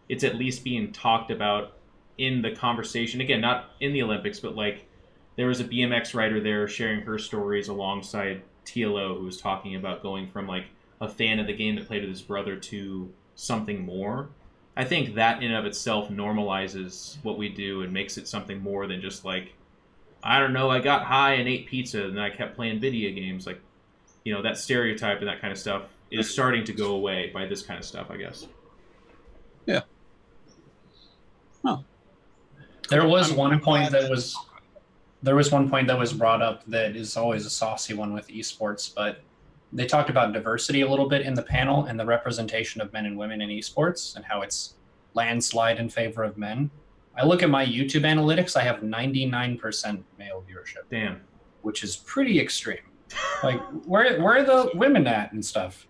it's at least being talked about in the conversation. Again, not in the Olympics, but like, there was a BMX rider there sharing her stories alongside TLO, who was talking about going from, like, a fan of the game that played with his brother to something more. I think that in and of itself normalizes what we do and makes it something more than just like, I don't know, I got high and ate pizza and then I kept playing video games. Like, you know, that stereotype and that kind of stuff is starting to go away by this kind of stuff, I guess. yeah. Oh. There was one point that was brought up that is always a saucy one with esports, but they talked about diversity a little bit in the panel and the representation of men and women in esports and how it's landslide in favor of men. I look at my YouTube analytics, I have 99% male viewership. Damn. Which is pretty extreme. Like, where are the women at and stuff?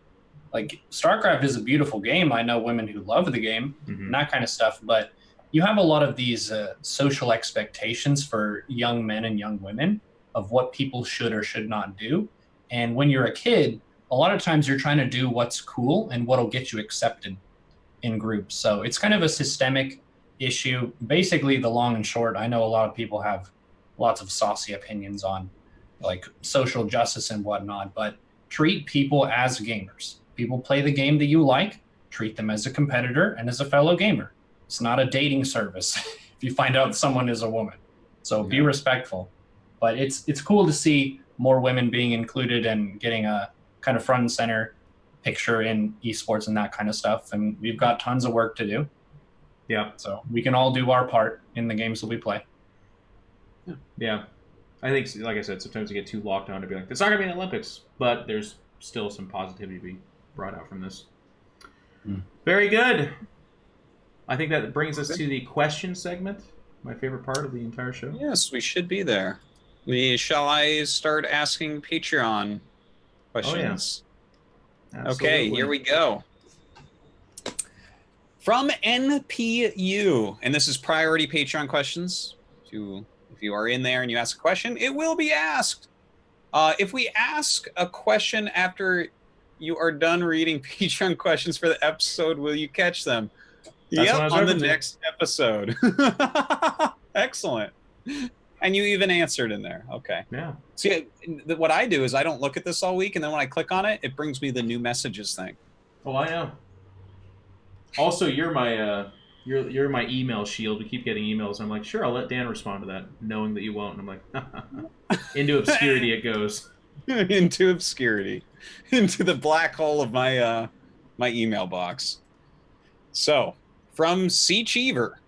Like, StarCraft is a beautiful game. I know women who love the game and that kind of stuff, but you have a lot of these social expectations for young men and young women of what people should or should not do. And when you're a kid, a lot of times you're trying to do what's cool and what'll get you accepted in groups. So it's kind of a systemic issue. Basically, the long and short, I know a lot of people have lots of saucy opinions on, like, social justice and whatnot, but treat people as gamers. People play the game that you like, treat them as a competitor and as a fellow gamer. It's not a dating service if you find out someone is a woman. So be respectful. But it's cool to see more women being included and getting a kind of front and center picture in esports and that kind of stuff. And we've got tons of work to do. Yeah. So we can all do our part in the games that we play. Yeah. I think, like I said, sometimes you get too locked on to be like, it's not going to be an Olympics, but there's still some positivity to be brought out from this. Very good. I think that brings us to the question segment, my favorite part of the entire show. Yes, we should be there. Shall I start asking Patreon questions? Oh, yeah. Okay, here we go. From NPU, and this is priority Patreon questions. If you are in there and you ask a question, it will be asked. If we ask a question after you are done reading Patreon questions for the episode, will you catch them? Yep, on the next episode. Excellent. And you even answered in there. Okay. Yeah. See, what I do is I don't look at this all week, and then when I click on it, it brings me the new messages thing. Oh, I know. Also, you're my email shield. We keep getting emails. I'm like, sure, I'll let Dan respond to that, knowing that you won't. And I'm like, into obscurity it goes. Into obscurity, into the black hole of my my email box. So, from C. Cheever,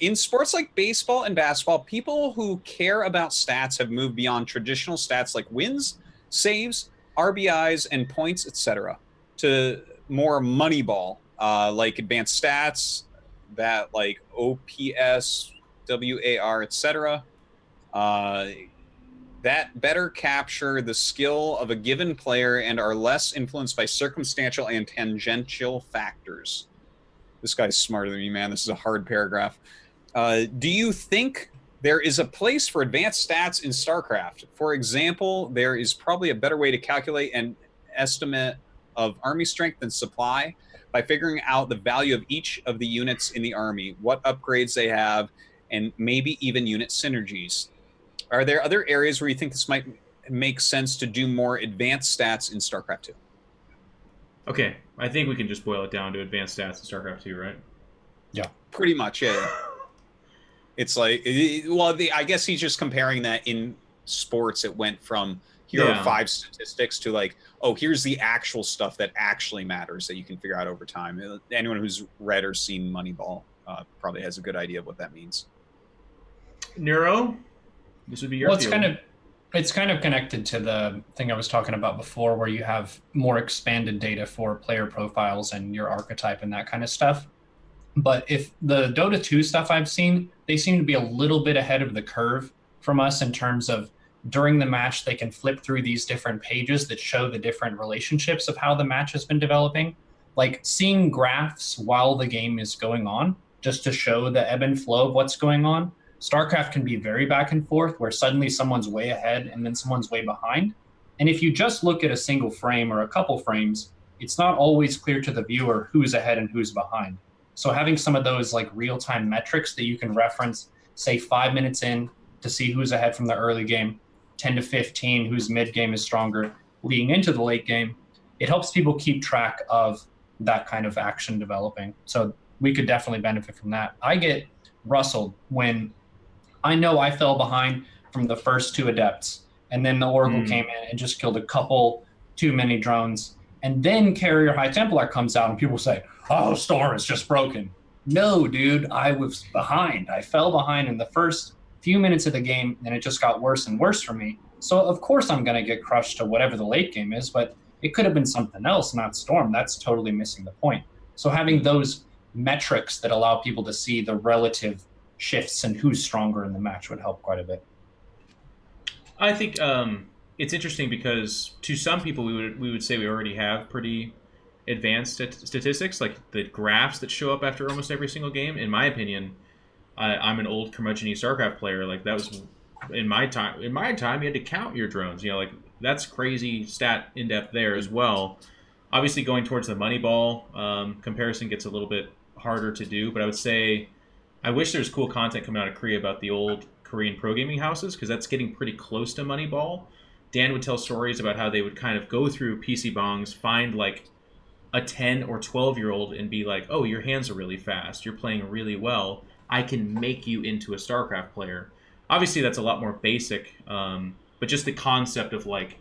in sports like baseball and basketball, people who care about stats have moved beyond traditional stats like wins, saves, RBIs, and points, etc., to more Moneyball, like advanced stats, that like OPS, WAR, etc. That better capture the skill of a given player and are less influenced by circumstantial and tangential factors. This guy's smarter than me, man. This is a hard paragraph. Do you think there is a place for advanced stats in StarCraft? For example, there is probably a better way to calculate an estimate of army strength and supply by figuring out the value of each of the units in the army, what upgrades they have, and maybe even unit synergies. Are there other areas where you think this might make sense to do more advanced stats in StarCraft 2? Okay, I think we can just boil it down to advanced stats in StarCraft 2, right? Yeah. Pretty much, yeah. It's like, I guess he's just comparing that in sports. It went from here are 5 statistics to like, oh, here's the actual stuff that actually matters that you can figure out over time. Anyone who's read or seen Moneyball probably has a good idea of what that means. Neuro, this would be your field. It's kind of connected to the thing I was talking about before, where you have more expanded data for player profiles and your archetype and that kind of stuff. But if the Dota 2 stuff I've seen, they seem to be a little bit ahead of the curve from us in terms of during the match, they can flip through these different pages that show the different relationships of how the match has been developing. Like seeing graphs while the game is going on, just to show the ebb and flow of what's going on. StarCraft can be very back and forth, where suddenly someone's way ahead and then someone's way behind. And if you just look at a single frame or a couple frames, it's not always clear to the viewer who's ahead and who's behind. So having some of those like real-time metrics that you can reference, say 5 minutes in to see who's ahead from the early game, 10 to 15, whose mid-game is stronger, leading into the late game, it helps people keep track of that kind of action developing. So we could definitely benefit from that. I get rustled when I know I fell behind from the first 2 adepts, and then the Oracle came in and just killed a couple too many drones. And then Carrier High Templar comes out and people say, oh, Storm is just broken. No, dude, I was behind. I fell behind in the first few minutes of the game, and it just got worse and worse for me. So of course I'm going to get crushed to whatever the late game is, but it could have been something else, not Storm. That's totally missing the point. So having those metrics that allow people to see the relative shifts and who's stronger in the match would help quite a bit. I think it's interesting because to some people we would say we already have pretty advanced statistics, like the graphs that show up after almost every single game. In my opinion, I'm an old curmudgeon-y StarCraft player. Like that was in my time. In my time, you had to count your drones. You know, like that's crazy stat in depth there as well. Obviously, going towards the Moneyball comparison gets a little bit harder to do, but I would say I wish there was cool content coming out of Korea about the old Korean pro gaming houses, because that's getting pretty close to Moneyball. Dan would tell stories about how they would kind of go through PC bongs, find like a 10 or 12-year-old and be like, oh, your hands are really fast. You're playing really well. I can make you into a StarCraft player. Obviously, that's a lot more basic, but just the concept of like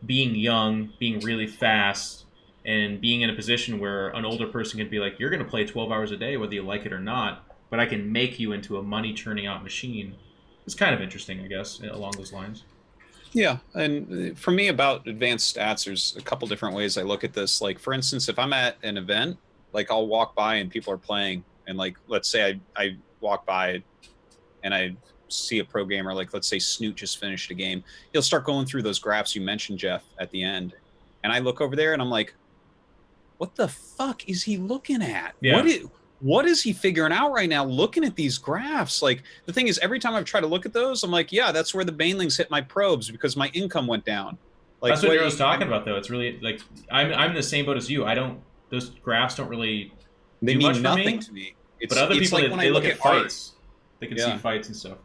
being young, being really fast, and being in a position where an older person could be like, you're going to play 12 hours a day, whether you like it or not, but I can make you into a money churning out machine. It's kind of interesting, I guess, along those lines. Yeah, and for me about advanced stats, there's a couple different ways I look at this. Like, for instance, if I'm at an event, like I'll walk by and people are playing, and like let's say I walk by and I see a pro gamer, like let's say Snoot just finished a game, he'll start going through those graphs you mentioned, Jeff, at the end, and I look over there and I'm like, what the fuck is he looking at? Yeah. What is he figuring out right now looking at these graphs? Like, the thing is, every time I've tried to look at those, I'm like, yeah, that's where the banelings hit my probes because my income went down. Like, that's what Neuro's talking about, though. It's really like I'm in the same boat as you. Those graphs don't really they do mean much nothing for to me. But other people, like when they I look at fights. art. They can see fights and stuff.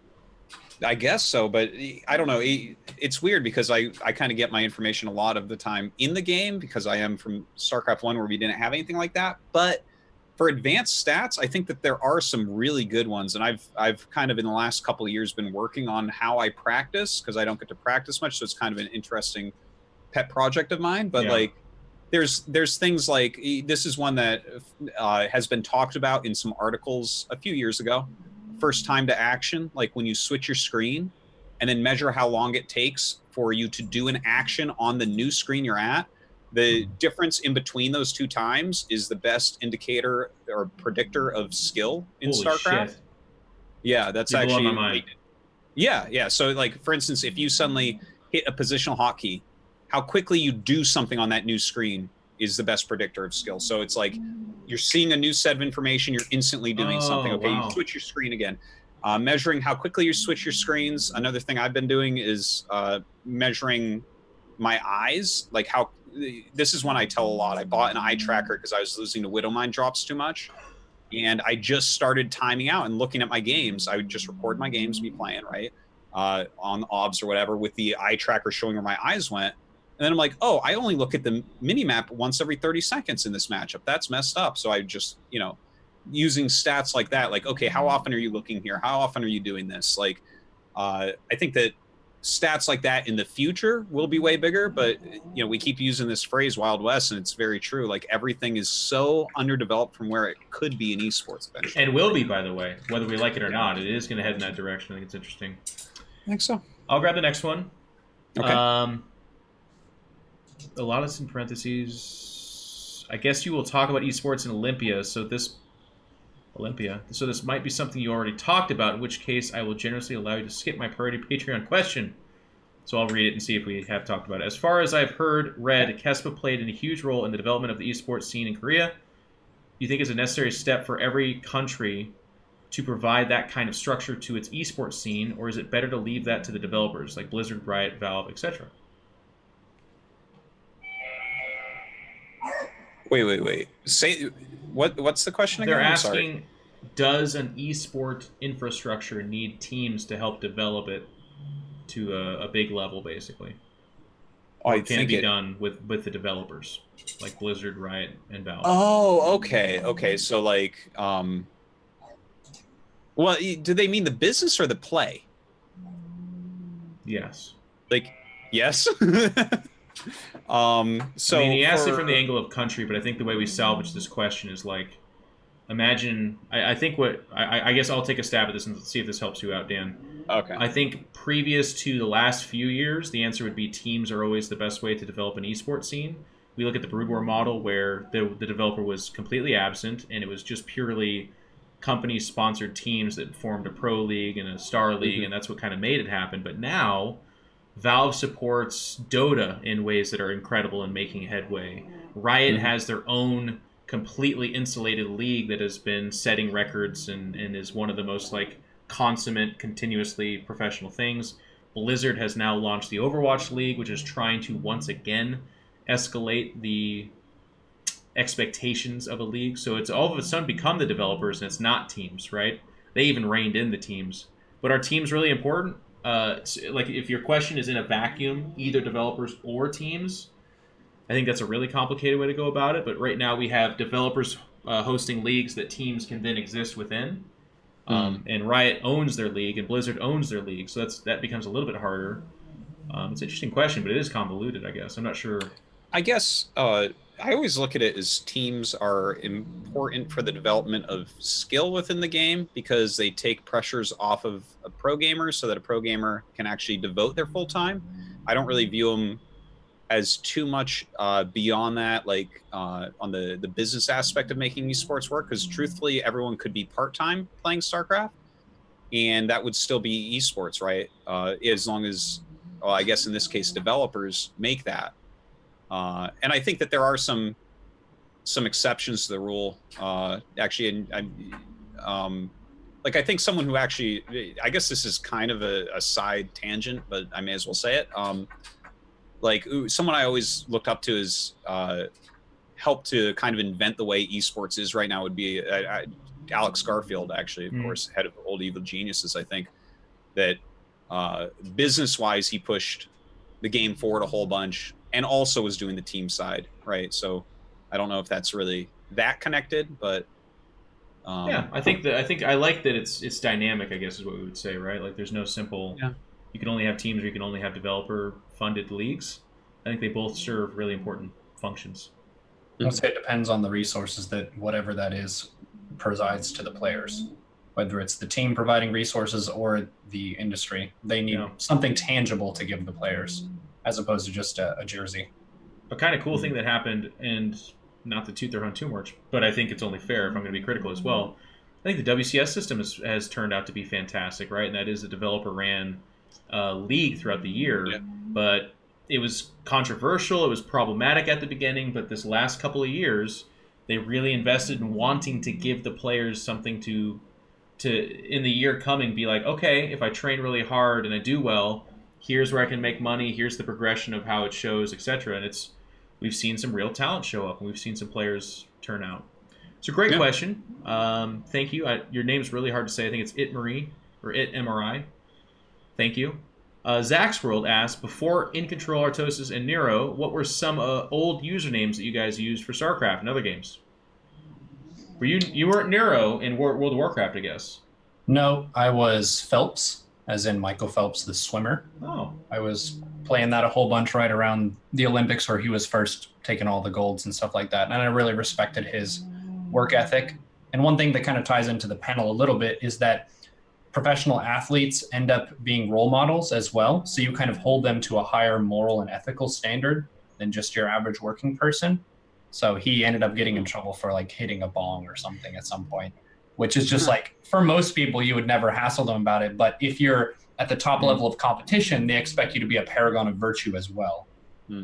I guess so, but I don't know. It's weird because I kind of get my information a lot of the time in the game because I am from StarCraft 1 where we didn't have anything like that. But for advanced stats, I think that there are some really good ones. And I've kind of in the last couple of years been working on how I practice because I don't get to practice much. So it's kind of an interesting pet project of mine. But like there's things like this is one that has been talked about in some articles a few years ago. First time to action, like when you switch your screen and then measure how long it takes for you to do an action on the new screen you're at. The difference in between those two times is the best indicator or predictor of skill in Holy StarCraft. Shit. Yeah, that's You're actually blowing my mind. Yeah. So like for instance, if you suddenly hit a positional hotkey, how quickly you do something on that new screen is the best predictor of skill. So it's like you're seeing a new set of information, you're instantly doing something. Okay, wow. You switch your screen again. Measuring how quickly you switch your screens. Another thing I've been doing is measuring my eyes, like how this is one I tell a lot. I bought an eye tracker because I was losing to Widowmine drops too much. And I just started timing out and looking at my games. I would just record my games, me playing, right? On OBS or whatever with the eye tracker showing where my eyes went. And then I'm like, oh, I only look at the mini map once every 30 seconds in this matchup. That's messed up. So I just, using stats like that, like, okay, how often are you looking here? How often are you doing this? Like, I think that stats like that in the future will be way bigger, but we keep using this phrase Wild West, and it's very true. Like everything is so underdeveloped from where it could be in esports eventually. And will be, by the way, whether we like it or not. It is going to head in that direction. I think it's interesting. I think so. I'll grab the next one. Okay. A lot of this in parentheses. I guess you will talk about esports in Olympia. So this might be something you already talked about, in which case I will generously allow you to skip my priority Patreon question. So I'll read it and see if we have talked about it. As far as I've read, Kespa played a huge role in the development of the esports scene in Korea. Do you think it's a necessary step for every country to provide that kind of structure to its esports scene, or is it better to leave that to the developers like Blizzard, Riot, Valve, etc.? Wait. Say what's the question again? They're asking, does an esport infrastructure need teams to help develop it to a big level, basically? Or can it be done with the developers, like Blizzard, Riot, and Valve? Oh, okay. So like, well, do they mean the business or the play? Yes. Like, yes. So I mean, he asked it from the angle of country, but I think the way we salvage this question is like, imagine. I guess I'll take a stab at this and see if this helps you out, Dan. Okay. I think previous to the last few years, the answer would be teams are always the best way to develop an esports scene. We look at the Brood War model where the developer was completely absent, and it was just purely company-sponsored teams that formed a pro league and a star league, and that's what kind of made it happen. But now Valve supports Dota in ways that are incredible and making headway. Riot has their own completely insulated league that has been setting records and is one of the most consummate, continuously professional things. Blizzard has now launched the Overwatch League, which is trying to once again escalate the expectations of a league. So it's all of a sudden become the developers, and it's not teams, right? They even reined in the teams. But are teams really important? If your question is in a vacuum, either developers or teams, I think that's a really complicated way to go about it. But right now we have developers hosting leagues that teams can then exist within. And Riot owns their league and Blizzard owns their league. So that becomes a little bit harder. It's an interesting question, but it is convoluted, I guess. I'm not sure. I guess I always look at it as teams are important for the development of skill within the game because they take pressures off of a pro gamer so that a pro gamer can actually devote their full time. I don't really view them as too much beyond that, like on the business aspect of making esports work, because truthfully, everyone could be part-time playing StarCraft, and that would still be esports, right? As long as, well, I guess in this case, developers make that. And I think that there are some exceptions to the rule. Actually, and like I think someone who actually, I guess this is kind of a side tangent, but I may as well say it. Like someone I always looked up to is helped to kind of invent the way esports is right now would be Alex Garfield, actually, of course, head of Old Evil Geniuses. I think that business-wise, he pushed the game forward a whole bunch and also was doing the team side, right? So I don't know if that's really that connected, but yeah, I think I like that it's dynamic, I guess is what we would say, right? Like there's no simple. Yeah. You can only have teams or you can only have developer funded leagues. I think they both serve really important functions. I would say it depends on the resources that whatever that is provides to the players. Whether it's the team providing resources or the industry, they need something tangible to give the players, as opposed to just a jersey. A kind of cool thing that happened, and not to toot their own too much, but I think it's only fair if I'm going to be critical as well. I think the WCS system has turned out to be fantastic, right? And that is a developer-ran league throughout the year, but it was controversial. It was problematic at the beginning, but this last couple of years, they really invested in wanting to give the players something to in the year coming be like, okay, if I train really hard and I do well, here's where I can make money. Here's the progression of how it shows, etc. And we've seen some real talent show up, and we've seen some players turn out. It's a great question. Thank you. Your name's really hard to say. I think it's Itmarie or Itmri. Thank you. Zach's World asked, before In Control, Artosis, and Neuro, what were some old usernames that you guys used for StarCraft and other games? Were you weren't Neuro in World of Warcraft, I guess? No, I was Phelps, as in Michael Phelps, the swimmer. Oh. I was playing that a whole bunch right around the Olympics where he was first taking all the golds and stuff like that. And I really respected his work ethic. And one thing that kind of ties into the panel a little bit is that professional athletes end up being role models as well. So you kind of hold them to a higher moral and ethical standard than just your average working person. So he ended up getting in trouble for like hitting a bong or something at some point, which is just like, for most people, you would never hassle them about it. But if you're at the top level of competition, they expect you to be a paragon of virtue as well.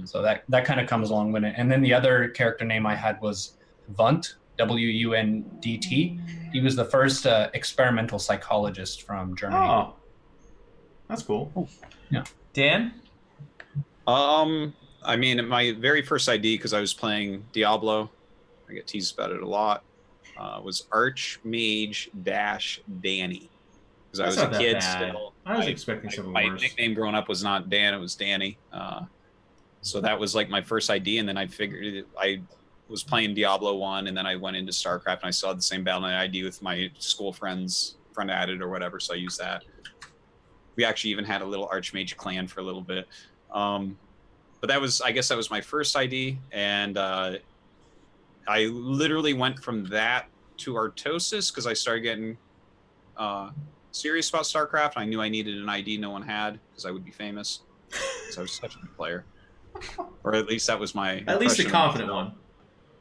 So that kind of comes along with it. And then the other character name I had was Wundt, W-U-N-D-T. He was the first experimental psychologist from Germany. Oh, that's cool. Oh, yeah. Dan? I mean, my very first ID, because I was playing Diablo, I get teased about it a lot, was Archmage Danny. Because I was a kid still. I was expecting something worse. My nickname growing up was not Dan, it was Danny. So that was like my first ID, and then I figured I was playing Diablo 1, and then I went into StarCraft, and I saw the same Battle.net ID with my school friend added or whatever, so I used that. We actually even had a little Archmage clan for a little bit. But I guess that was my first ID, and I literally went from that to Artosis because I started getting serious about StarCraft. I knew I needed an ID no one had because I would be famous. Because I was such a good player. Or at least that was my... At least a confident one.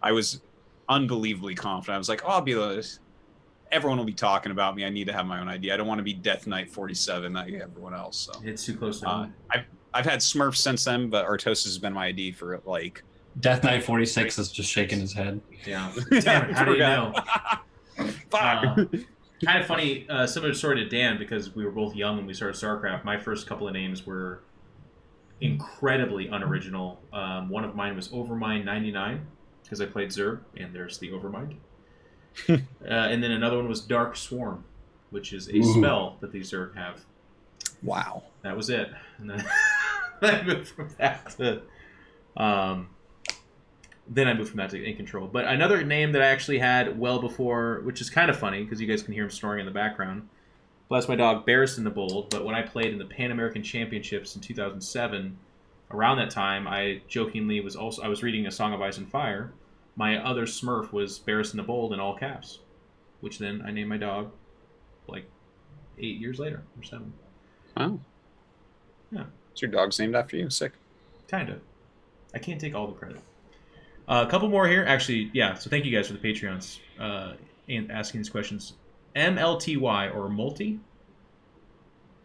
I was unbelievably confident. I was like, oh, I'll be the... Everyone will be talking about me. I need to have my own ID. I don't want to be Death Knight 47 like everyone else. So it's too close to home. I've had Smurfs since then, but Artosis has been my ID for like... Death Knight 46 is just shaking his head. Yeah. How do you know? Fuck. Kind of funny, similar story to Dan, because we were both young when we started StarCraft. My first couple of names were incredibly unoriginal. One of mine was Overmind 99, because I played Zerg, and there's the Overmind. And then another one was Dark Swarm, which is a spell that the Zerg have. Wow. That was it. And then I moved from that to... Then I moved from that to In Control. But another name that I actually had well before, which is kind of funny, because you guys can hear him snoring in the background, Well, that's my dog, Barristan the Bold. But when I played in the Pan American Championships in 2007, around that time, I jokingly I was reading A Song of Ice and Fire. My other Smurf was Barristan the Bold in all caps, which then I named my dog like 8 years later or 7. Wow. Yeah. Is your dog's named after you? Sick. Kinda. I can't take all the credit. A couple more here. Actually, yeah. So thank you guys for the Patreons and asking these questions. MLTY or Multi?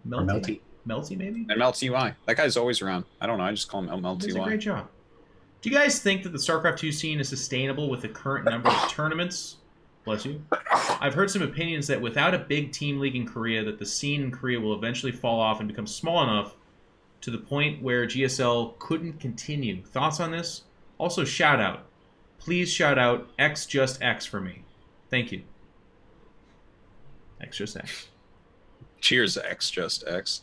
Melty. Melty, maybe? MLTY. That guy's always around. I don't know. I just call him He does a MLTY. great job. Do you guys think that the StarCraft 2 scene is sustainable with the current number of tournaments? Bless you. I've heard some opinions that without a big team league in Korea, that the scene in Korea will eventually fall off and become small enough to the point where GSL couldn't continue. Thoughts on this? Also, shout out. Please shout out X Just X for me. Thank you. X Just X. Cheers, X Just X.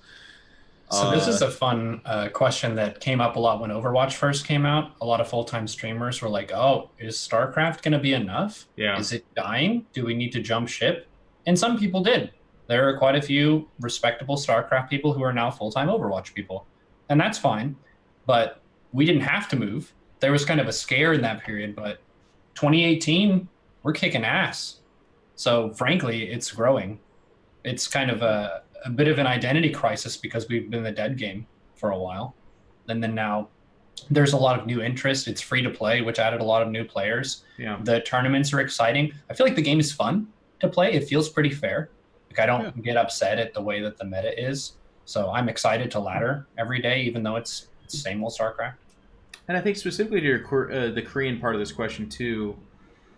So this is a fun question that came up a lot when Overwatch first came out. A lot of full-time streamers were like, oh, is StarCraft going to be enough? Yeah. Is it dying? Do we need to jump ship? And some people did. There are quite a few respectable StarCraft people who are now full-time Overwatch people. And that's fine. But we didn't have to move. There was kind of a scare in that period. But 2018, we're kicking ass. So frankly, it's growing. It's kind of a bit of an identity crisis because we've been in the dead game for a while. And then now there's a lot of new interest. It's free to play, which added a lot of new players. Yeah. The tournaments are exciting. I feel like the game is fun to play. It feels pretty fair. Like I don't get upset at the way that the meta is. So I'm excited to ladder every day, even though it's the same old StarCraft. And I think specifically to your, the Korean part of this question too,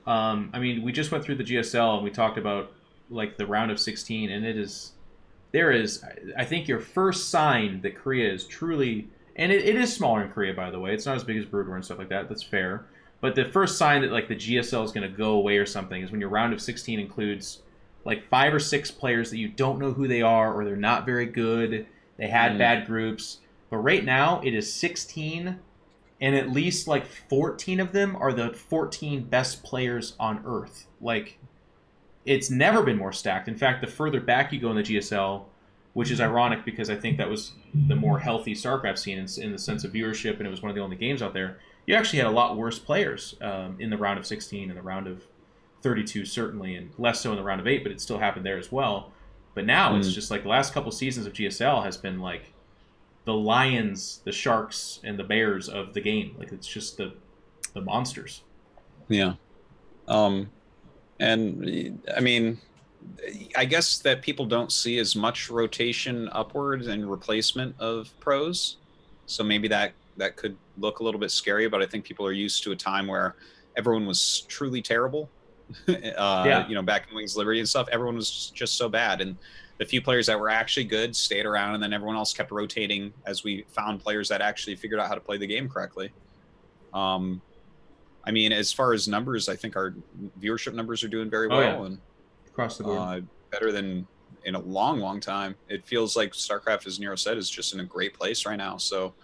I mean, we just went through the GSL and we talked about like the round of 16, and there is, I think your first sign that Korea is truly, and it is smaller in Korea, by the way. It's not as big as Brood War and stuff like that. That's fair. But the first sign that like the GSL is going to go away or something is when your round of 16 includes like 5 or 6 players that you don't know who they are, or they're not very good. They had bad groups. But right now it is 16, and at least like 14 of them are the 14 best players on Earth. Like, it's never been more stacked. In fact, the further back you go in the GSL, which is ironic because I think that was the more healthy StarCraft scene in the sense of viewership, and it was one of the only games out there, you actually had a lot worse players in the round of 16 and the round of 32 certainly, and less so in the round of 8, but it still happened there as well. But now it's just like the last couple seasons of GSL has been like the lions, the sharks, and the bears of the game. Like, it's just the monsters. Yeah. And I mean, I guess that people don't see as much rotation upwards and replacement of pros. So maybe that could look a little bit scary, but I think people are used to a time where everyone was truly terrible. You know, back in Wings of Liberty and stuff, everyone was just so bad. And the few players that were actually good stayed around, and then everyone else kept rotating as we found players that actually figured out how to play the game correctly. I mean, as far as numbers, I think our viewership numbers are doing very well, and across the board, better than in a long, long time. It feels like StarCraft, as Neuro said, is just in a great place right now. So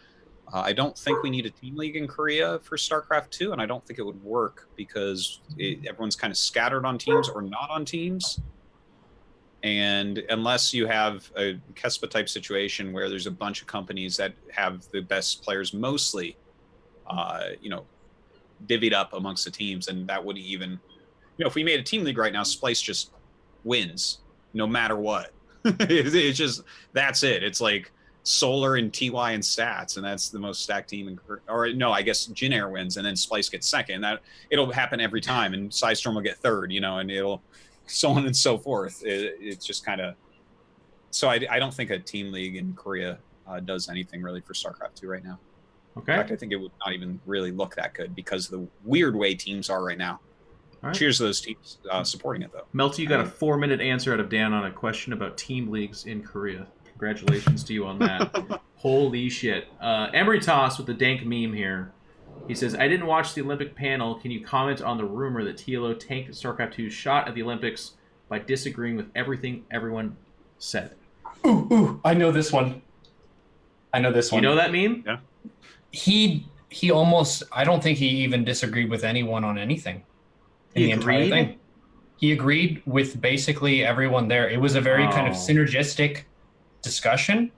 I don't think we need a team league in Korea for StarCraft 2, and I don't think it would work because everyone's kind of scattered on teams or not on teams. And unless you have a Kespa type situation where there's a bunch of companies that have the best players mostly, you know, divvied up amongst the teams, and that would even, you know, if we made a team league right now, Splice just wins no matter what. It's just, that's it. It's like Solar and TY and Stats, and that's the most stacked team in, or no, I guess Jin Air wins and then Splice gets second. That it'll happen every time, and Sidestorm will get third, you know, and it'll so on and so forth. It's just kind of, so I don't think a team league in Korea does anything really for StarCraft 2 right now. Okay. In fact, I think it would not even really look that good because of the weird way teams are right now. All right. Cheers to those teams supporting it, though. Melty, you got a 4-minute answer out of Dan on a question about team leagues in Korea. Congratulations to you on that. Holy shit. Emery Toss with the dank meme here. He says, I didn't watch the Olympic panel. Can you comment on the rumor that TLO tanked StarCraft 2's shot at the Olympics by disagreeing with everything everyone said? Ooh, I know this one. You know that meme? Yeah. He almost, I don't think he even disagreed with anyone on anything in the entire thing. He agreed with basically everyone there. It was a very kind of synergistic discussion.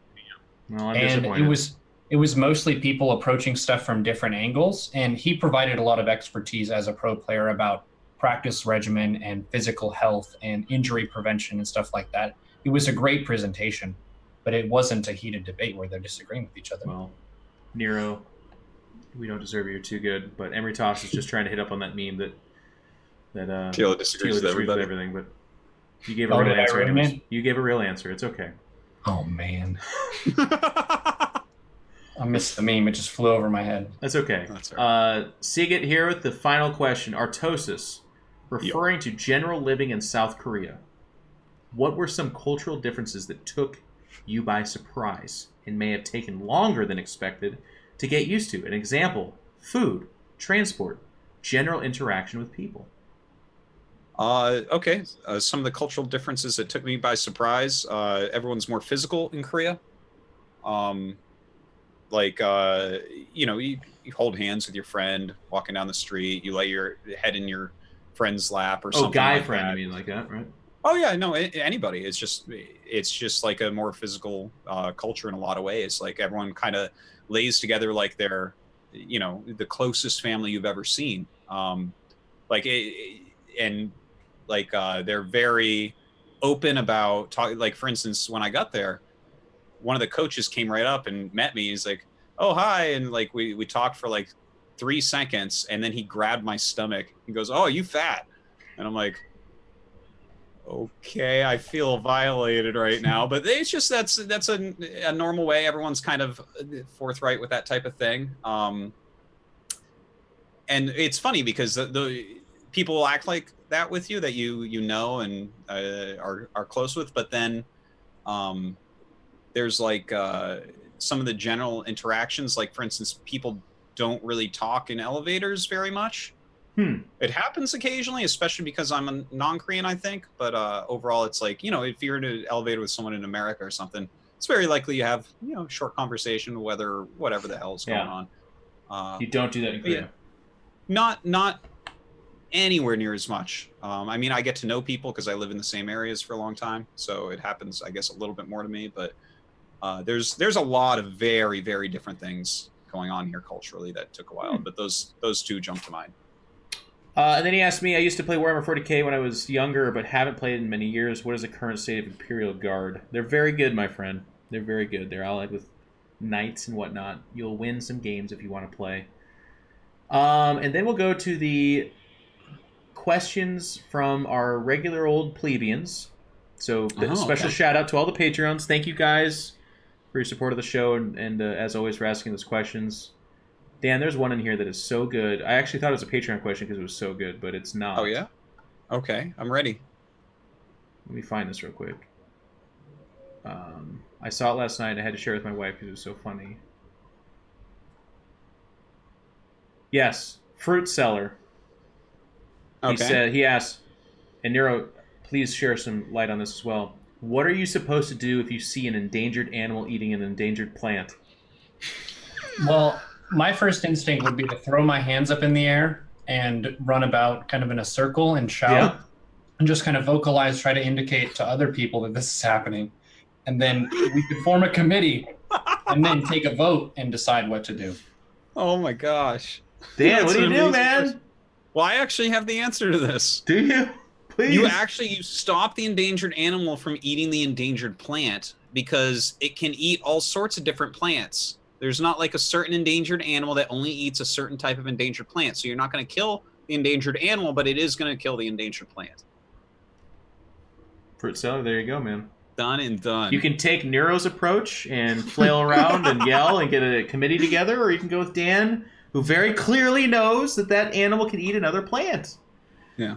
Well, I'm And disappointed. it was mostly people approaching stuff from different angles, and he provided a lot of expertise as a pro player about practice regimen and physical health and injury prevention and stuff like that. It was a great presentation, but it wasn't a heated debate where they're disagreeing with each other. Well, Neuro, we don't deserve you. You're too good. But Emery Toss is just trying to hit up on that meme that Tila disagrees with everybody. everything. But you gave a real answer. Anyways. You gave a real answer. It's okay. Oh man. I missed the meme. It just flew over my head. That's okay. That's all right. Sigit here with the final question. Artosis, referring to general living in South Korea, what were some cultural differences that took you by surprise and may have taken longer than expected to get used to? An example, food, transport, general interaction with people. Okay. Some of the cultural differences that took me by surprise. Everyone's more physical in Korea. You hold hands with your friend walking down the street. You lay your head in your friend's lap or something. Oh, guy like friend, that. I mean, like that, right? Oh yeah, no, anybody. It's just like a more physical culture in a lot of ways. Like everyone kind of lays together like they're, the closest family you've ever seen. They're very open about talking. Like for instance, when I got there, one of the coaches came right up and met me. He's like, "Oh, hi," and like we talked for like 3 seconds, and then he grabbed my stomach. He goes, "Oh, you fat," and I'm like, okay, I feel violated right now, but it's just that's a normal way. Everyone's kind of forthright with that type of thing. And it's funny because the people will act like that with you that you know and are close with, but then there's like some of the general interactions, like for instance, people don't really talk in elevators very much. It happens occasionally, especially because I'm a non-Korean, I think. But overall, it's like, if you're in an elevator with someone in America or something, it's very likely you have, a short conversation, whatever the hell is going on. You don't do that in Korea. Yeah, not anywhere near as much. I mean, I get to know people because I live in the same areas for a long time. So it happens, I guess, a little bit more to me. But there's a lot of very, very different things going on here culturally that took a while. But those two jump to mind. And then he asked me, I used to play Warhammer 40k when I was younger, but haven't played in many years. What is the current state of Imperial Guard? They're very good, my friend. They're very good. They're allied with knights and whatnot. You'll win some games if you want to play. And then we'll go to the questions from our regular old plebeians. So special shout out to all the Patreons. Thank you guys for your support of the show and as always for asking those questions. Dan, there's one in here that is so good. I actually thought it was a Patreon question because it was so good, but it's not. Oh, yeah? Okay, I'm ready. Let me find this real quick. I saw it last night. I had to share it with my wife because it was so funny. Yes, Fruit Seller. Okay. He asked, and Neuro, please share some light on this as well. What are you supposed to do if you see an endangered animal eating an endangered plant? Well, my first instinct would be to throw my hands up in the air and run about kind of in a circle and shout and just kind of vocalize, try to indicate to other people that this is happening. And then we could form a committee and then take a vote and decide what to do. Oh my gosh. Dan, what do you do, man? Question. Well, I actually have the answer to this. Do you? Please. You stop the endangered animal from eating the endangered plant because it can eat all sorts of different plants. There's not like a certain endangered animal that only eats a certain type of endangered plant. So you're not going to kill the endangered animal, but it is going to kill the endangered plant. Fruit Seller, there you go, man. Done and done. You can take Neuro's approach and flail around and yell and get a committee together, or you can go with Dan, who very clearly knows that animal can eat another plant. Yeah.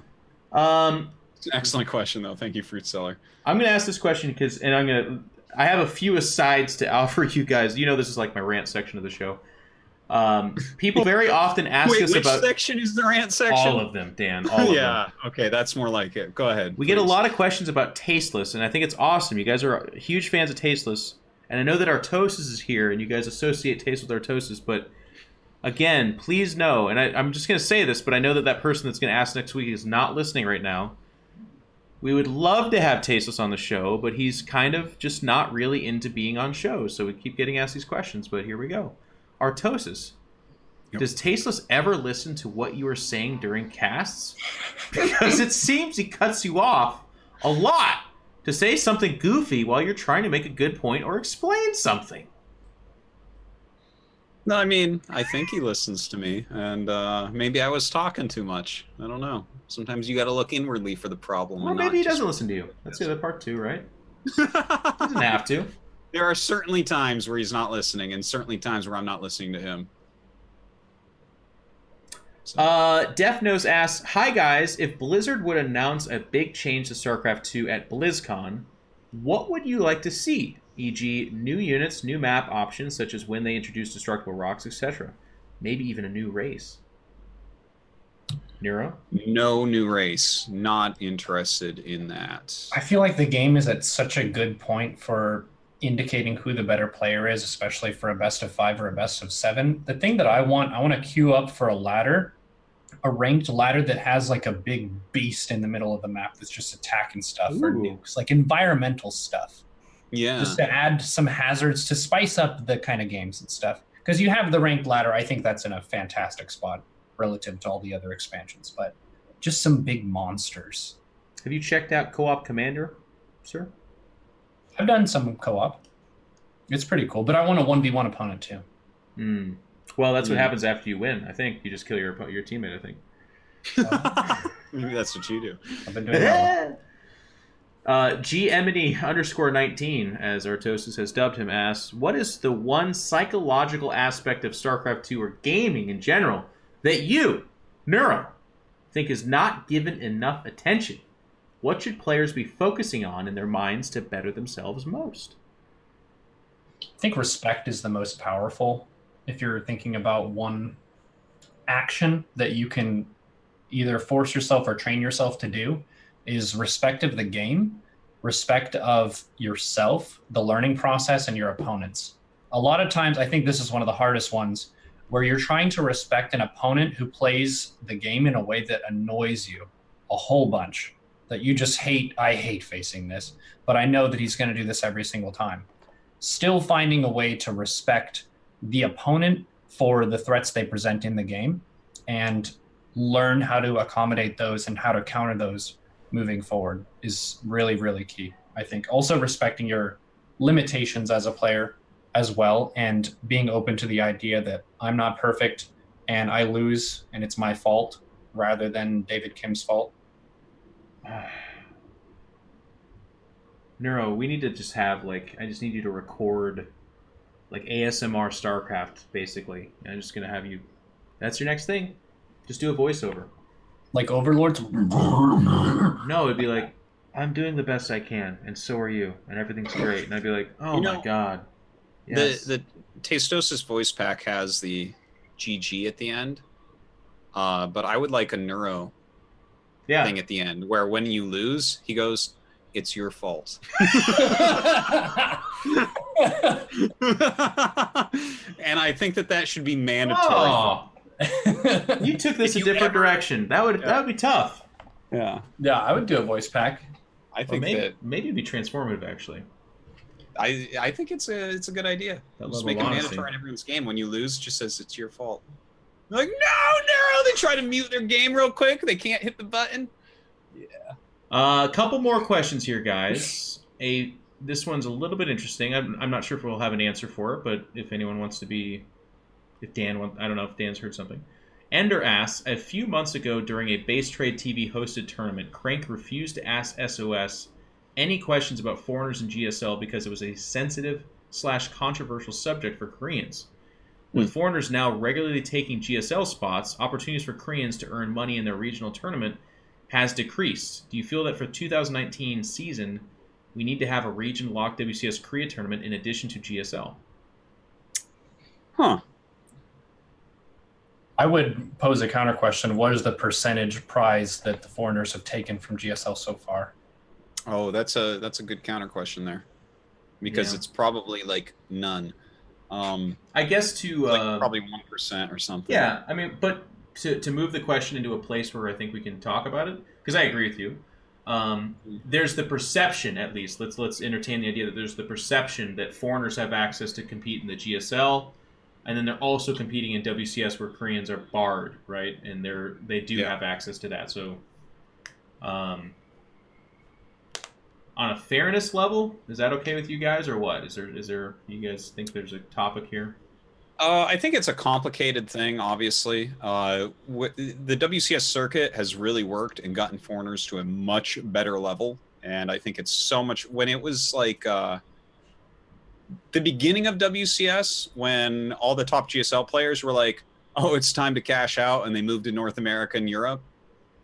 It's an excellent question, though. Thank you, Fruit Seller. I'm going to ask this question I have a few asides to offer you guys. This is like my rant section of the show. People very often ask us about... which section is the rant section? All of them, Dan. All of them. Yeah, okay, that's more like it. Go ahead. We get a lot of questions about Tasteless, and I think it's awesome. You guys are huge fans of Tasteless, and I know that Artosis is here, and you guys associate taste with Artosis, but again, please know, and I'm just going to say this, but I know that person that's going to ask next week is not listening right now. We would love to have Tasteless on the show, but he's kind of just not really into being on shows, so we keep getting asked these questions, but here we go. Artosis, does Tasteless ever listen to what you are saying during casts? Because it seems he cuts you off a lot to say something goofy while you're trying to make a good point or explain something. No, I mean, I think he listens to me, and maybe I was talking too much. I don't know. Sometimes you got to look inwardly for the problem. Or maybe he doesn't listen to you. That's the other part too, right? Doesn't have to. There are certainly times where he's not listening, and certainly times where I'm not listening to him. So. Death Nose asks, "Hi guys, if Blizzard would announce a big change to StarCraft 2 at BlizzCon, what would you like to see? E.g., new units, new map options, such as when they introduce destructible rocks, etc. Maybe even a new race." Neuro? No new race. Not interested in that. I feel like the game is at such a good point for indicating who the better player is, especially for a best of 5 or a best of 7. The thing that I want to queue up for a ladder, a ranked ladder that has like a big beast in the middle of the map that's just attacking stuff or nukes, like environmental stuff. Yeah. Just to add some hazards to spice up the kind of games and stuff. Because you have the ranked ladder, I think that's in a fantastic spot relative to all the other expansions, but just some big monsters. Have you checked out Co-op Commander, sir? I've done some co-op. It's pretty cool, but I want a 1v1 opponent too. Well, that's what happens after you win. I think you just kill your teammate. I think. Maybe that's what you do. I've been doing that. GMNE_19, as Artosis has dubbed him, asks, "What is the one psychological aspect of StarCraft 2 or gaming in general that you, Neuro, think is not given enough attention? What should players be focusing on in their minds to better themselves most?" I think respect is the most powerful. If you're thinking about one action that you can either force yourself or train yourself to do, is respect of the game, respect of yourself, the learning process, and your opponents. A lot of times, I think this is one of the hardest ones, where you're trying to respect an opponent who plays the game in a way that annoys you a whole bunch, that you just hate. I hate facing this, but I know that he's going to do this every single time. Still finding a way to respect the opponent for the threats they present in the game and learn how to accommodate those and how to counter those moving forward is really, really key, I think. Also respecting your limitations as a player as well, and being open to the idea that I'm not perfect and I lose and it's my fault rather than David Kim's fault. Neuro, we need to just have, like, I just need you to record, like, ASMR StarCraft, basically. And I'm just going to have you, that's your next thing. Just do a voiceover. Like Overlords? No, it'd be like, "I'm doing the best I can, and so are you, and everything's great." And I'd be like, "Oh my god." Yes. The Tastosis voice pack has the GG at the end, but I would like a Neuro thing at the end, where when you lose, he goes, "It's your fault." And I think that should be mandatory. Oh. You took this a different direction. That would be tough. Yeah. Yeah, I would do a voice pack. I think maybe it'd be transformative, actually. I think it's a good idea. Just make it mandatory in everyone's game. When you lose, just says it's your fault. They're like, no, they try to mute their game real quick. They can't hit the button. Yeah. A couple more questions here, guys. This one's a little bit interesting. I'm not sure if we'll have an answer for it, but if anyone wants to be... I don't know if Dan's heard something. Ender asks, "A few months ago during a Base Trade TV hosted tournament, Crank refused to ask SOS any questions about foreigners in GSL because it was a sensitive/controversial subject for Koreans. With foreigners now regularly taking GSL spots, opportunities for Koreans to earn money in their regional tournament has decreased. Do you feel that for 2019 season, we need to have a region-locked WCS Korea tournament in addition to GSL?" Huh. I would pose a counter question. What is the percentage prize that the foreigners have taken from GSL so far? Oh, that's a good counter question there, because it's probably like none. I guess to like probably 1% or something. Yeah, I mean, but to move the question into a place where I think we can talk about it, because I agree with you. there's the perception, at least. Let's entertain the idea that there's the perception that foreigners have access to compete in the GSL, and then they're also competing in WCS where Koreans are barred, right? And they do have access to that. So, on a fairness level, is that okay with you guys, or what? Is there? You guys think there's a topic here? I think it's a complicated thing, obviously. The WCS circuit has really worked and gotten foreigners to a much better level. And I think it's so much... When it was like the beginning of WCS, when all the top GSL players were like, oh, it's time to cash out, and they moved to North America and Europe,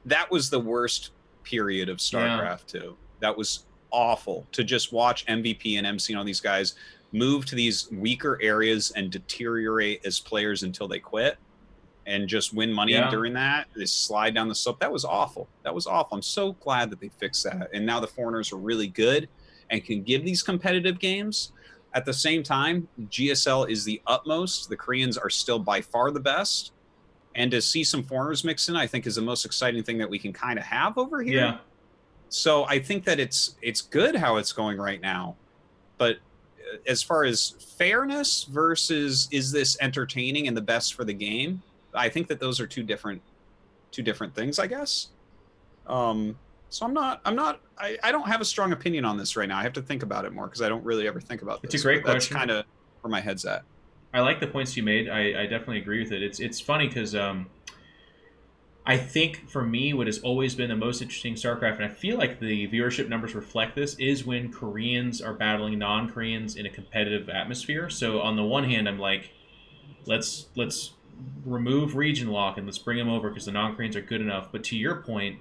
that was the worst period of StarCraft 2. That was awful to just watch MVP and MC and all these guys move to these weaker areas and deteriorate as players until they quit and just win money during that. They slide down the slope. That was awful. That was awful. I'm so glad that they fixed that. And now the foreigners are really good and can give these competitive games. At the same time, GSL is the utmost. The Koreans are still by far the best. And to see some foreigners mix in, I think, is the most exciting thing that we can kind of have over here. Yeah. So I think that it's good how it's going right now. But as far as fairness versus is this entertaining and the best for the game, I think that those are two different things, I guess. So I don't have a strong opinion on this right now. I have to think about it more because I don't really ever think about this. It's a great question. That's kind of where my head's at. I like the points you made. I definitely agree with it. It's funny because I think for me, what has always been the most interesting StarCraft, and I feel like the viewership numbers reflect this, is when Koreans are battling non-Koreans in a competitive atmosphere. So on the one hand, I'm like, let's remove region lock and let's bring them over because the non-Koreans are good enough. But to your point,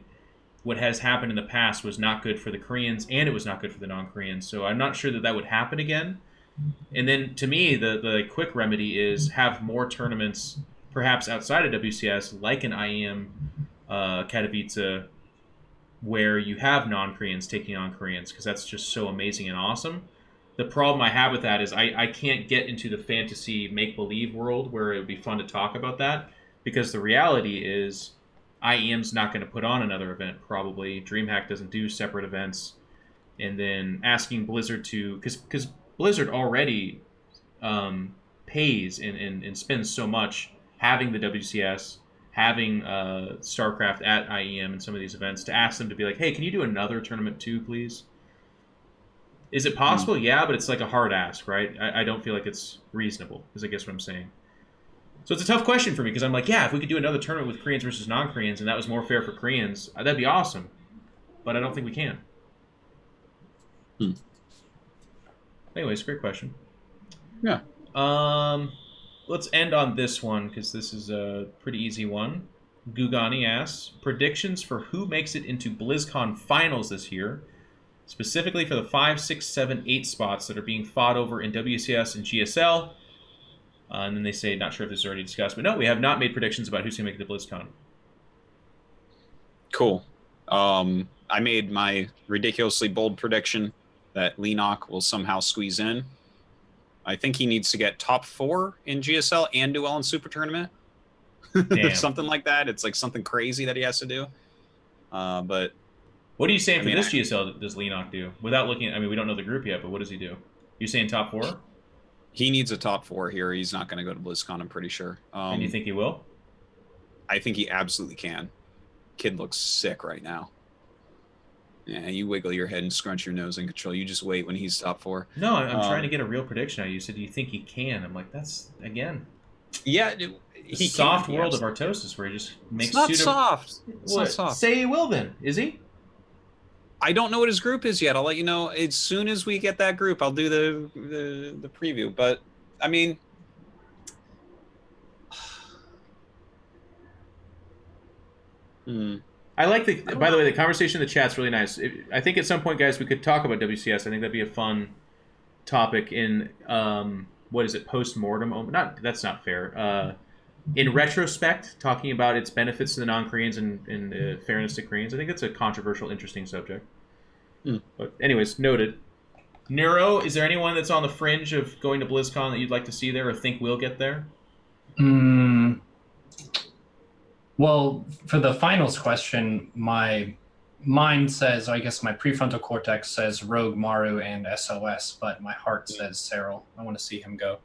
what has happened in the past was not good for the Koreans and it was not good for the non-Koreans. So I'm not sure that would happen again. And then to me, the quick remedy is have more tournaments perhaps outside of WCS, like an IEM Katowice, where you have non-Koreans taking on Koreans, because that's just so amazing and awesome. The problem I have with that is I can't get into the fantasy make-believe world where it would be fun to talk about that, because the reality is IEM's not going to put on another event, probably. DreamHack doesn't do separate events. And then asking Blizzard to... Because Blizzard already pays and spends so much having the WCS, having StarCraft at IEM and some of these events, to ask them to be like, hey, can you do another tournament too, please? Is it possible? Yeah, but it's like a hard ask, right? I don't feel like it's reasonable, is I guess what I'm saying. So it's a tough question for me, because I'm like, yeah, if we could do another tournament with Koreans versus non-Koreans and that was more fair for Koreans, that'd be awesome. But I don't think we can. Anyways, great question. Yeah. Let's end on this one, because this is a pretty easy one. Gugani asks, predictions for who makes it into BlizzCon finals this year, specifically for the 5, 6, 7, 8 spots that are being fought over in WCS and GSL. And then they say, not sure if this is already discussed, but no, we have not made predictions about who's going to make it to BlizzCon. Cool. I made my ridiculously bold prediction that Lenok will somehow squeeze in. I think he needs to get top 4 in GSL and do well in Super Tournament. Something like that. It's like something crazy that he has to do. But what are you saying for this GSL does Lenok do? Without looking at, we don't know the group yet, but what does he do? You saying top 4? He needs a top 4 here. He's not going to go to BlizzCon, I'm pretty sure. And you think he will? I think he absolutely can. Kid looks sick right now. Yeah, you wiggle your head and scrunch your nose in control. You just wait when he's top 4. No, I'm trying to get a real prediction out of you. You said, do you think he can? I'm like, that's, again... Yeah, he soft world of Artosis, where he just makes... It's not soft. It's not soft. Say he will then. Is he? I don't know what his group is yet. I'll let you know as soon as we get that group. I'll do the preview. But, I mean... I like the... By the way, the conversation in the chat's really nice. I think at some point, guys, we could talk about WCS. I think that'd be a fun topic in... what is it? Post-mortem? That's not fair. In retrospect, talking about its benefits to the non-Koreans and fairness to Koreans. I think it's a controversial, interesting subject. But anyways, noted. Neuro, is there anyone that's on the fringe of going to BlizzCon that you'd like to see there or think will get there? Well, for the finals question, my Mine says, I guess my prefrontal cortex says Rogue, Maru, and SOS, but my heart says Cyril. I want to see him go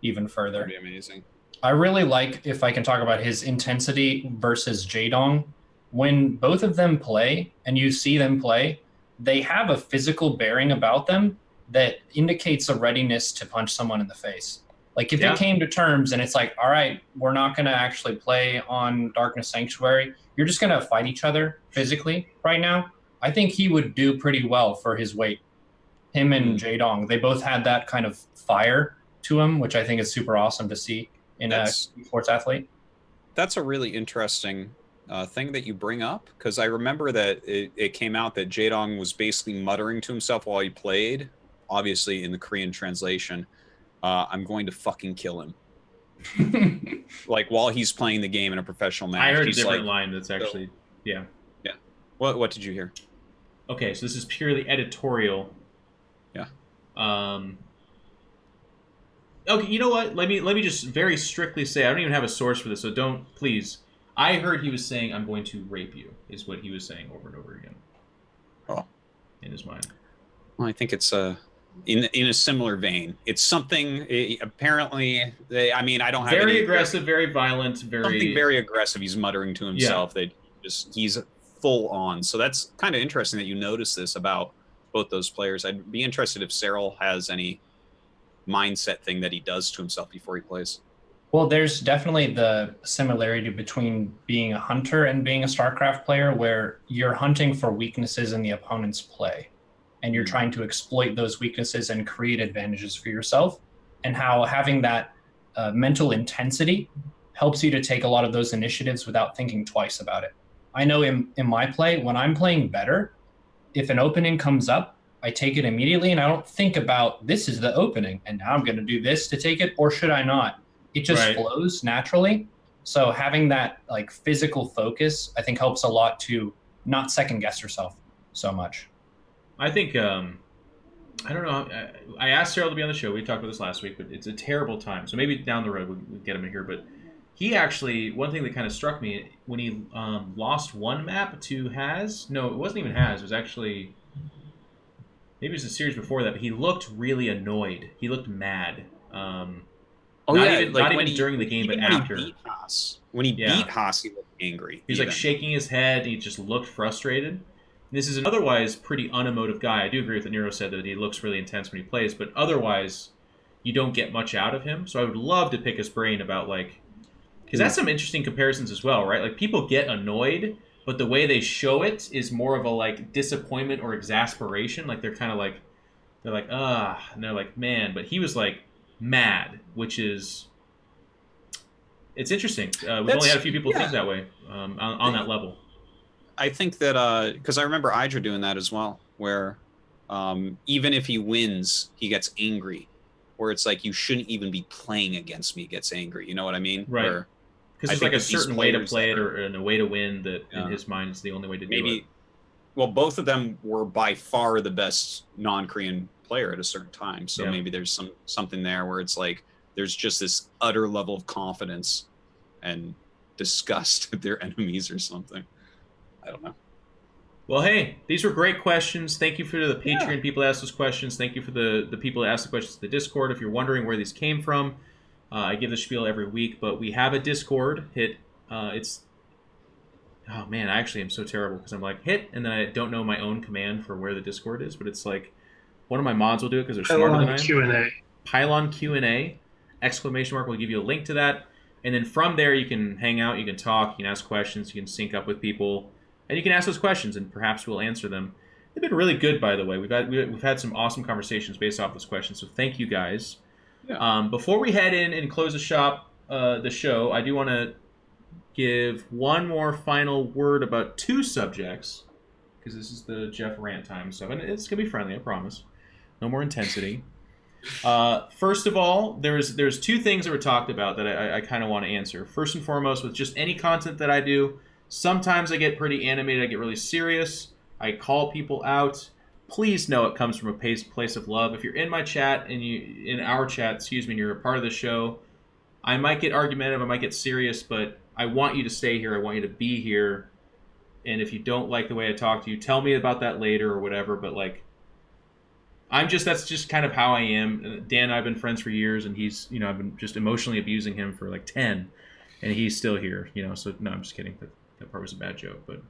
even further. That'd be amazing. I really like, if I can talk about his intensity versus Jaedong, when both of them play and you see them play, they have a physical bearing about them that indicates a readiness to punch someone in the face. Like if it came to terms and it's like, all right, we're not going to actually play on Darkness Sanctuary, you're just going to fight each other physically right now, I think he would do pretty well for his weight. Him and Jaedong, they both had that kind of fire to him, which I think is super awesome to see in a sports athlete. That's a really interesting thing that you bring up, because I remember that it came out that Jaedong was basically muttering to himself while he played, obviously in the Korean translation, I'm going to fucking kill him. Like while he's playing the game in a professional match. I heard a different line that's actually, yeah. What did you hear? Okay, so this is purely editorial. Yeah. Okay, you know what? Let me just very strictly say, I don't even have a source for this, so don't, please. I heard he was saying, I'm going to rape you, is what he was saying over and over again. Oh. In his mind. Well, I think it's in a similar vein. It's something, apparently, I mean, I don't have very aggressive, very violent, something very aggressive he's muttering to himself that he's full on. So that's kind of interesting that you notice this about both those players. I'd be interested if Cyril has any mindset thing that he does to himself before he plays. Well, there's definitely the similarity between being a hunter and being a StarCraft player, where you're hunting for weaknesses in the opponent's play, and you're trying to exploit those weaknesses and create advantages for yourself, and how having that mental intensity helps you to take a lot of those initiatives without thinking twice about it. I know in my play, when I'm playing better, if an opening comes up, I take it immediately, and I don't think about, this is the opening, and now I'm going to do this to take it, or should I not? It just flows naturally. So having that like physical focus, I think, helps a lot to not second guess yourself so much. I think, I don't know, I asked Cyril to be on the show. We talked about this last week, but it's a terrible time. So maybe down the road we'll get him in here. But he actually, one thing that kind of struck me, when he lost one map to Haz, no, it wasn't even Haz. It was actually, maybe it was a series before that, but he looked really annoyed. He looked mad. Not even during the game, but after. When he beat Haas, he looked angry. He's like shaking his head. He just looked frustrated. This is an otherwise pretty unemotive guy. I do agree with what Neuro said, that he looks really intense when he plays, but otherwise, you don't get much out of him. So I would love to pick his brain about, like, because that's some interesting comparisons as well, right? Like, people get annoyed, but the way they show it is more of a, like, disappointment or exasperation. Like, they're kind of like, and they're like, man. But he was, like, mad, which is, it's interesting. We've only had a few people think that way on that level. I think that because I remember Idra doing that as well, where even if he wins, he gets angry, where it's like, you shouldn't even be playing against me, gets angry. You know what I mean? Right. Because there's like a certain way to play it, or a way to win that in his mind is the only way to do it. Well, both of them were by far the best non-Korean player at a certain time. So maybe there's something there where it's like, there's just this utter level of confidence and disgust at their enemies or something. I don't know. Well, hey, these were great questions. Thank you for the Patreon people that asked those questions. Thank you for the people that asked the questions to the Discord. If you're wondering where these came from, I give the spiel every week, but we have a Discord. It's... Oh, man, I actually am so terrible, because I'm like, hit, and then I don't know my own command for where the Discord is, but it's like, one of my mods will do it because they're smarter than I am. Q&A. Pylon Q&A, ! Will give you a link to that. And then from there, you can hang out, you can talk, you can ask questions, you can sync up with people, and you can ask those questions, and perhaps we'll answer them. They've been really good, by the way. We've had some awesome conversations based off those questions, so thank you guys. Yeah. Before we head in and close the show, I do want to give one more final word about two subjects, because this is the Jeff rant time stuff, and it's gonna be friendly, I promise. No more intensity. First of all, there's two things that were talked about that I kind of want to answer. First and foremost, with just any content that I do, sometimes I get pretty animated, I get really serious, I call people out. Please know it comes from a place of love. If you're in my chat, and and you're a part of the show, I might get argumentative, I might get serious, but I want you to stay here, I want you to be here. and if you don't like the way I talk to you, tell me about that later or whatever. But like, that's just kind of how I am. Dan and I have been friends for years, and he's, I've been just emotionally abusing him for like 10, and he's still here, So no, I'm just kidding. That part was a bad joke, but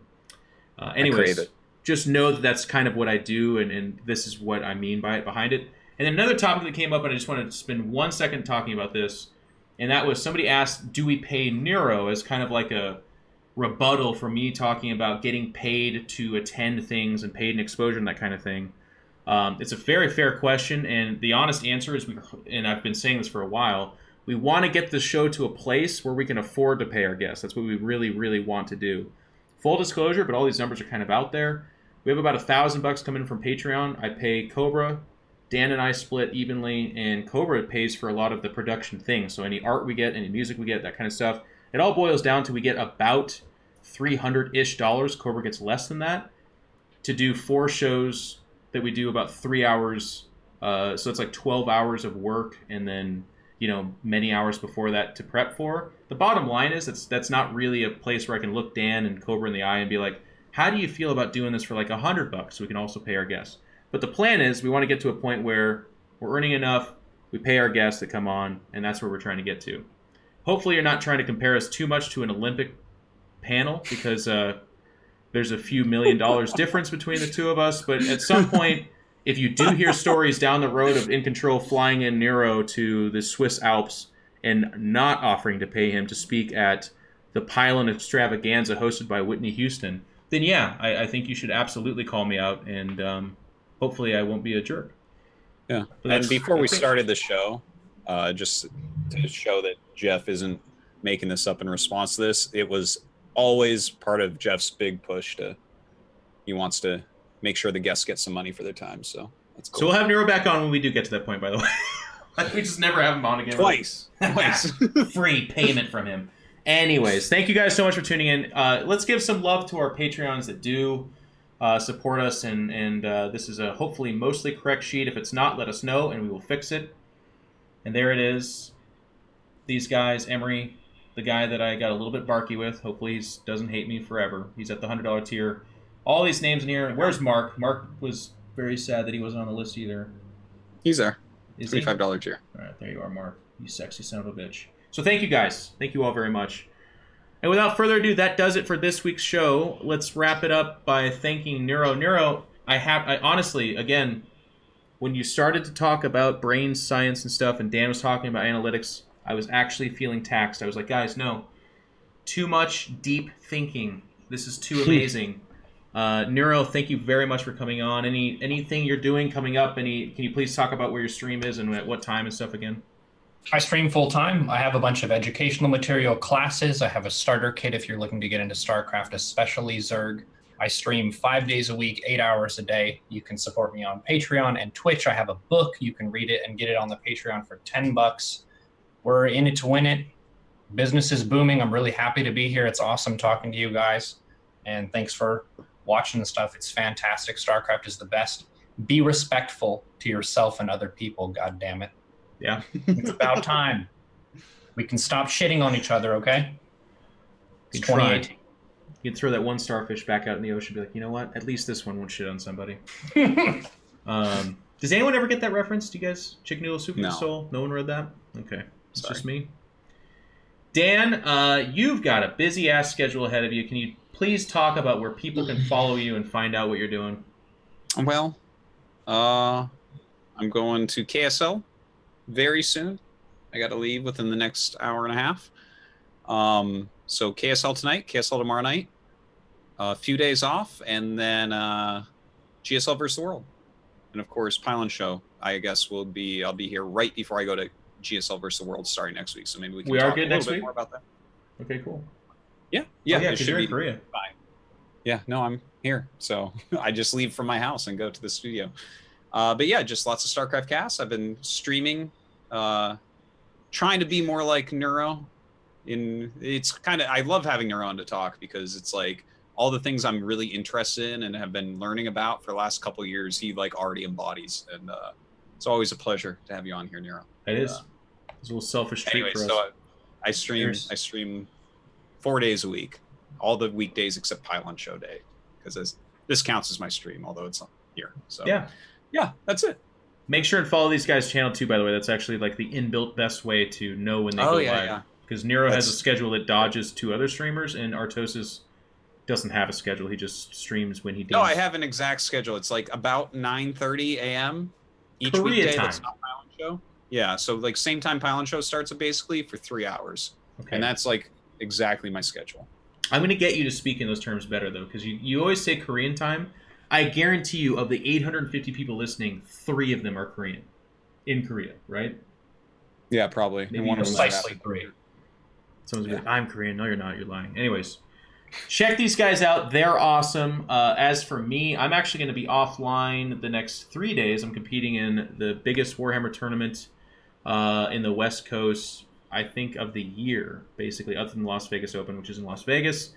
anyways, just know that that's kind of what I do, and this is what I mean by it, behind it. And then another topic that came up, and I just wanted to spend 1 second talking about this, and that was somebody asked, do we pay Neuro, as kind of like a rebuttal for me talking about getting paid to attend things and paid in exposure and that kind of thing. It's a very fair question, and the honest answer is, and I've been saying this for a while, we want to get the show to a place where we can afford to pay our guests. That's what we really, really want to do. Full disclosure, but all these numbers are kind of out there. We have about $1,000 coming from Patreon. I pay Cobra. Dan and I split evenly, and Cobra pays for a lot of the production things. So any art we get, any music we get, that kind of stuff. It all boils down to we get about $300-ish. Cobra gets less than that to do 4 shows that we do about 3 hours. So it's like 12 hours of work, and then many hours before that to prep for. The bottom line is that's not really a place where I can look Dan and Cobra in the eye and be like, how do you feel about doing this for like $100 so we can also pay our guests? But the plan is we want to get to a point where we're earning enough, we pay our guests that come on, and that's where we're trying to get to. Hopefully you're not trying to compare us too much to an Olympic panel, because there's a few $1 million difference between the two of us. But at some point, if you do hear stories down the road of In Control flying in Neuro to the Swiss Alps and not offering to pay him to speak at the Pylon Extravaganza hosted by Whitney Houston, then yeah, I think you should absolutely call me out, and hopefully I won't be a jerk. Yeah. And before we started the show, just to show that Jeff isn't making this up in response to this, it was always part of Jeff's big push he wants to make sure the guests get some money for their time. So that's cool. So we'll have Neuro back on when we do get to that point, by the way. We just never have him on again. Twice. Free payment from him. Anyways, thank you guys so much for tuning in. Let's give some love to our Patreons that do support us, and this is a hopefully mostly correct sheet. If it's not, let us know, and we will fix it. And there it is. These guys, Emery, the guy that I got a little bit barky with. Hopefully he doesn't hate me forever. He's at the $100 tier. All these names in here. Where's Mark? Mark was very sad that he wasn't on the list either. He's there. Is $25 tier. All right, there you are, Mark. You sexy son of a bitch. So thank you guys. Thank you all very much. And without further ado, that does it for this week's show. Let's wrap it up by thanking Neuro. Neuro, I honestly, again, when you started to talk about brain science and stuff, and Dan was talking about analytics, I was actually feeling taxed. I was like, guys, no. Too much deep thinking. This is too amazing. Neuro, thank you very much for coming on. Anything you're doing coming up? Can you please talk about where your stream is and at what time and stuff again? I stream full time. I have a bunch of educational material classes. I have a starter kit if you're looking to get into StarCraft, especially Zerg. I stream 5 days a week, 8 hours a day. You can support me on Patreon and Twitch. I have a book. You can read it and get it on the Patreon for $10. We're in it to win it. Business is booming. I'm really happy to be here. It's awesome talking to you guys. And thanks for watching the stuff. It's fantastic. StarCraft is the best. Be respectful to yourself and other people, God damn it. Yeah. It's about time. We can stop shitting on each other, okay? It's 2018. You can throw that one starfish back out in the ocean and be like, you know what? At least this one won't shit on somebody. Does anyone ever get that reference? Do you guys? Chicken Noodle Soup for the Soul? No one read that? Okay. It's just me. Dan, you've got a busy-ass schedule ahead of you. Can you please talk about where people can follow you and find out what you're doing? Well, I'm going to KSL very soon. I got to leave within the next hour and a half. So KSL tonight, KSL tomorrow night, a few days off, and then GSL versus the World. And of course, ThePylonShow, I guess I'll be here right before I go to GSL versus the World starting next week. So maybe we can talk a little bit more about that. Okay, cool. Yeah. Yeah, because you're in Korea. Fine. Yeah, no, I'm here. So I just leave from my house and go to the studio. But yeah, just lots of StarCraft casts. I've been streaming, trying to be more like Neuro. I love having Neuro on to talk because it's like all the things I'm really interested in and have been learning about for the last couple of years, he like already embodies. And it's always a pleasure to have you on here, Neuro. It is. It's a little selfish treat for us. So I stream 4 days a week. all the weekdays except Pylon Show Day, because this counts as my stream, although it's not here. So yeah, that's it. Make sure and follow these guys' channel too, by the way. That's actually like the inbuilt best way to know when they go live. Yeah. Because Neuro has a schedule that dodges 2 other streamers, and Artosis doesn't have a schedule. He just streams when he does. No, I have an exact schedule. It's like about 9:30 a.m. each Korea weekday. time. That's not Pylon Show. Yeah, so like same time Pylon Show starts basically for 3 hours. Okay. And that's like exactly my schedule. I'm going to get you to speak in those terms better, though, because you always say Korean time. I guarantee you, of the 850 people listening, 3 of them are Korean. In Korea, right? Yeah, probably. Maybe And one of them Precisely 3. Someone's like, I'm Korean. No, you're not. You're lying. Anyways, check these guys out. They're awesome. As for me, I'm actually going to be offline the next 3 days. I'm competing in the biggest Warhammer tournament in the West Coast, I think, of the year, basically, other than the Las Vegas Open, which is in Las Vegas.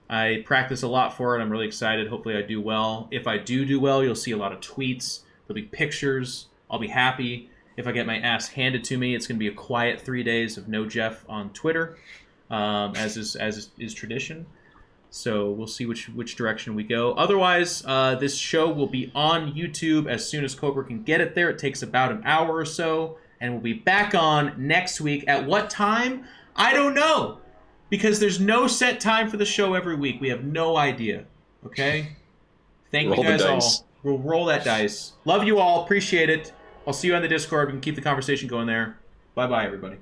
I practice a lot for it. I'm really excited. Hopefully I do well. If I do well, you'll see a lot of tweets. There'll be pictures. I'll be happy. If I get my ass handed to me, it's going to be a quiet 3 days of no Jeff on Twitter, as is tradition. So we'll see which direction we go. Otherwise, this show will be on YouTube as soon as Cobra can get it there. It takes about an hour or so, and we'll be back on next week. At what time? I don't know, because there's no set time for the show every week. We have no idea. Okay? Thank you guys all. We'll roll that dice. Love you all. Appreciate it. I'll see you on the Discord. We can keep the conversation going there. Bye-bye, everybody.